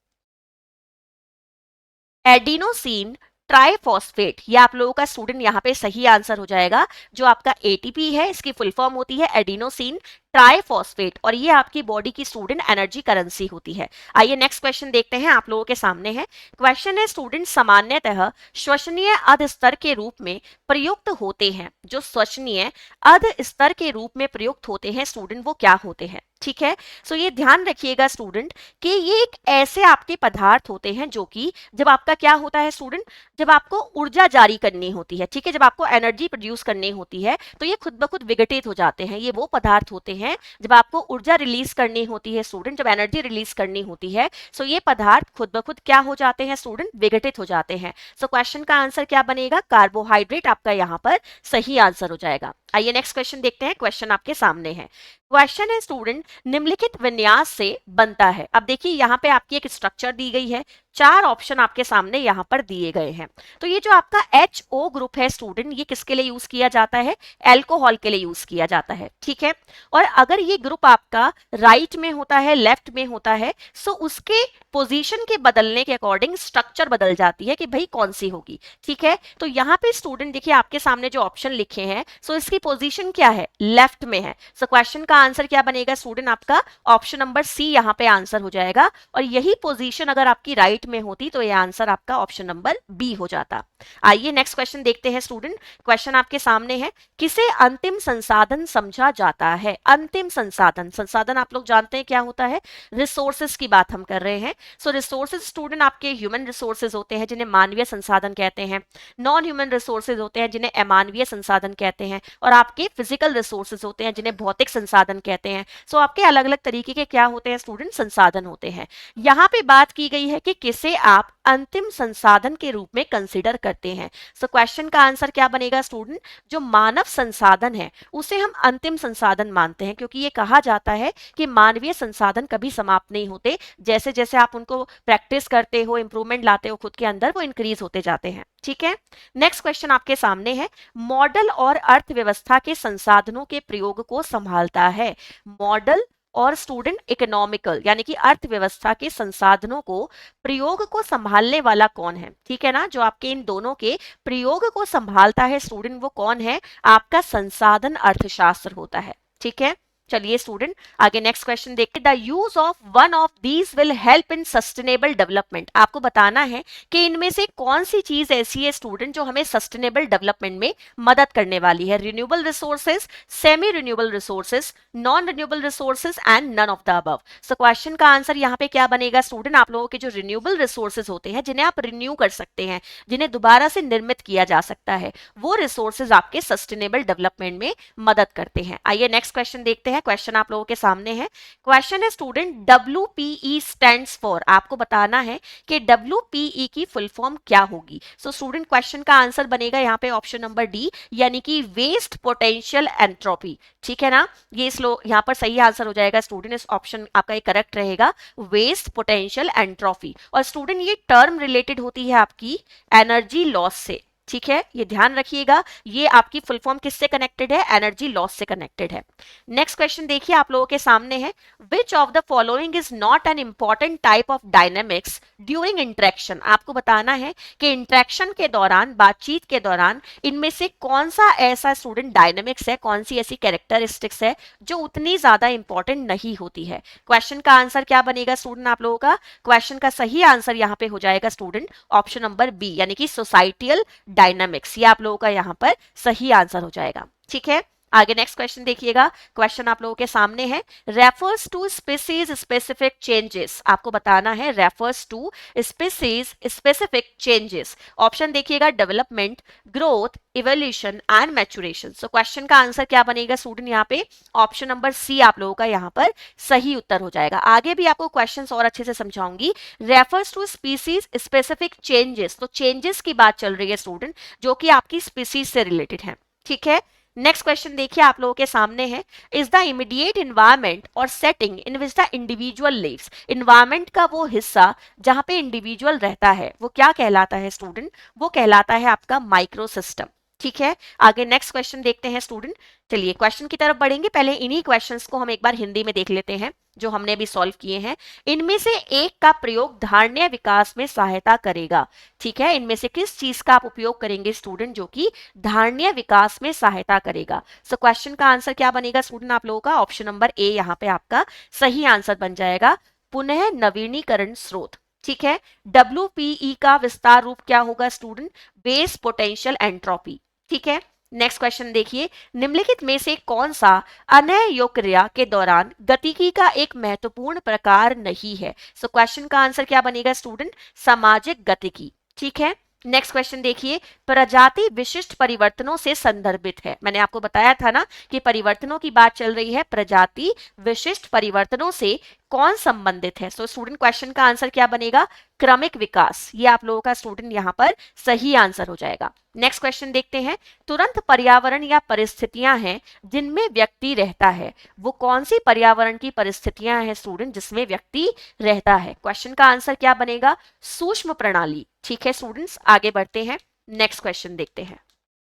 एडिनोसिन ट्राइफॉस्फेट, ये आप लोगों का स्टूडेंट यहाँ पे सही आंसर हो जाएगा। जो आपका एटीपी है, इसकी फुल फॉर्म होती है एडिनोसिन ट्राइफॉस्फेट, और ये आपकी बॉडी की स्टूडेंट एनर्जी करेंसी होती है। आइए नेक्स्ट क्वेश्चन देखते हैं, आप लोगों के सामने है। क्वेश्चन है स्टूडेंट, सामान्यतः श्वसनीय अध स्तर के रूप में प्रयुक्त होते हैं, जो श्वसनीय अध स्तर के रूप में प्रयुक्त होते हैं स्टूडेंट, वो क्या होते हैं, ठीक है। सो ये ध्यान रखिएगा स्टूडेंट कि ये एक ऐसे आपके पदार्थ होते हैं जो कि जब आपका क्या होता है स्टूडेंट, जब आपको ऊर्जा जारी करनी होती है, ठीक है, जब आपको एनर्जी प्रोड्यूस करनी होती है, तो ये खुद ब खुद विघटित हो जाते हैं। ये वो पदार्थ होते हैं हैं, जब आपको ऊर्जा रिलीज करनी होती है स्टूडेंट, जब एनर्जी रिलीज करनी होती है, सो ये पदार्थ खुद ब खुद क्या हो जाते हैं स्टूडेंट, विघटित हो जाते हैं। सो क्वेश्चन का आंसर क्या बनेगा, कार्बोहाइड्रेट आपका यहाँ पर सही आंसर हो जाएगा। आइए नेक्स्ट क्वेश्चन देखते हैं। क्वेश्चन आपके सामने है। क्वेश्चन है स्टूडेंट, निम्नलिखित विन्यास से बनता है। अब देखिए यहाँ पे आपकी एक स्ट्रक्चर दी गई है, 4 ऑप्शन आपके सामने यहाँ पर दिए गए हैं। तो ये जो आपका HO ग्रुप है स्टूडेंट, ये किसके लिए यूज किया जाता है, एल्कोहल के लिए यूज किया जाता है, ठीक है। और अगर ये ग्रुप आपका राइट में होता है, लेफ्ट में होता है, सो उसके पोजीशन के बदलने के अकॉर्डिंग स्ट्रक्चर बदल जाती है कि भाई कौन सी होगी, ठीक है। तो यहाँ पे स्टूडेंट देखिए आपके सामने जो ऑप्शन लिखे हैं, सो इसकी पोजीशन क्या है, लेफ्ट में है। सो क्वेश्चन का आंसर क्या बनेगा स्टूडेंट, आपका ऑप्शन नंबर सी यहाँ पे आंसर हो जाएगा। और यही पोजीशन अगर आपकी राइट में होती तो यह आंसर आपका ऑप्शन नंबर बी हो जाता। आइए नेक्स्ट क्वेश्चन देखते हैं स्टूडेंट। क्वेश्चन आपके सामने है, किसे अंतिम संसाधन समझा जाता है। अंतिम संसाधन, संसाधन आप लोग जानते हैं क्या होता है, रिसोर्सेज की बात हम कर रहे हैं। सो रिसोर्सेज स्टूडेंट आपके ह्यूमन रिसोर्सेज होते हैं जिन्हें मानवीय संसाधन कहते हैं, नॉन ह्यूमन रिसोर्सेज होते हैं जिन्हें अमानवीय संसाधन कहते हैं, और आपके फिजिकल रिसोर्सेज होते हैं जिन्हें भौतिक संसाधन कहते हैं। सो आपके अलग अलग तरीके के क्या होते हैं स्टूडेंट, संसाधन होते हैं। यहाँ पे बात की गई है कि किसे आप अंतिम संसाधन के रूप में कंसिडर करते हैं। सो क्वेश्चन का आंसर क्या बनेगा स्टूडेंट, जो मानव संसाधन है उसे हम अंतिम संसाधन मानते हैं, क्योंकि ये कहा जाता है कि मानवीय संसाधन कभी समाप्त नहीं होते, जैसे जैसे आप उनको प्रैक्टिस करते हो, इंप्रूवमेंट लाते हो खुद के अंदर, वो इंक्रीज होते जाते हैं, ठीक है। नेक्स्ट क्वेश्चन आपके सामने है, मॉडल और अर्थव्यवस्था के संसाधनों के प्रयोग को संभालता है। मॉडल और स्टूडेंट इकोनॉमिकल यानी कि अर्थव्यवस्था के संसाधनों को प्रयोग को संभालने वाला कौन है, ठीक है ना। जो आपके इन दोनों के प्रयोग को संभालता है स्टूडेंट, वो कौन है, आपका संसाधन अर्थशास्त्र होता है, ठीक है। चलिए स्टूडेंट आगे नेक्स्ट क्वेश्चन देखते हैं। The use of one of these will help in sustainable development. आपको बताना है कि इनमें से कौन सी चीज ऐसी है स्टूडेंट जो हमें सस्टेनेबल डेवलपमेंट में मदद करने वाली है। Renewable resources, semi renewable resources, non renewable resources and none of the above. So question का आंसर यहाँ पे क्या बनेगा स्टूडेंट, आप लोगों के जो रिन्यूएबल रिसोर्सेज होते हैं जिन्हें आप रिन्यू कर सकते हैं, जिन्हें दोबारा से निर्मित किया जा सकता है, वो रिसोर्सेज आपके सस्टेनेबल डेवलपमेंट में मदद करते हैं। आइए नेक्स्ट क्वेश्चन देखते हैं। क्वेश्चन आप लोगों के सामने है। क्वेश्चन है स्टूडेंट, WPE स्टैंड्स फॉर। आपको बताना है कि WPE की फुल फॉर्म क्या होगी। सो स्टूडेंट क्वेश्चन का आंसर बनेगा यहाँ पे ऑप्शन नंबर डी, यानी कि वेस्ट पोटेंशियल एंट्रोपी, ठीक है ना। ये यहाँ पर सही आंसर हो जाएगा स्टूडेंट, इस ऑप्शन आपका ये करेक्ट रहेगा, वेस्ट पोटेंशियल एंट्रोपी। और स्टूडेंट ये टर्म रिलेटेड होती है आपकी एनर्जी लॉस से, ठीक है, ये ध्यान रखिएगा। ये आपकी फुल फॉर्म किससे कनेक्टेड है, एनर्जी लॉस से कनेक्टेड है। नेक्स्ट क्वेश्चन देखिए आप लोगों के सामने है, which of the following is not an important type of dynamics during interaction. आपको बताना है कि इंटरेक्शन के दौरान, बातचीत के दौरान, इनमें से कौन सा ऐसा स्टूडेंट डायनेमिक्स है, कौन सी ऐसी कैरेक्टरिस्टिक्स है जो उतनी ज्यादा इंपॉर्टेंट नहीं होती है। क्वेश्चन का आंसर क्या बनेगा स्टूडेंट आप लोगों का, क्वेश्चन का सही आंसर यहाँ पे हो जाएगा स्टूडेंट ऑप्शन नंबर बी, यानी कि सोसाइटियल डायनामिक्स। ये आप लोगों का यहाँ पर सही आंसर हो जाएगा, ठीक है। आगे नेक्स्ट क्वेश्चन देखिएगा। क्वेश्चन आप लोगों के सामने है, refers to species specific changes. आपको बताना है refers to species specific changes. Option देखिएगा, development, growth, evolution and maturation. So question का आंसर क्या बनेगा स्टूडेंट, यहाँ पे ऑप्शन नंबर सी आप लोगों का यहाँ पर सही उत्तर हो जाएगा। आगे भी आपको क्वेश्चंस और अच्छे से समझाऊंगी। Refers to species specific changes, तो चेंजेस की बात चल रही है स्टूडेंट जो कि आपकी स्पीसीज से रिलेटेड है, ठीक है। नेक्स्ट क्वेश्चन देखिए आप लोगों के सामने है, इज द इमीडिएट इन्वायरमेंट और setting in which the individual lives. Environment का वो हिस्सा जहां पे इंडिविजुअल रहता है वो क्या कहलाता है स्टूडेंट, वो कहलाता है आपका माइक्रो सिस्टम, ठीक है। आगे नेक्स्ट क्वेश्चन देखते हैं स्टूडेंट। चलिए क्वेश्चन की तरफ बढ़ेंगे, पहले इन्हीं क्वेश्चंस को हम एक बार हिंदी में देख लेते हैं जो हमने भी सॉल्व किए हैं। इनमें से एक का प्रयोग धारणीय विकास में सहायता करेगा, ठीक है। इनमें से किस चीज का आप उपयोग करेंगे स्टूडेंट जो कि धारणीय विकास में सहायता करेगा। सो क्वेश्चन का आंसर क्या बनेगा स्टूडेंट आप लोगों का, ऑप्शन नंबर ए यहाँ पे आपका सही आंसर बन जाएगा, पुनः नवीनीकरण स्रोत, ठीक है। WPE का विस्तार रूप क्या होगा स्टूडेंट, बेस पोटेंशियल एंट्रोपी, ठीक है। नेक्स्ट क्वेश्चन देखिए, निम्नलिखित में से कौन सा अनयोक्रिया के दौरान गतिकी का एक महत्वपूर्ण प्रकार नहीं है। सो क्वेश्चन का आंसर क्या बनेगा स्टूडेंट, सामाजिक गतिकी, ठीक है। नेक्स्ट क्वेश्चन देखिए, प्रजाति विशिष्ट परिवर्तनों से संदर्भित है। मैंने आपको बताया था ना कि परिवर्तनों की बात चल रही है, प्रजाति विशिष्ट परिवर्तनों से कौन संबंधित है। सो स्टूडेंट क्वेश्चन का आंसर क्या बनेगा, क्रमिक विकास। ये आप लोगों का स्टूडेंट यहां पर सही आंसर हो जाएगा। नेक्स्ट क्वेश्चन देखते हैं, तुरंत पर्यावरण या परिस्थितियां हैं जिनमें व्यक्ति रहता है, वो कौन सी पर्यावरण की परिस्थितियां हैं स्टूडेंट जिसमें व्यक्ति रहता है। क्वेश्चन का आंसर क्या बनेगा, सूक्ष्म प्रणाली। ठीक है स्टूडेंट्स, आगे बढ़ते हैं, नेक्स्ट क्वेश्चन देखते हैं।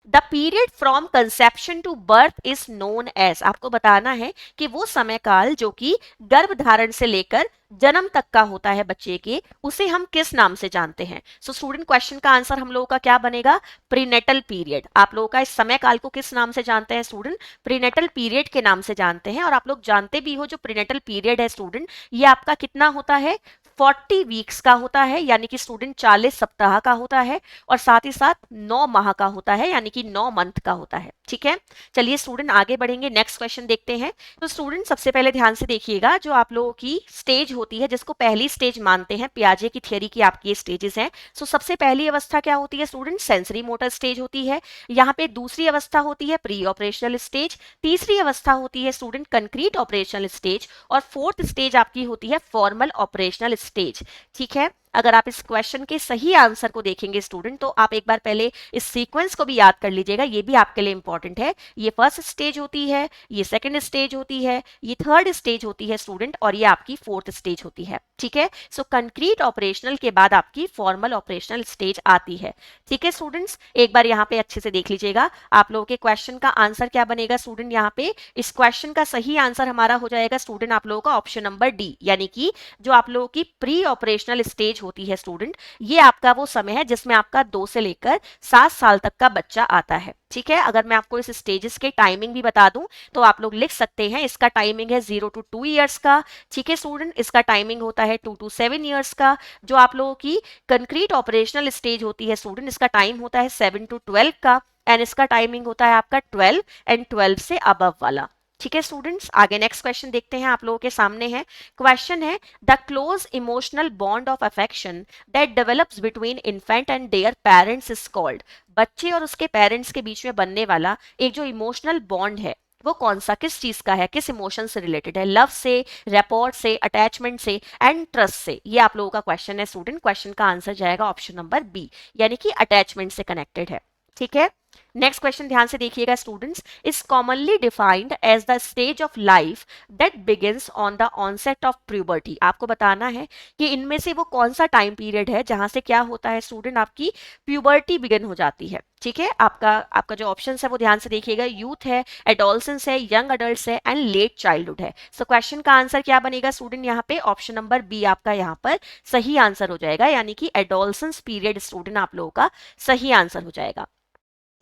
The period from conception to birth is known as, आपको बताना है कि वो समय काल जो कि गर्भ धारण से लेकर जन्म तक का होता है बच्चे के, उसे हम किस नाम से जानते हैं। सो स्टूडेंट क्वेश्चन का आंसर हम लोगों का क्या बनेगा, प्रीनेटल पीरियड। आप लोगों का इस समय काल को किस नाम से जानते हैं स्टूडेंट, प्रीनेटल पीरियड के नाम से जानते हैं। और आप लोग जानते भी हो जो प्रीनेटल पीरियड है स्टूडेंट, ये आपका कितना होता है, 40 वीक्स का होता है, यानी कि स्टूडेंट 40 सप्ताह का होता है, और साथ ही साथ 9 माह का होता है, यानी कि 9 मंथ का होता है। ठीक है, चलिए स्टूडेंट आगे बढ़ेंगे, नेक्स्ट क्वेश्चन देखते हैं। तो स्टूडेंट सबसे पहले ध्यान से देखिएगा, जो आप लोगों की स्टेज होती है, जिसको पहली स्टेज मानते हैं, पियाजे की थियरी की आपकी स्टेजेस हैं। सो सबसे पहली अवस्था क्या होती है स्टूडेंट, सेंसरी मोटर स्टेज होती है। यहाँ पे दूसरी अवस्था होती है प्री ऑपरेशनल स्टेज, तीसरी अवस्था होती है स्टूडेंट कंक्रीट ऑपरेशनल स्टेज, और फोर्थ स्टेज आपकी होती है फॉर्मल ऑपरेशनल स्टेज। ठीक है, अगर आप इस क्वेश्चन के सही आंसर को देखेंगे स्टूडेंट, तो आप एक बार पहले इस सीक्वेंस को भी याद कर लीजिएगा, ये भी आपके लिए इंपॉर्टेंट है। ये फर्स्ट स्टेज होती है, ये सेकंड स्टेज होती है, ये थर्ड स्टेज होती है स्टूडेंट, और ये आपकी फोर्थ स्टेज होती है। ठीक है, सो कंक्रीट ऑपरेशनल के बाद आपकी फॉर्मल ऑपरेशनल स्टेज आती है। ठीक है स्टूडेंट्स, एक बार यहाँ पे अच्छे से देख लीजिएगा, आप लोगों के क्वेश्चन का आंसर क्या बनेगा स्टूडेंट, यहाँ पे इस क्वेश्चन का सही आंसर हमारा हो जाएगा स्टूडेंट आप लोगों का ऑप्शन नंबर डी, यानी कि जो आप लोगों की प्री ऑपरेशनल स्टेज होती है स्टूडेंट, ये आपका वो समय है जिसमें आपका 2 से लेकर 7 साल तक का बच्चा आता है। ठीक है, अगर मैं आपको इस स्टेजेस के टाइमिंग भी बता दूं तो आप लोग लिख सकते हैं, इसका टाइमिंग है 0 to 2 ईयर्स का। ठीक है स्टूडेंट, इसका टाइमिंग होता है 2 to 7 ईयर्स का। जो आप लोगों की कंक्रीट ऑपरेशनल स्टेज होती है स्टूडेंट, इसका टाइम होता है 7 to 12 का, एंड इसका टाइमिंग होता है आपका 12 एंड 12 से अबव वाला। ठीक है स्टूडेंट्स, आगे नेक्स्ट क्वेश्चन देखते हैं, आप लोगों के सामने है। क्वेश्चन है, the close emotional bond of affection that develops between infant and their parents is called, बच्चे और उसके पेरेंट्स के बीच में बनने वाला एक जो इमोशनल बॉन्ड है, वो कौन सा, किस चीज का है, किस इमोशन से रिलेटेड है, लव से, रेपोर्ट से, अटैचमेंट से, एंड ट्रस्ट से। ये आप लोगों का क्वेश्चन है स्टूडेंट, क्वेश्चन का आंसर जाएगा ऑप्शन नंबर बी, यानी कि अटैचमेंट से कनेक्टेड है। ठीक है, नेक्स्ट क्वेश्चन ध्यान से देखिएगा students, is commonly defined as the stage of life that begins on the onset of puberty. आपको बताना है कि इनमें से वो कौन सा टाइम पीरियड है जहां से क्या होता है स्टूडेंट, आपकी प्यूबर्टी बिगिन हो जाती है। ठीक है, आपका जो ऑप्शन है वो ध्यान से देखिएगा, यूथ है, एडोलसेंस है, यंग अडल्ट है, एंड लेट चाइल्डहुड है। सो क्वेश्चन का आंसर क्या बनेगा स्टूडेंट, यहाँ पे ऑप्शन नंबर बी आपका यहाँ पर सही आंसर हो जाएगा, यानी कि एडोलसेंस पीरियड स्टूडेंट आप लोगों का सही आंसर हो जाएगा।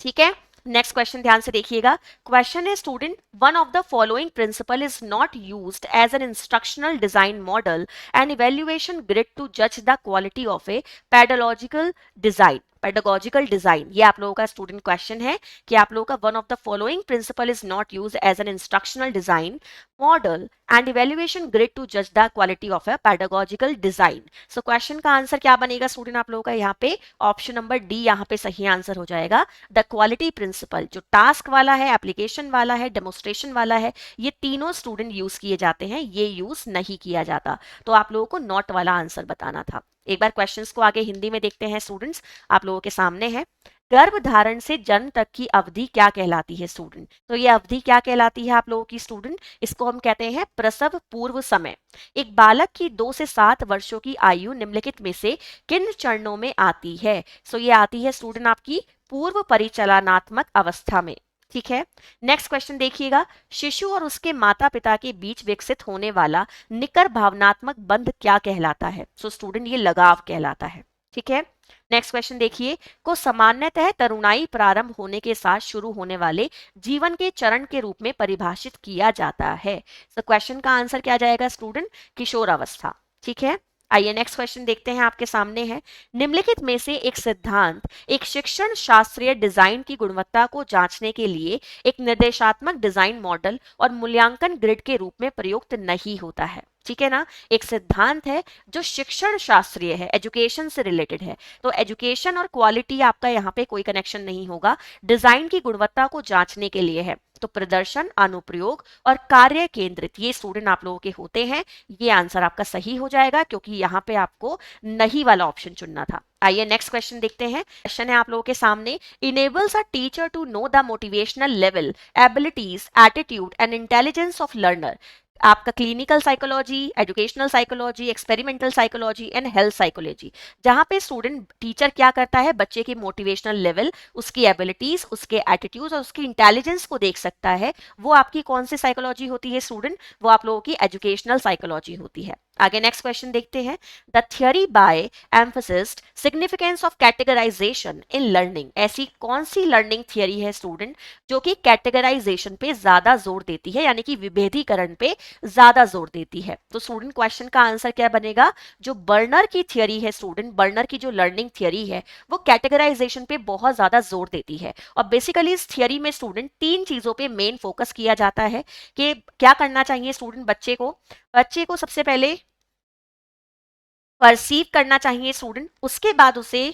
ठीक है, नेक्स्ट क्वेश्चन ध्यान से देखिएगा, क्वेश्चन है student, one of the following principle is not used as an instructional design model and evaluation grid to जज the quality of a pedological design. Pedagogical design, ये आप लोगों का स्टूडेंट क्वेश्चन है कि आप लोगों का one of the following principle is not used as an instructional design model and evaluation grid to जज the quality of a pedagogical design. So question का आंसर क्या बनेगा स्टूडेंट आप लोगों का, यहाँ पे ऑप्शन नंबर डी यहाँ पे सही आंसर हो जाएगा। द क्वालिटी प्रिंसिपल जो टास्क वाला है, एप्लीकेशन वाला है, डेमोस्ट्रेशन वाला है, ये तीनों स्टूडेंट यूज किए जाते हैं, ये यूज नहीं किया जाता। तो आप लोगों को नॉट वाला आंसर बताना था। एक बार क्वेश्चंस को आगे हिंदी में देखते हैं स्टूडेंट्स, आप लोगों के सामने है, गर्भ धारण से जन्म तक की अवधि क्या कहलाती है स्टूडेंट। तो ये अवधि क्या कहलाती है आप लोगों की स्टूडेंट, इसको हम कहते हैं प्रसव पूर्व समय। एक बालक की 2 से 7 वर्षों की आयु निम्नलिखित में से किन चरणों में आती है। सो ये आती है स्टूडेंट आपकी पूर्व परिचालनात्मक अवस्था में। ठीक है, नेक्स्ट क्वेश्चन देखिएगा, शिशु और उसके माता पिता के बीच विकसित होने वाला निकर भावनात्मक बंध क्या कहलाता है। सो स्टूडेंट ये लगाव कहलाता है। ठीक है, नेक्स्ट क्वेश्चन देखिए, को सामान्यतः तरुणाई प्रारंभ होने के साथ शुरू होने वाले जीवन के चरण के रूप में परिभाषित किया जाता है। सो क्वेश्चन का आंसर क्या जाएगा स्टूडेंट, किशोर अवस्था। ठीक है, आइए नेक्स्ट क्वेश्चन देखते हैं, आपके सामने है, निम्नलिखित में से एक सिद्धांत एक शिक्षण शास्त्रीय डिजाइन की गुणवत्ता को जांचने के लिए एक निर्देशात्मक डिजाइन मॉडल और मूल्यांकन ग्रिड के रूप में प्रयुक्त नहीं होता है। ठीक है ना, एक सिद्धांत है जो शिक्षण शास्त्रीय है, एजुकेशन से रिलेटेड है, तो एजुकेशन और क्वालिटी आपका यहाँ पे कोई कनेक्शन नहीं होगा, डिजाइन की गुणवत्ता को जांचने के लिए है। तो प्रदर्शन, अनुप्रयोग और कार्य केंद्रित ये स्टूडेंट आप लोगों के होते हैं। ये आंसर आपका सही हो जाएगा क्योंकि यहाँ पे आपको नहीं वाला ऑप्शन चुनना था। आइए नेक्स्ट क्वेश्चन देखते हैं। क्वेश्चन है आप लोगों के सामने, enables a teacher to know the motivational level, abilities, attitude and intelligence of learner. आपका clinical psychology, educational psychology, experimental psychology and health psychology, जहां पे स्टूडेंट टीचर क्या करता है, बच्चे की मोटिवेशनल लेवल, उसकी एबिलिटीज, उसके एटीट्यूड्स और उसकी इंटेलिजेंस को देख सकता है, वो आपकी कौन सी साइकोलॉजी होती है स्टूडेंट, वो आप लोगों की एजुकेशनल साइकोलॉजी होती है। आगे नेक्स्ट क्वेश्चन देखते हैं, the theory by emphasised significance of categorisation in learning. ऐसी कौन सी लर्निंग थियरी है स्टूडेंट जो कि कैटेगराइजेशन पे ज्यादा जोर देती है, यानी कि विभेदीकरण पे ज्यादा जोर देती है। तो स्टूडेंट क्वेश्चन का आंसर क्या बनेगा, जो बर्नर की थियरी है स्टूडेंट, बर्नर की जो लर्निंग थियरी है वो कैटेगराइजेशन पे बहुत ज्यादा जोर देती है। और बेसिकली इस थियरी में स्टूडेंट तीन चीजों पे मेन फोकस किया जाता है कि क्या करना चाहिए स्टूडेंट बच्चे को सबसे पहले परसीव करना चाहिए स्टूडेंट, उसके बाद उसे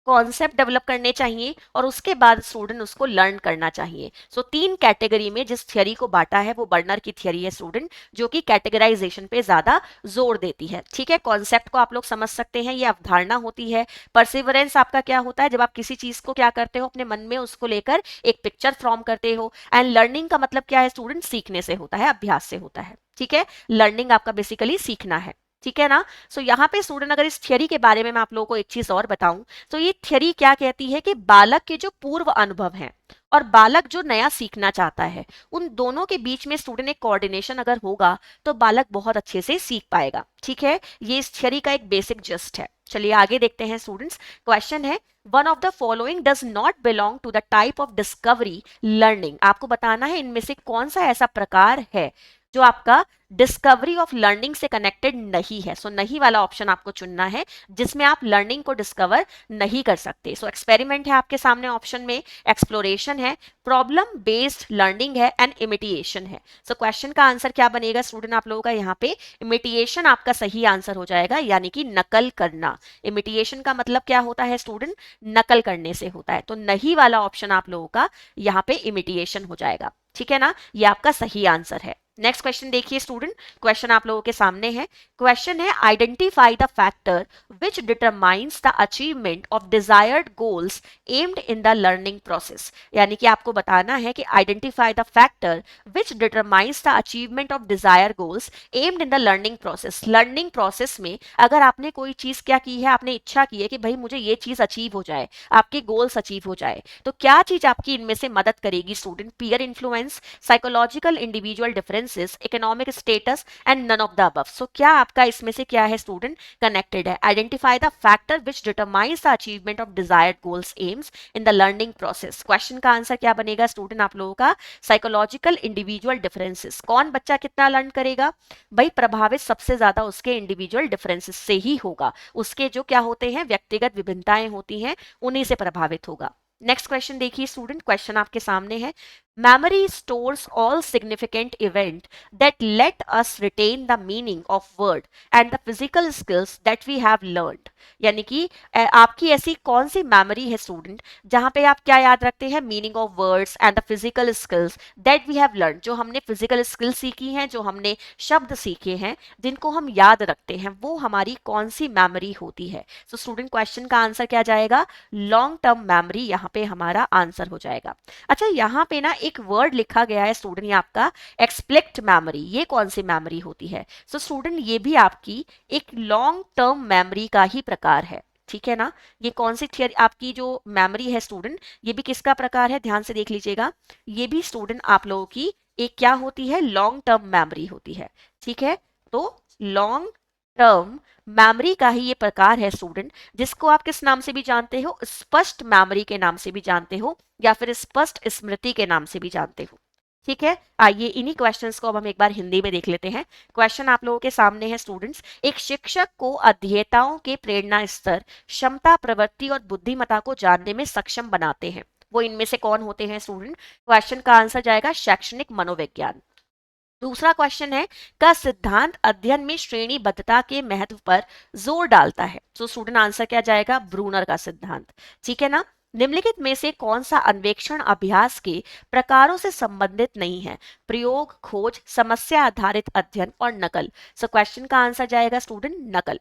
कॉन्सेप्ट डेवलप करने चाहिए और उसके बाद स्टूडेंट उसको लर्न करना चाहिए। सो तीन कैटेगरी में जिस थियरी को बांटा है वो बर्नर की थियरी है स्टूडेंट, जो कि कैटेगराइजेशन पे ज्यादा जोर देती है। ठीक है, कॉन्सेप्ट को आप लोग समझ सकते हैं, ये अवधारणा होती है। परसिवरेंस आपका क्या होता है, जब आप किसी चीज को क्या करते हो, अपने मन में उसको लेकर एक पिक्चर फॉर्म करते हो। एंड लर्निंग का मतलब क्या है स्टूडेंट, सीखने से होता है, अभ्यास से होता है। ठीक है, लर्निंग आपका बेसिकली सीखना है। ठीक है ना, सो यहाँ पे स्टूडेंट अगर इस थियरी के बारे में मैं आप लोगों को एक चीज और बताऊं, तो ये थियरी क्या कहती है कि बालक के जो पूर्व अनुभव हैं और बालक जो नया सीखना चाहता है, उन दोनों के बीच में स्टूडेंट एक कोऑर्डिनेशन अगर होगा तो बालक बहुत अच्छे से सीख पाएगा। ठीक है, ये इस थियरी का एक बेसिक जस्ट है। चलिए आगे देखते हैं स्टूडेंट्स, क्वेश्चन है, one of the following does not belong to the type of discovery learning. आपको बताना है इनमें से कौन सा ऐसा प्रकार है जो आपका डिस्कवरी ऑफ लर्निंग से कनेक्टेड नहीं है। सो नहीं वाला ऑप्शन आपको चुनना है जिसमें आप लर्निंग को डिस्कवर नहीं कर सकते। सो एक्सपेरिमेंट है आपके सामने ऑप्शन में, एक्सप्लोरेशन है, प्रॉब्लम बेस्ड लर्निंग है एंड इमिटिएशन है। सो क्वेश्चन का आंसर क्या बनेगा स्टूडेंट आप लोगों का, यहाँ पे इमिटिएशन आपका सही आंसर हो जाएगा, यानी कि नकल करना। इमिटिएशन का मतलब क्या होता है स्टूडेंट, नकल करने से होता है। तो नहीं वाला ऑप्शन आप लोगों का यहाँ पे इमिटिएशन हो जाएगा। ठीक है ना, ये आपका सही आंसर है। नेक्स्ट क्वेश्चन देखिए स्टूडेंट, क्वेश्चन आप लोगों के सामने है, क्वेश्चन है, identify the factor which determines the achievement of desired goals aimed in the learning process. यानी कि आपको बताना है कि identify the factor which determines the achievement of desire goals aimed in the learning process. Learning process में अगर आपने कोई चीज क्या की है, आपने इच्छा की है कि भाई मुझे ये चीज अचीव हो जाए, आपके गोल्स अचीव हो जाए, तो क्या चीज आपकी इनमें से मदद करेगी student, peer influence, psychological individual differences, economic status and none of the above. So क्या आपका इसमें से क्या है स्टूडेंट, कनेक्टेड है। Identify the factor which determines the achievement of desired goals aims in the learning process. Question का आंसर क्या बनेगा स्टूडेंट आप लोगों का, साइकोलॉजिकल इंडिविजुअल डिफरेंसेस। कौन बच्चा कितना लर्न करेगा, भाई प्रभावित सबसे ज्यादा उसके इंडिविजुअल डिफरेंसेस से ही होगा, उसके जो क्या होते हैं व्यक्तिगत विभिन्नताएं होती हैं उन्हीं से प्रभावित होगा। नेक्स्ट क्वेश्चन देखिए स्टूडेंट, क्वेश्चन आपके सामने है, memory stores all significant event that let us retain the meaning of word and the physical skills that we have learned। यानी कि आपकी ऐसी कौन सी मेमोरी है स्टूडेंट जहां पे आप क्या याद रखते हैं, meaning of words and the physical skills that we have learn, जो हमने फिजिकल स्किल सीखी हैं, जो हमने शब्द सीखे हैं, जिनको हम याद रखते हैं, वो हमारी कौन सी मेमोरी होती है। सो स्टूडेंट क्वेश्चन का आंसर क्या जाएगा, लॉन्ग टर्म मेमोरी यहाँ पे हमारा आंसर हो जाएगा। अच्छा यहाँ पे ना एक वर्ड लिखा गया है स्टूडेंट, ये आपका एक्सप्लेक्ट मेमोरी, ये कौन सी मेमोरी होती है। सो स्टूडेंट ये भी आपकी एक लॉन्ग टर्म मेमोरी का ही प्रकार है। ठीक है ना, ये कौन सी थियरी आपकी जो मेमोरी है स्टूडेंट, ये भी किसका प्रकार है, ध्यान से देख लीजिएगा, ये भी स्टूडेंट आप लोगों की एक क्या होती है, लॉन्ग टर्म मेमोरी होती है। ठीक है, तो लॉन्ग टर्म मेमोरी का ही ये प्रकार है स्टूडेंट, जिसको आप किस नाम से भी जानते हो, स्पष्ट मेमोरी के नाम से भी जानते हो या फिर स्पष्ट स्मृति के नाम से भी जानते हो। ठीक है, आइए इन्हीं क्वेश्चंस को अब हम एक बार हिंदी में देख लेते हैं। क्वेश्चन आप लोगों के सामने है स्टूडेंट्स। एक शिक्षक को अध्येताओं के प्रेरणा स्तर, क्षमता, प्रवृत्ति और बुद्धिमत्ता को जानने में सक्षम बनाते हैं, वो इनमें से कौन होते हैं स्टूडेंट? क्वेश्चन का आंसर जाएगा शैक्षणिक मनोविज्ञान। दूसरा क्वेश्चन है, का सिद्धांत अध्ययन में श्रेणीबद्धता के महत्व पर जोर डालता है? तो स्टूडेंट आंसर क्या जाएगा? ब्रूनर का सिद्धांत। ठीक है ना। निम्नलिखित में से कौन सा अन्वेषण अभ्यास के प्रकारों से संबंधित नहीं है? प्रयोग, खोज, समस्या आधारित अध्ययन और नकल। सो क्वेश्चन का आंसर जाएगा स्टूडेंट नकल।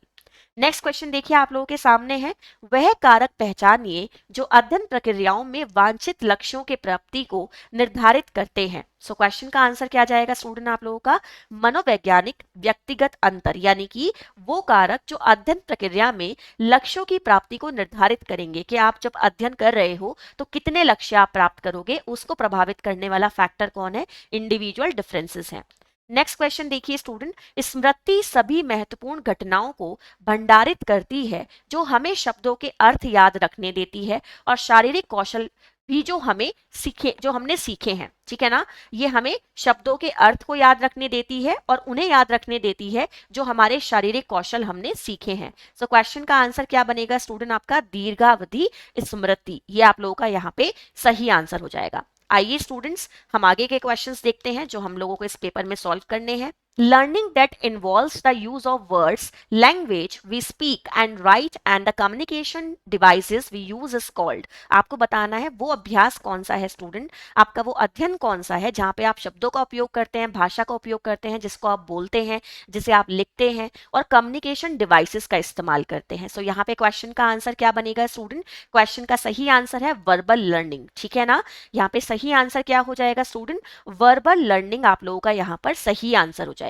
नेक्स्ट क्वेश्चन देखिए आप लोगों के सामने है, वह कारक पहचानिए जो अध्ययन प्रक्रियाओं में वांछित लक्ष्यों के प्राप्ति को निर्धारित करते हैं। सो क्वेश्चन का आंसर क्या जाएगा स्टूडेंट आप लोगों का? मनोवैज्ञानिक व्यक्तिगत अंतर, यानी कि वो कारक जो अध्ययन प्रक्रिया में लक्ष्यों की प्राप्ति को निर्धारित करेंगे कि आप जब अध्ययन कर रहे हो तो कितने लक्ष्य आप प्राप्त करोगे, उसको प्रभावित करने वाला फैक्टर कौन है? इंडिविजुअल डिफरेंसेस हैं। नेक्स्ट क्वेश्चन देखिए स्टूडेंट, स्मृति सभी महत्वपूर्ण घटनाओं को भंडारित करती है जो हमें शब्दों के अर्थ याद रखने देती है और शारीरिक कौशल भी जो हमने सीखे हैं। ठीक है ना। ये हमें शब्दों के अर्थ को याद रखने देती है और उन्हें याद रखने देती है जो हमारे शारीरिक कौशल हमने सीखे हैं। सो क्वेश्चन का आंसर क्या बनेगा स्टूडेंट आपका? दीर्घावधि स्मृति। ये आप लोगों का यहाँ पे सही आंसर हो जाएगा। आइए स्टूडेंट्स हम आगे के क्वेश्चंस देखते हैं जो हम लोगों को इस पेपर में सॉल्व करने हैं। Learning that involves the use of words, language we speak and write and the communication devices we use is called। आपको बताना है वो अभ्यास कौन सा है स्टूडेंट, आपका वो अध्ययन कौन सा है जहाँ पे आप शब्दों का उपयोग करते हैं, भाषा का उपयोग करते हैं, जिसको आप बोलते हैं, जिसे आप लिखते हैं, और कम्युनिकेशन डिवाइसेस का इस्तेमाल करते हैं। सो यहाँ पे क्वेश्चन का आंसर क्या बनेगा स्टूडेंट? क्वेश्चन का सही आंसर है वर्बल लर्निंग। ठीक है ना। यहाँ पे सही आंसर क्या हो जाएगा स्टूडेंट? वर्बल लर्निंग आप लोगों का यहाँ पर सही आंसर हो जाएगा।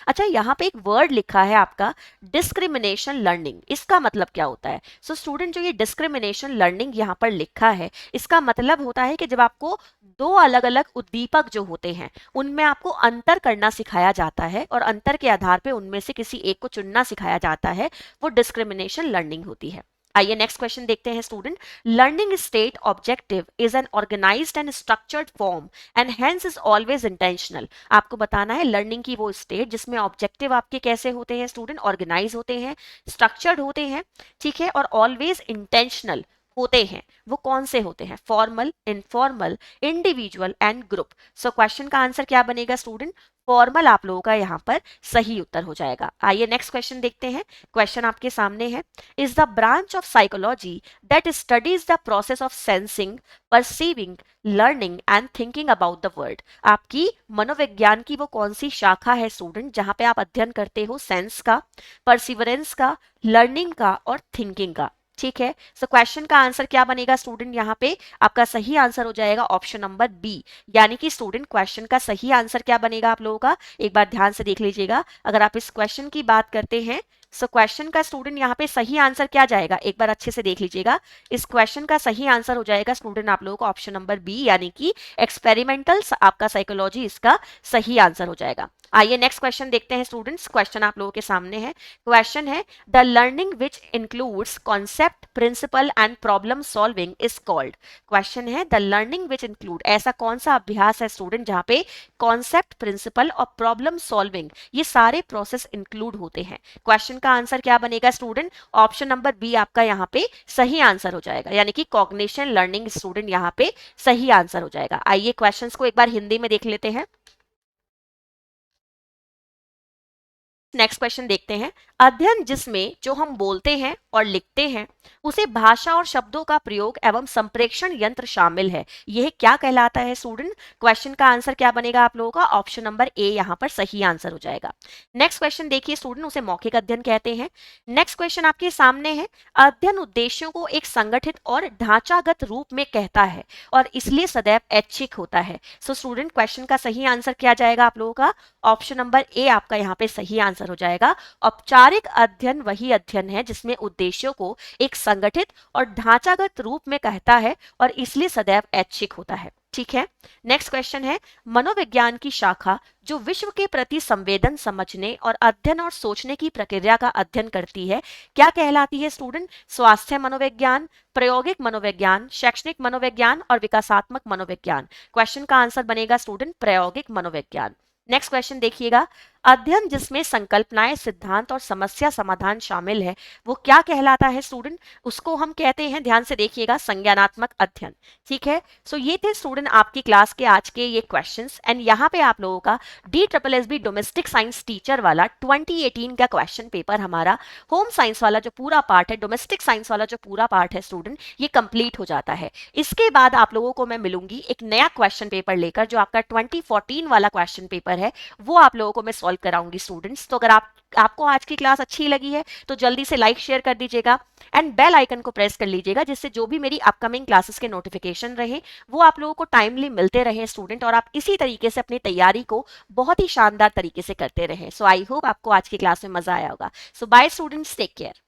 अच्छा, यहाँ पे एक वर्ड लिखा है आपका डिस्क्रिमिनेशन लर्निंग, इसका मतलब क्या होता है? सो स्टूडेंट जो ये डिस्क्रिमिनेशन लर्निंग यहाँ पर लिखा है, इसका मतलब होता है कि जब आपको दो अलग अलग उद्दीपक जो होते हैं उनमें आपको अंतर करना सिखाया जाता है और अंतर के आधार पे उनमें से किसी एक को चुनना सिखाया जाता है, वो डिस्क्रिमिनेशन लर्निंग होती है। आइए नेक्स्ट क्वेश्चन देखते हैं student. Learning state objective is an organised and structured form and hence is always intentional. आपको बताना है लर्निंग की वो स्टेट जिसमें ऑब्जेक्टिव आपके कैसे होते हैं स्टूडेंट? ऑर्गेनाइज होते हैं, स्ट्रक्चर्ड होते हैं, ठीक है, और ऑलवेज इंटेंशनल होते हैं। वो कौन से होते हैं? Formal, informal, individual and group. So question का आंसर क्या बनेगा स्टूडेंट? फॉर्मल आप लोगों का यहाँ पर सही उत्तर हो जाएगा। आइए नेक्स्ट क्वेश्चन देखते हैं। क्वेश्चन आपके सामने है, is the branch of psychology that studies the process of sensing, perceiving, learning and thinking about the world. आपकी मनोविज्ञान की वो कौन सी शाखा है स्टूडेंट जहां पे आप अध्ययन करते हो सेंस का, परसिवरेंस का, लर्निंग का और थिंकिंग का? ठीक है। सो क्वेश्चन का आंसर क्या बनेगा स्टूडेंट? यहाँ पे आपका सही आंसर हो जाएगा ऑप्शन नंबर बी, यानी कि स्टूडेंट क्वेश्चन का सही आंसर क्या बनेगा आप लोगों का? एक बार ध्यान से देख लीजिएगा। अगर आप इस क्वेश्चन की बात करते हैं, सो क्वेश्चन का स्टूडेंट यहाँ पे सही आंसर क्या जाएगा? एक बार अच्छे से देख लीजिएगा। इस क्वेश्चन का सही आंसर हो जाएगा स्टूडेंट आप लोगों का ऑप्शन नंबर बी, यानी कि एक्सपेरिमेंटल आपका साइकोलॉजी इसका सही आंसर हो जाएगा। आइए नेक्स्ट क्वेश्चन देखते हैं स्टूडेंट्स। क्वेश्चन आप लोगों के सामने है। क्वेश्चन है, the learning which includes concept, principle and problem solving is called. Question है, द लर्निंग विच इंक्लूड, ऐसा कौन सा अभ्यास है स्टूडेंट जहां पे कॉन्सेप्ट, प्रिंसिपल और प्रॉब्लम सॉल्विंग ये सारे प्रोसेस इंक्लूड होते हैं? क्वेश्चन का आंसर क्या बनेगा स्टूडेंट? ऑप्शन नंबर बी आपका यहाँ पे सही आंसर हो जाएगा, यानी कि कॉग्निशन लर्निंग स्टूडेंट यहाँ पे सही आंसर हो जाएगा। आइए क्वेश्चंस को एक बार हिंदी में देख लेते हैं। नेक्स्ट क्वेश्चन देखते हैं। अध्ययन जिसमें जो हम बोलते हैं और लिखते हैं उसे भाषा और शब्दों का प्रयोग एवं संप्रेषण यंत्र शामिल है, यह क्या कहलाता है स्टूडेंट? क्वेश्चन का आंसर क्या बनेगा आप लोगों का? ऑप्शन नंबर ए यहाँ पर सही आंसर हो जाएगा। नेक्स्ट क्वेश्चन देखिए स्टूडेंट, उसे मौखिक अध्ययन कहते हैं। नेक्स्ट क्वेश्चन आपके सामने है, अध्ययन उद्देश्यों को एक संगठित और ढांचागत रूप में कहता है और इसलिए सदैव ऐच्छिक होता है। सो स्टूडेंट क्वेश्चन का सही आंसर क्या जाएगा आप लोगों का? ऑप्शन नंबर ए आपका यहाँ पे सही आंसर हो जाएगा। औपचारिक अध्ययन वही अध्ययन है जिसमें उद्देश्यों को एक संगठित और ढांचागत रूप में कहता है और इसलिए सदैव ऐच्छिक होता है। ठीक है। नेक्स्ट क्वेश्चन है, मनोविज्ञान की शाखा जो विश्व के प्रति संवेदन समझने और अध्ययन और सोचने की प्रक्रिया का अध्ययन करती है, क्या कहलाती है स्टूडेंट? स्वास्थ्य मनोविज्ञान, प्रायोगिक मनोविज्ञान, शैक्षणिक मनोविज्ञान और विकासात्मक मनोविज्ञान। क्वेश्चन का आंसर बनेगा स्टूडेंट प्रायोगिक मनोविज्ञान। नेक्स्ट क्वेश्चन देखिएगा, अध्ययन जिसमें संकल्पनाएं, सिद्धांत और समस्या समाधान शामिल है, वो क्या कहलाता है स्टूडेंट? उसको हम कहते हैं, ध्यान से देखिएगा, संज्ञानात्मक अध्ययन। ठीक है। सो ये थे स्टूडेंट आपकी क्लास के आज के ये क्वेश्चंस, एंड यहाँ पे आप लोगों का DSSB डोमेस्टिक साइंस टीचर वाला 2018 का क्वेश्चन पेपर, हमारा होम साइंस वाला जो पूरा पार्ट है, डोमेस्टिक साइंस वाला जो पूरा पार्ट है स्टूडेंट, ये कंप्लीट हो जाता है। इसके बाद आप लोगों को मैं मिलूंगी एक नया क्वेश्चन पेपर लेकर, जो आपका 2014 वाला क्वेश्चन पेपर है, वो आप लोगों को मैं सॉल्व कराऊंगी स्टूडेंट्स। तो अगर आपको आज की क्लास अच्छी लगी है तो जल्दी से लाइक शेयर कर दीजिएगा एंड बेल आइकन को प्रेस कर लीजिएगा, जिससे जो भी मेरी अपकमिंग क्लासेस के नोटिफिकेशन रहे वो आप लोगों को टाइमली मिलते रहे स्टूडेंट, और आप इसी तरीके से अपनी तैयारी को बहुत ही शानदार तरीके से करते रहे। सो आई होप आपको आज की क्लास में मजा आया होगा। सो बाय स्टूडेंट्स, टेक केयर।